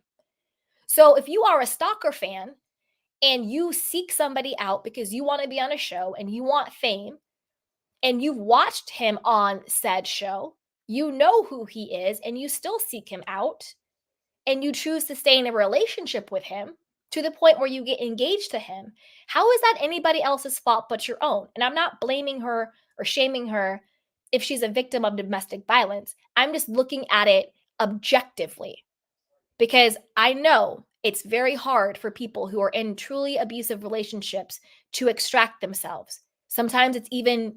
So if you are a stalker fan and you seek somebody out because you want to be on a show and you want fame, and you've watched him on said show, you know who he is, and you still seek him out, and you choose to stay in a relationship with him to the point where you get engaged to him, how is that anybody else's fault but your own? And I'm not blaming her or shaming her if she's a victim of domestic violence. I'm just looking at it objectively, because I know it's very hard for people who are in truly abusive relationships to extract themselves. Sometimes it's even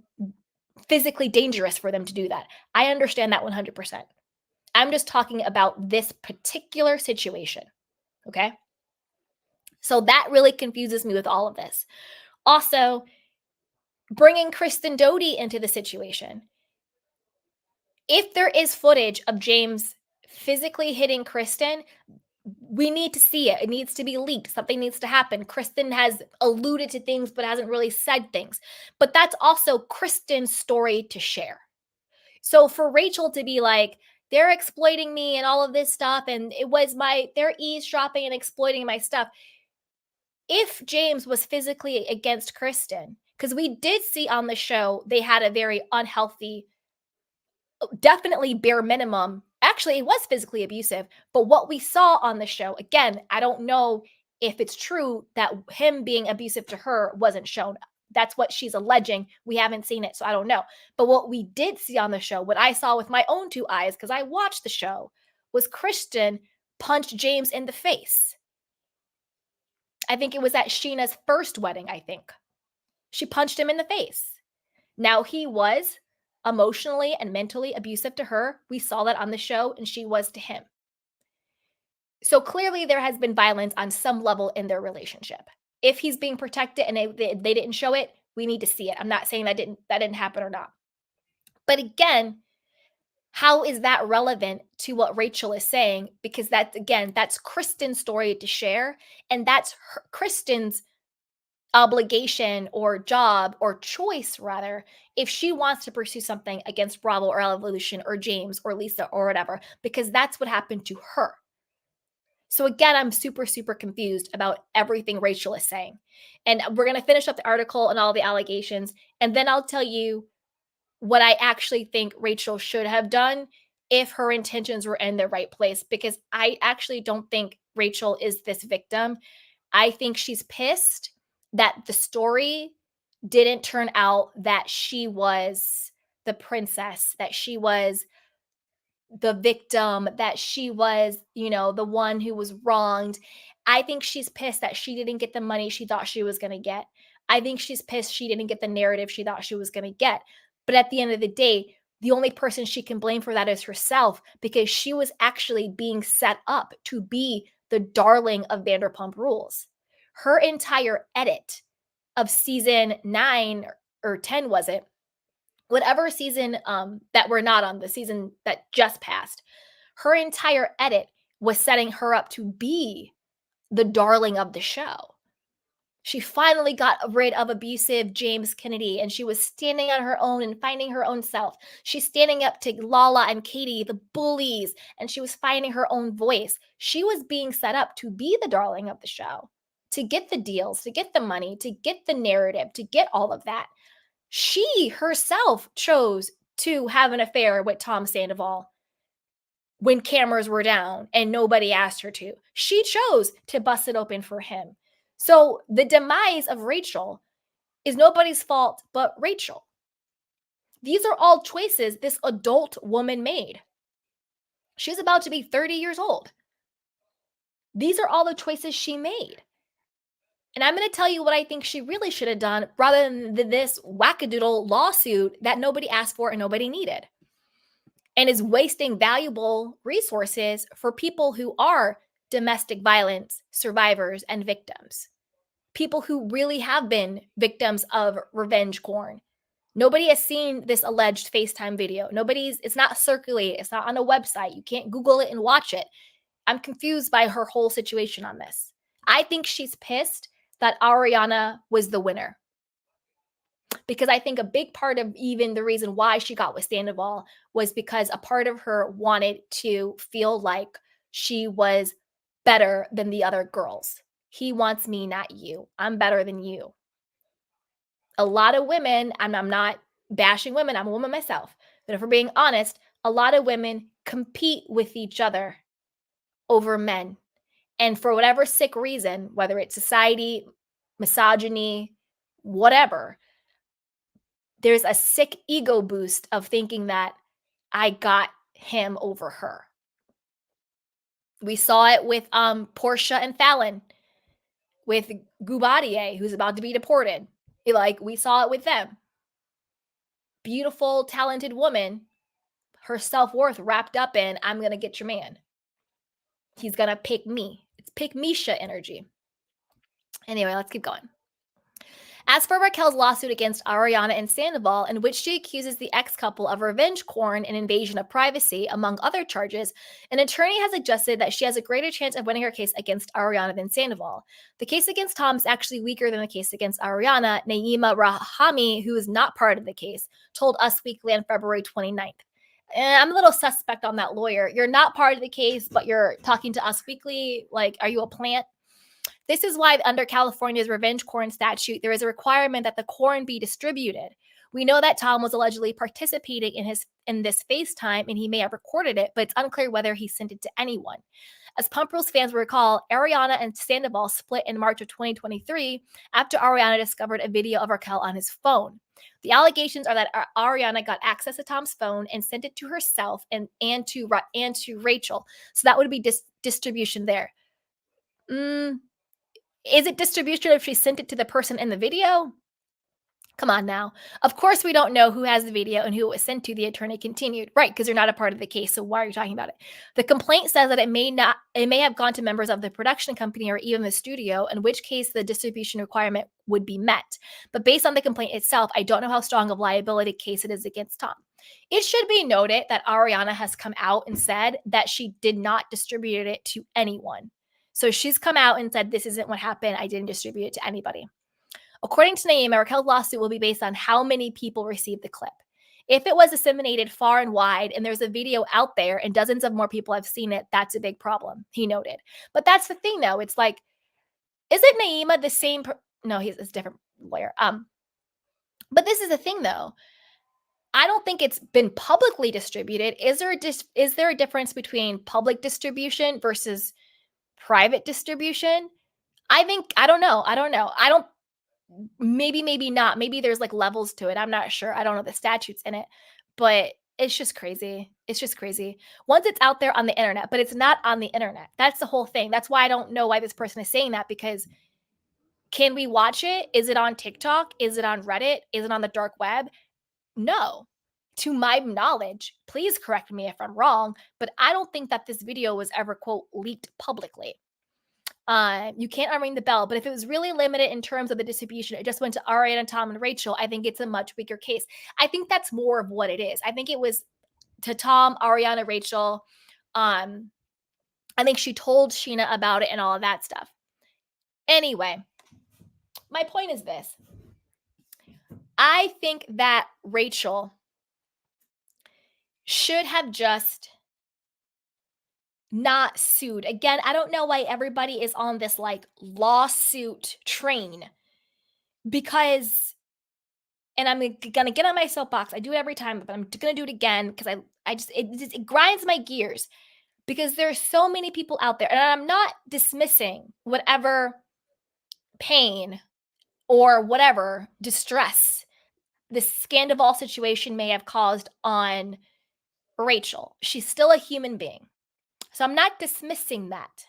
physically dangerous for them to do that. I understand that 100%. I'm just talking about this particular situation, okay? So that really confuses me with all of this. Also, bringing Kristen Doty into the situation. If there is footage of James physically hitting Kristen, we need to see it. It needs to be leaked. Something needs to happen. Kristen has alluded to things but hasn't really said things. But that's also Kristen's story to share. So for Rachel to be like, they're exploiting me and all of this stuff, and they're eavesdropping and exploiting my stuff. if James was physically against Kristen, because we did see on the show they had a very unhealthy, definitely bare minimum. Actually, it was physically abusive, but what we saw on the show, again, I don't know if it's true that him being abusive to her wasn't shown. That's what she's alleging. We haven't seen it, so I don't know. But what we did see on the show, what I saw with my own two eyes, because I watched the show, was Kristen punched James in the face. I think it was at Sheena's first wedding, I think. She punched him in the face. Now, he was emotionally and mentally abusive to her. We saw that on the show, and she was to him. So clearly there has been violence on some level in their relationship. If he's being protected and they didn't show it, we need to see it. I'm not saying that didn't happen or not. But again, how is that relevant to what Rachel is saying? Because that's Kristen's story to share, and that's Kristen's obligation or job or choice, rather, if she wants to pursue something against Bravo or Evolution or James or Lisa or whatever, because that's what happened to her. So again, I'm super, super confused about everything Rachel is saying. And we're going to finish up the article and all the allegations, and then I'll tell you what I actually think Rachel should have done if her intentions were in the right place, because I actually don't think Rachel is this victim. I think she's pissed that the story didn't turn out that she was the princess, that she was the victim, that she was, the one who was wronged. I think she's pissed that she didn't get the money she thought she was going to get. I think she's pissed she didn't get the narrative she thought she was going to get. But at the end of the day, the only person she can blame for that is herself, because she was actually being set up to be the darling of Vanderpump Rules. Her entire edit of season 9 or 10, was it? Whatever season that we're not on, the season that just passed, her entire edit was setting her up to be the darling of the show. She finally got rid of abusive James Kennedy, and she was standing on her own and finding her own self. She's standing up to Lala and Katie, the bullies, and she was finding her own voice. She was being set up to be the darling of the show, to get the deals, to get the money, to get the narrative, to get all of that. She herself chose to have an affair with Tom Sandoval when cameras were down and nobody asked her to. She chose to bust it open for him. So the demise of Rachel is nobody's fault but Rachel. These are all choices this adult woman made. She's about to be 30 years old. These are all the choices she made. And I'm going to tell you what I think she really should have done rather than this wackadoodle lawsuit that nobody asked for and nobody needed, and is wasting valuable resources for people who are domestic violence survivors and victims, people who really have been victims of revenge porn. Nobody has seen this alleged FaceTime video. It's not circulated. It's not on a website. You can't Google it and watch it. I'm confused by her whole situation on this. I think she's pissed that Ariana was the winner, because I think a big part of even the reason why she got with Sandoval was because a part of her wanted to feel like she was better than the other girls. He wants me, not you. I'm better than you. A lot of women, and I'm not bashing women, I'm a woman myself, but if we're being honest, a lot of women compete with each other over men. And for whatever sick reason, whether it's society, misogyny, whatever, there's a sick ego boost of thinking that I got him over her. We saw it with Portia and Fallon, with Guerdy, who's about to be deported. We saw it with them. Beautiful, talented woman, her self-worth wrapped up in, I'm going to get your man. He's going to pick me. It's pick Misha energy. Anyway, let's keep going. As for Raquel's lawsuit against Ariana and Sandoval, in which she accuses the ex-couple of revenge porn and invasion of privacy, among other charges, an attorney has suggested that she has a greater chance of winning her case against Ariana than Sandoval. The case against Tom is actually weaker than the case against Ariana, Naima Rahami, who is not part of the case, told Us Weekly on February 29th. And I'm a little suspect on that lawyer. You're not part of the case, but you're talking to Us Weekly. Are you a plant? This is why under California's revenge corn statute, there is a requirement that the corn be distributed. We know that Tom was allegedly participating in this FaceTime, and he may have recorded it, but it's unclear whether he sent it to anyone. As Pump Rules fans will recall, Ariana and Sandoval split in March of 2023 after Ariana discovered a video of Raquel on his phone. The allegations are that Ariana got access to Tom's phone and sent it to herself and to Rachel. So that would be distribution there. Is it distribution if she sent it to the person in the video? Come on now. Of course, we don't know who has the video and who it was sent to, the attorney continued. Right, because you're not a part of the case, so why are you talking about it? The complaint says that it may have gone to members of the production company or even the studio, in which case the distribution requirement would be met. But based on the complaint itself, I don't know how strong of liability case it is against Tom. It should be noted that Ariana has come out and said that she did not distribute it to anyone. So she's come out and said, this isn't what happened. I didn't distribute it to anybody. According to Naima, Raquel's lawsuit will be based on how many people received the clip. If it was disseminated far and wide and there's a video out there and dozens of more people have seen it, that's a big problem, he noted. But that's the thing, though. It's like, isn't Naima the same? No, he's a different lawyer. But this is the thing, though. I don't think it's been publicly distributed. Is there a difference between public distribution versus private distribution? I don't know. Maybe not. Maybe there's like levels to it. I'm not sure. I don't know the statutes in it, but it's just crazy. It's just crazy. Once it's out there on the internet, but it's not on the internet. That's the whole thing. That's why I don't know why this person is saying that, because can we watch it? Is it on TikTok? Is it on Reddit? Is it on the dark web? No. To my knowledge, please correct me if I'm wrong, but I don't think that this video was ever, quote, leaked publicly. You can't unring the bell, but if it was really limited in terms of the distribution, it just went to Ariana, Tom, and Rachel, I think it's a much weaker case. I think that's more of what it is. I think it was to Tom, Ariana, Rachel. I think she told Sheena about it and all of that stuff. Anyway, my point is this. I think that Rachel should have just not sued. Again, I don't know why everybody is on this like lawsuit train, because, and I'm gonna get on my soapbox. I do it every time, but I'm gonna do it again because it grinds my gears, because there's so many people out there, and I'm not dismissing whatever pain or whatever distress this Sandoval situation may have caused on Rachel. She's still a human being. So I'm not dismissing that.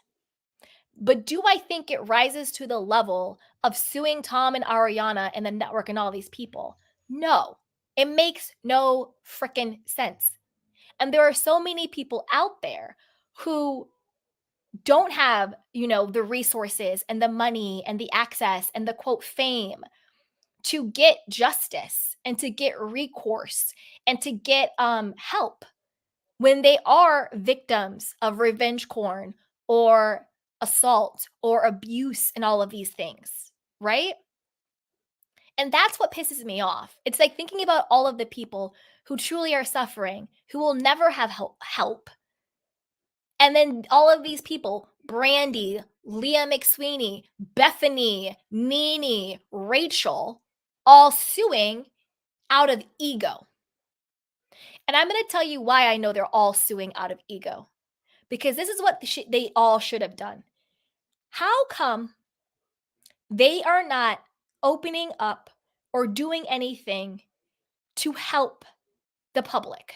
But do I think it rises to the level of suing Tom and Ariana and the network and all these people? No. It makes no freaking sense. And there are so many people out there who don't have, the resources and the money and the access and the, quote, fame to get justice and to get recourse and to get help when they are victims of revenge porn or assault or abuse and all of these things, right? And that's what pisses me off. It's like thinking about all of the people who truly are suffering, who will never have help. And then all of these people, Brandy, Leah McSweeney, Bethany, Nene, Rachel, all suing out of ego. And I'm going to tell you why I know they're all suing out of ego. Because this is what they all should have done. How come they are not opening up or doing anything to help the public?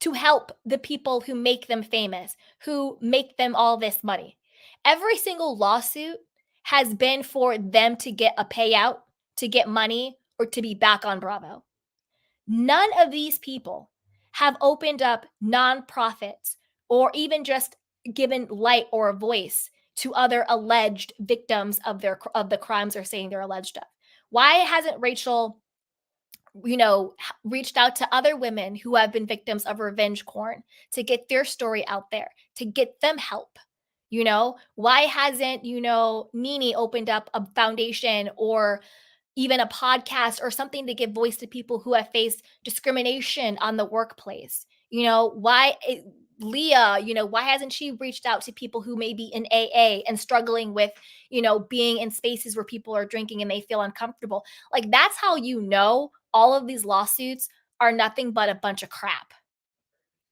To help the people who make them famous, who make them all this money? Every single lawsuit has been for them to get a payout, to get money, or to be back on Bravo. None of these people have opened up nonprofits or even just given light or a voice to other alleged victims of the crimes they're saying they're alleged of. Why hasn't Rachel, reached out to other women who have been victims of revenge porn to get their story out there, to get them help? Why hasn't, Nene opened up a foundation or even a podcast or something to give voice to people who have faced discrimination on the workplace? Why Leah, why hasn't she reached out to people who may be in AA and struggling with, being in spaces where people are drinking and they feel uncomfortable? Like, that's how all of these lawsuits are nothing but a bunch of crap.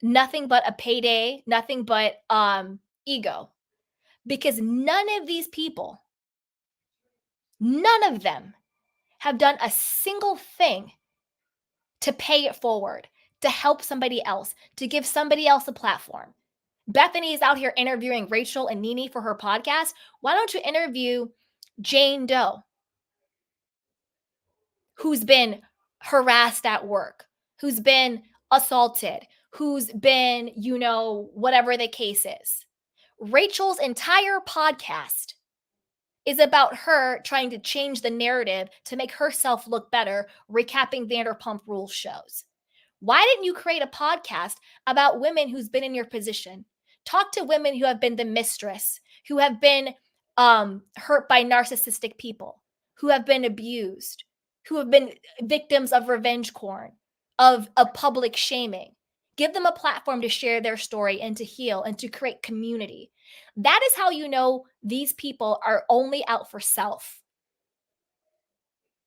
Nothing but a payday, nothing but ego. Because none of these people, none of them have done a single thing to pay it forward, to help somebody else, to give somebody else a platform. Bethany is out here interviewing Rachel and Nene for her podcast. Why don't you interview Jane Doe, who's been harassed at work, who's been assaulted, who's been, whatever the case is? Rachel's entire podcast is about her trying to change the narrative to make herself look better, recapping Vanderpump Rules shows. Why didn't you create a podcast about women who's been in your position? Talk to women who have been the mistress, who have been hurt by narcissistic people, who have been abused, who have been victims of revenge porn, of public shaming. Give them a platform to share their story and to heal and to create community. That is how these people are only out for self.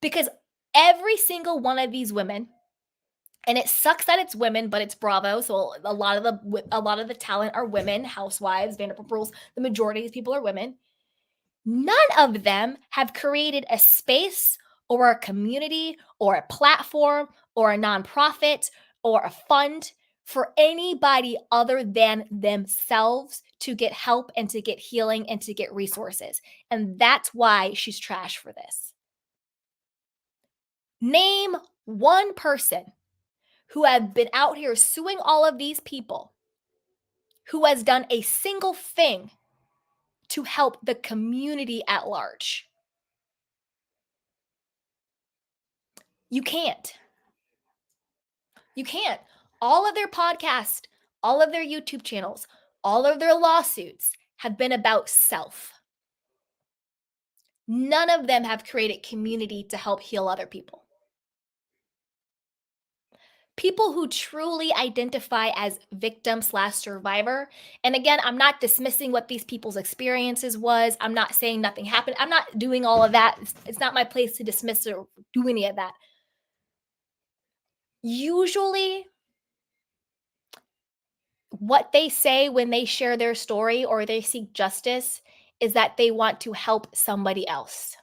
Because every single one of these women, and it sucks that it's women, but it's Bravo, so a lot of the talent are women, Housewives, Vanderpump Rules. The majority of these people are women. None of them have created a space or a community or a platform or a nonprofit or a fund for anybody other than themselves to get help and to get healing and to get resources. And that's why she's trash for this. Name one person who have been out here suing all of these people who has done a single thing to help the community at large. You can't. You can't. All of their podcasts, all of their YouTube channels, all of their lawsuits have been about self. None of them have created community to help heal other people. People who truly identify as victim/survivor. And again, I'm not dismissing what these people's experiences was. I'm not saying nothing happened. I'm not doing all of that. It's not my place to dismiss or do any of that. Usually, what they say when they share their story or they seek justice is that they want to help somebody else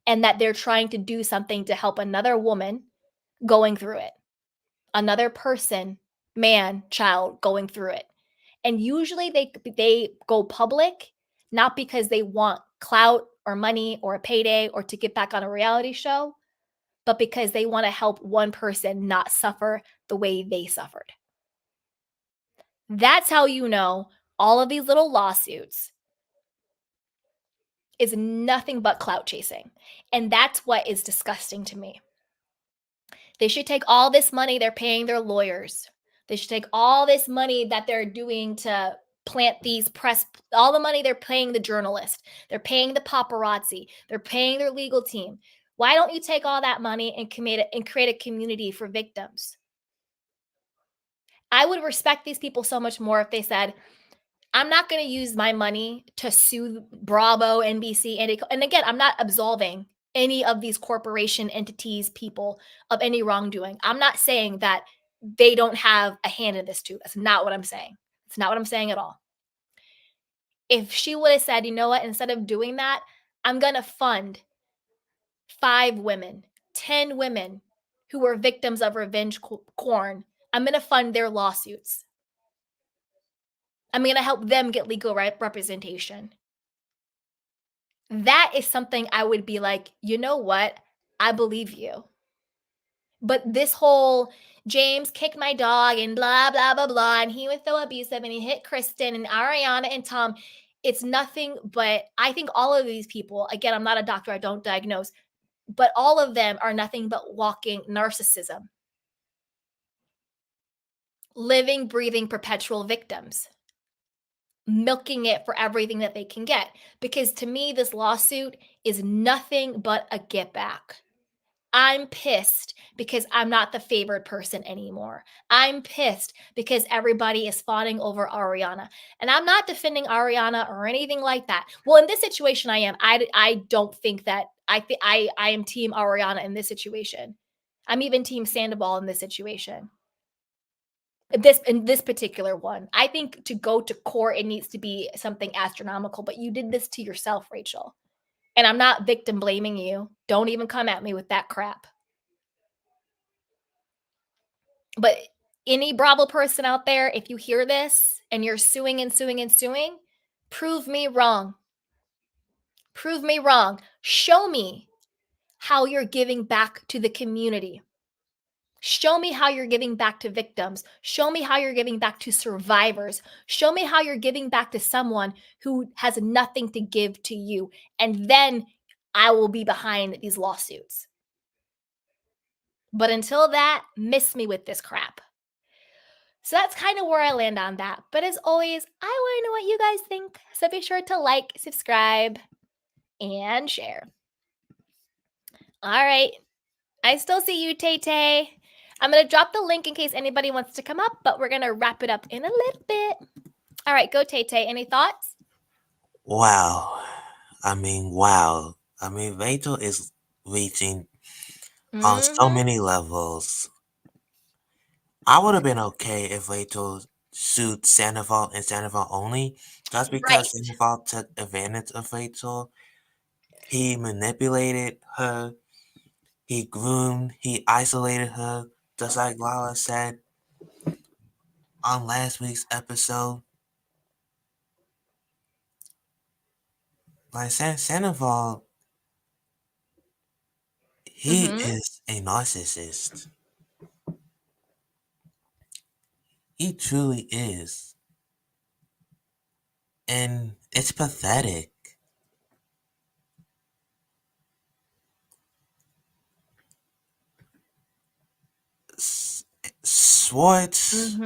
and that they're trying to do something to help another woman going through it, another person, man, child going through it. And usually they go public, not because they want clout or money or a payday or to get back on a reality show, but because they want to help one person not suffer the way they suffered. That's how all of these little lawsuits is nothing but clout chasing. And that's what is disgusting to me. They should take all this money they're paying their lawyers. They should take all this money that they're doing to plant these press, all the money they're paying the journalist. They're paying the paparazzi. They're paying their legal team. Why don't you take all that money and create a community for victims? I would respect these people so much more if they said, I'm not going to use my money to sue Bravo, NBC, and again, I'm not absolving any of these corporation entities, people of any wrongdoing. I'm not saying that they don't have a hand in this too. That's not what I'm saying. It's not what I'm saying at all. If she would have said, you know what, instead of doing that, I'm going to fund 5 women, 10 women who were victims of revenge porn. I'm going to fund their lawsuits. I'm going to help them get legal representation. That is something I would be like, you know what? I believe you. But this whole James kicked my dog and blah, blah, blah, blah, and he was so abusive and he hit Kristen and Ariana and Tom. It's nothing but, I think all of these people, again, I'm not a doctor, I don't diagnose, but all of them are nothing but walking narcissism. Living, breathing, perpetual victims. Milking it for everything that they can get. Because to me, this lawsuit is nothing but a get back. I'm pissed because I'm not the favored person anymore. I'm pissed because everybody is fawning over Ariana. And I'm not defending Ariana or anything like that. Well, in this situation, I am. I don't think that I am team Ariana in this situation. I'm even team Sandoval in this situation. In this particular one. I think to go to court, it needs to be something astronomical, but you did this to yourself, Rachel. And I'm not victim blaming you. Don't even come at me with that crap. But any Bravo person out there, if you hear this and you're suing and suing and suing, prove me wrong. Prove me wrong. Show me how you're giving back to the community. Show me how you're giving back to victims. Show me how you're giving back to survivors. Show me how you're giving back to someone who has nothing to give to you. And then I will be behind these lawsuits. But until that, miss me with this crap. So that's kind of where I land on that. But as always, I want to know what you guys think. So be sure to like, subscribe, and share. All right. I still see you, Tay Tay. I'm going to drop the link in case anybody wants to come up, but we're going to wrap it up in a little bit. All right, go Tay Tay. Any thoughts? Wow. Wow. Rachel is reaching on so many levels. I would have been okay if Rachel sued Sandoval and Sandoval only, just because Sandoval took advantage of Rachel. He manipulated her. He groomed. He isolated her, just like Lala said on last week's episode. Like Sandoval, he is a narcissist. He truly is. And it's pathetic. Swartz.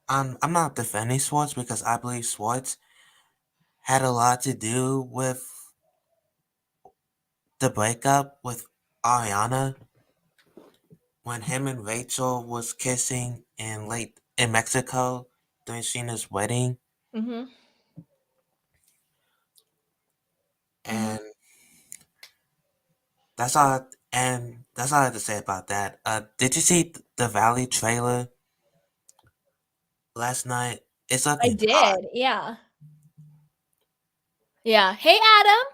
I'm not defending Swartz because I believe Swartz had a lot to do with the breakup with Ariana when him and Rachel was kissing in Mexico during Sheena's wedding. And that's all. And that's all I have to say about that. Did you see the Valley trailer last night? It's looking I did, hot. yeah. Yeah. Hey, Adam.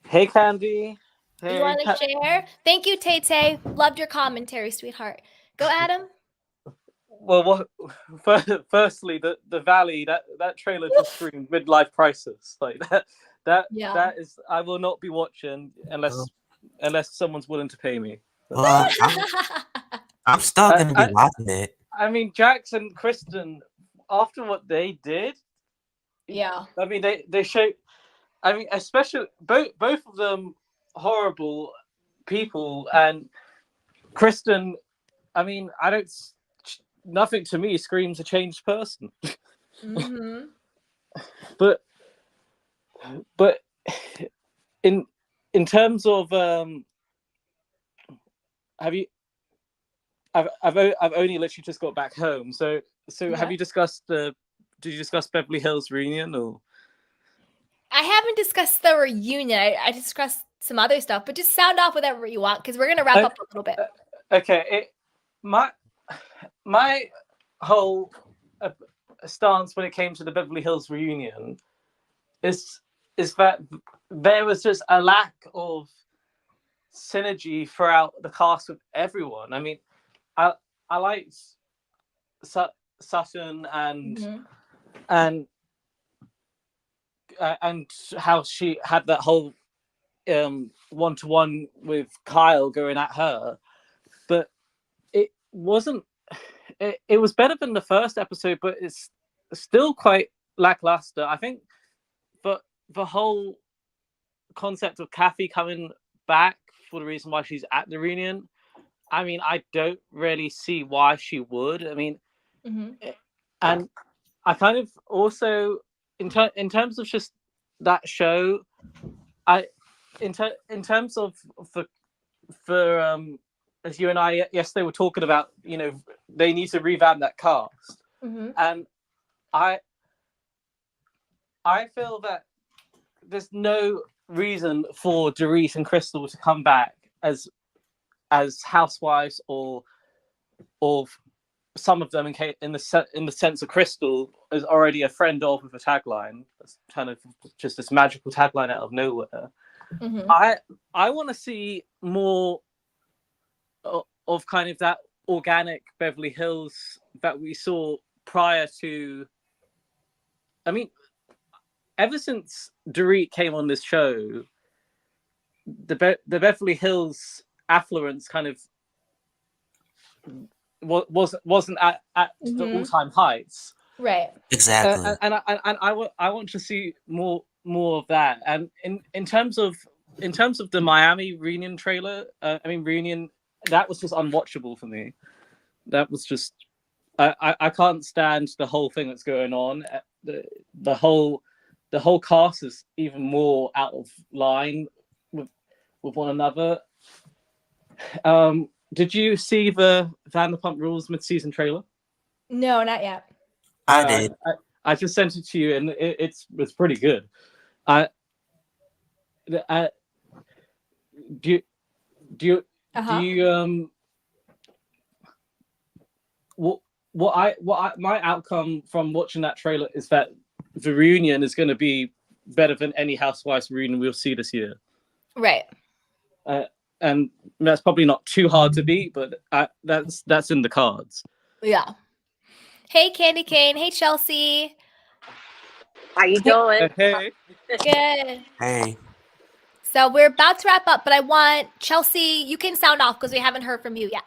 Hey, Candy. Hey. You want to share? Thank you, Tay Tay. Loved your commentary, sweetheart. Go, Adam. Well, firstly, the Valley, that trailer just screamed midlife crisis. Like that is, I will not be watching unless someone's willing to pay me. Well, I'm still gonna be watching it. I mean, Jax and Kristen, after what they did, I mean, they show. I mean, especially both of them horrible people, and Kristen. I mean, nothing to me screams a changed person. But in terms of I've only literally just got back home. So have you discussed did you discuss Beverly Hills reunion or? I haven't discussed the reunion. I discussed some other stuff, but just sound off whatever you want because we're gonna wrap up a little bit. Okay, my whole stance when it came to the Beverly Hills reunion is that there was just a lack of synergy throughout the cast with everyone. I mean, I liked Sutton and how she had that whole one-to-one with Kyle going at her, but it wasn't. It was better than the first episode, but it's still quite lackluster. I think the whole concept of Kathy coming back for the reason why she's at the reunion, I mean, I don't really see why she would. I mean, and I kind of also, in terms of just that show, in terms of for as you and I yesterday were talking about, they need to revamp that cast, and I feel that there's no reason for Dorit and Crystal to come back as housewives, or some of them in the sense of Crystal is already a friend of with a tagline. That's kind of just this magical tagline out of nowhere. I want to see more of kind of that organic Beverly Hills that we saw prior to. I mean, ever since Dorit came on this show, the Beverly Hills affluence kind of wasn't at the all-time heights, right? Exactly. And I want to see more of that. And in terms of the Miami reunion trailer, reunion, that was just unwatchable for me. That was just I can't stand the whole thing that's going on. The whole cast is even more out of line with one another. Did you see the Vanderpump Rules mid-season trailer? No, not yet. I did. I just sent it to you, and it's pretty good. Do you my outcome from watching that trailer is that the reunion is going to be better than any Housewives reunion we'll see this year. Right. And that's probably not too hard to beat, but that's in the cards. Yeah. Hey, Candy Cane. Hey, Chelsea. How you doing? Hey. Good. Hey. So we're about to wrap up, but I want Chelsea, you can sound off because we haven't heard from you yet.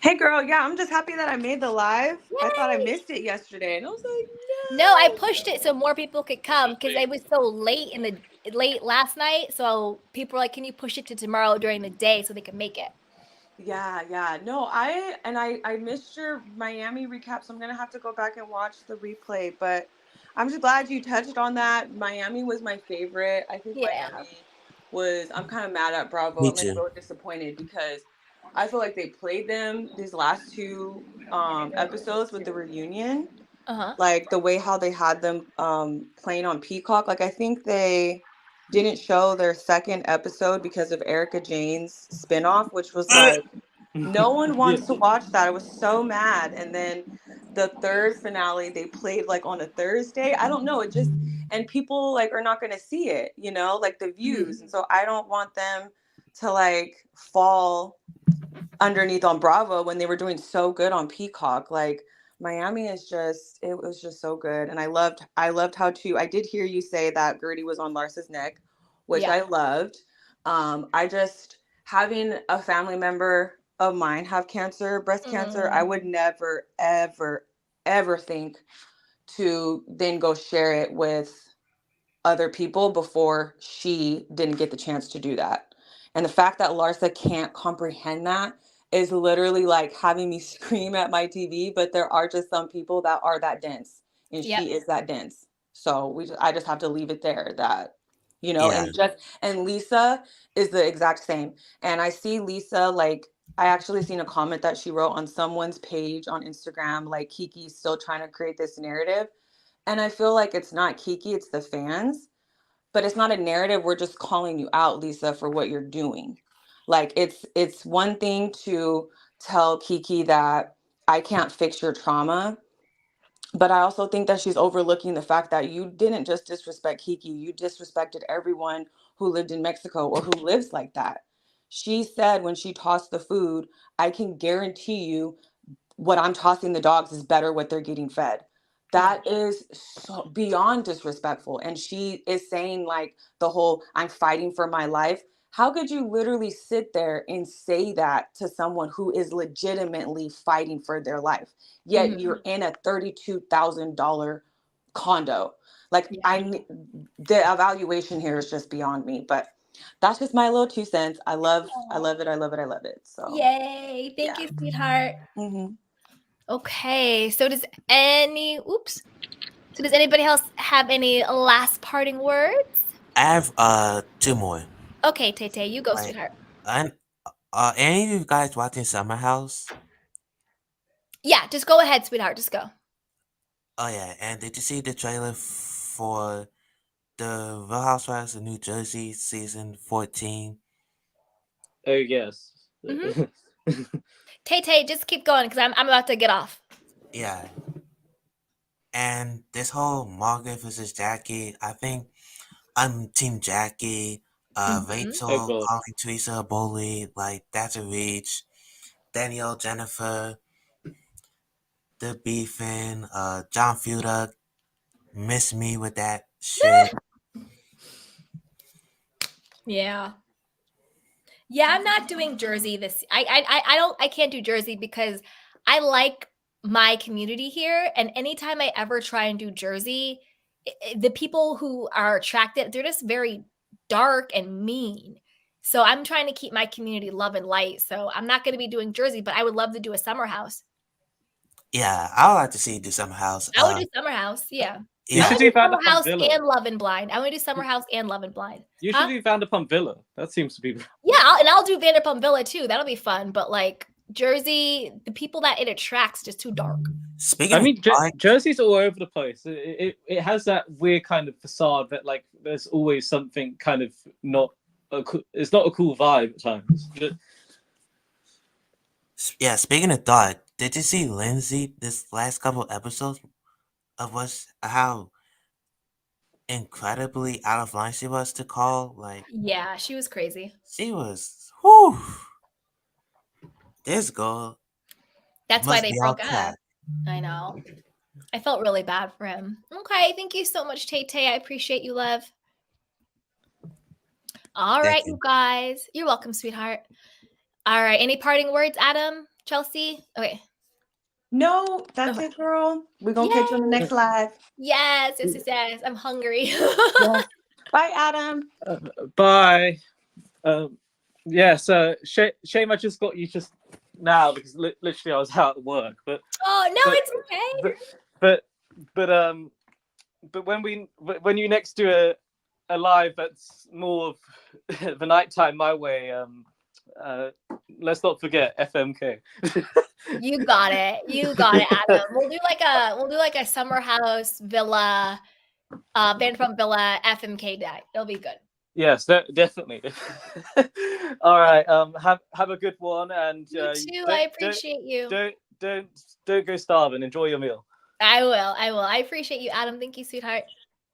Hey, girl. Yeah, I'm just happy that I made the live. Yay. I thought I missed it yesterday, and I was like, no. I pushed it so more people could come because it was so late late last night. So people were like, "Can you push it to tomorrow during the day so they can make it?" Yeah. No, I missed your Miami recap, so I'm gonna have to go back and watch the replay. But I'm just glad you touched on that. Miami was my favorite. I think Miami was. I'm kind of mad at Bravo. Me I'm too. a little disappointed because I feel like they played them these last two episodes with the reunion. Like the way how they had them playing on Peacock. Like I think they didn't show their second episode because of Erica Jane's spinoff, which was like no one wants to watch that. I was so mad. And then the third finale they played like on a Thursday. I don't know. It just, and people like are not gonna see it, like the views. And so I don't want them to like fall underneath on Bravo when they were doing so good on Peacock. Like Miami is just, it was just so good. And I loved how I did hear you say that Guerdy was on Larsa's neck, which I loved. I just, having a family member of mine have breast cancer, I would never, ever, ever think to then go share it with other people before she didn't get the chance to do that. And the fact that Larsa can't comprehend that is literally like having me scream at my TV, but there are just some people that are that dense, and she is that dense. So I just have to leave it there that, and Lisa is the exact same. And I see Lisa, like, I actually seen a comment that she wrote on someone's page on Instagram, like Kiki's still trying to create this narrative. And I feel like it's not Kiki, it's the fans. But it's not a narrative. We're just calling you out, Lisa, for what you're doing. Like it's one thing to tell Kiki that I can't fix your trauma. But I also think that she's overlooking the fact that you didn't just disrespect Kiki. You disrespected everyone who lived in Mexico or who lives like that. She said when she tossed the food, I can guarantee you what I'm tossing the dogs is better what they're getting fed. That is so beyond disrespectful. And she is saying like the whole, I'm fighting for my life. How could you literally sit there and say that to someone who is legitimately fighting for their life? Yet you're in a $32,000 condo. Like the evaluation here is just beyond me, but that's just my little 2 cents. I love it. So yay. Thank you, sweetheart. Okay. So does anybody else have any last parting words? I have 2 more. Okay, Tay, you go, Like, sweetheart. and any of you guys watching Summer House? Yeah, just go ahead, sweetheart. Just go. Oh yeah, and did you see the trailer for the Real Housewives of New Jersey season 14? Oh yes. Tay, just keep going because I'm about to get off. Yeah. And this whole Margaret versus Jackie, I think I'm Team Jackie. Rachel Oh god. calling Teresa a bully, like that's a reach. Danielle, Jennifer, the beefing, John Fuda, miss me with that shit. Yeah. Yeah, I'm not doing Jersey this. I can't do Jersey because I like my community here, and anytime I ever try and do Jersey, the people who are attracted, they're just very dark and mean. So I'm trying to keep my community love and light. So I'm not going to be doing Jersey, but I would love to do a summer house. Yeah, I would like to see you do Summer House. I would do summer house. Yeah. You Yeah, should I do do Summer Vanderpump House Villa. and Love and Blind. I want to do Summer House and Love and Blind. You should do Vanderpump Villa. That seems to be. Yeah, I'll do Vanderpump Villa too. That'll be fun. But like Jersey, the people that it attracts just too dark. Speaking of dark, Jersey's all over the place. It has that weird kind of facade that like there's always something kind of not. It's not a cool vibe at times. yeah, speaking of dark, did you see Lindsay this last couple episodes of how incredibly out of line she was to call? Like, yeah, she was crazy. She was, whew. This girl. That's why they broke up. I know. I felt really bad for him. Okay, thank you so much, Tay. I appreciate you, love. All right, you guys. You're welcome, sweetheart. All right. Any parting words, Adam? Chelsea? Okay. No, that's it, girl. We're going to catch you on the next live. Yes. I'm hungry. Yes. Bye, Adam. Bye. So shame I just got you just now because literally I was out at work. But it's okay. But when you next do a live that's more of the nighttime my way, let's not forget FMK. You got it, Adam. We'll do like a summer house villa, Vanderpump Villa FMK day. It'll be good. Yes, definitely. All right. Have a good one, and you too. I appreciate you. Don't go starving. Enjoy your meal. I will. I appreciate you, Adam. Thank you, sweetheart.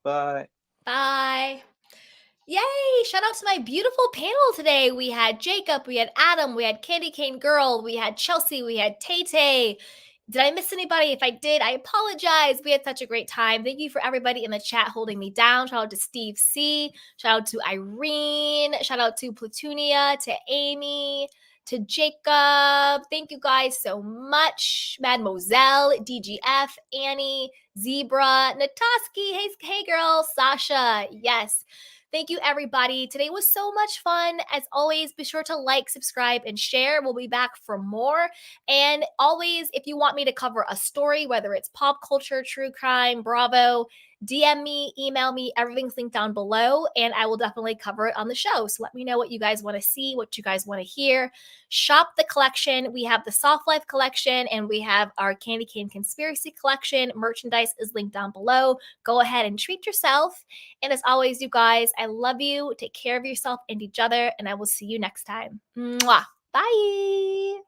Bye. Bye. Yay! Shout out to my beautiful panel today. We had Jacob, we had Adam, we had Candy Cane Girl, we had Chelsea, we had Tay. Did I miss anybody? If I did, I apologize. We had such a great time. Thank you for everybody in the chat holding me down. Shout out to Steve C. Shout out to Irene. Shout out to Platunia, to Amy, to Jacob. Thank you guys so much. Mademoiselle, DGF, Annie, Zebra, Natoski. Hey girl, Sasha. Yes. Thank you, everybody. Today was so much fun. As always, be sure to like, subscribe, and share. We'll be back for more. And always, if you want me to cover a story, whether it's pop culture, true crime, Bravo, DM me, email me. Everything's linked down below, and I will definitely cover it on the show. So let me know what you guys want to see, what you guys want to hear. Shop the collection. We have the Soft Life collection, and we have our Candy Cane Conspiracy collection. Merchandise is linked down below. Go ahead and treat yourself. And as always, you guys, I love you. Take care of yourself and each other, and I will see you next time. Mwah. Bye.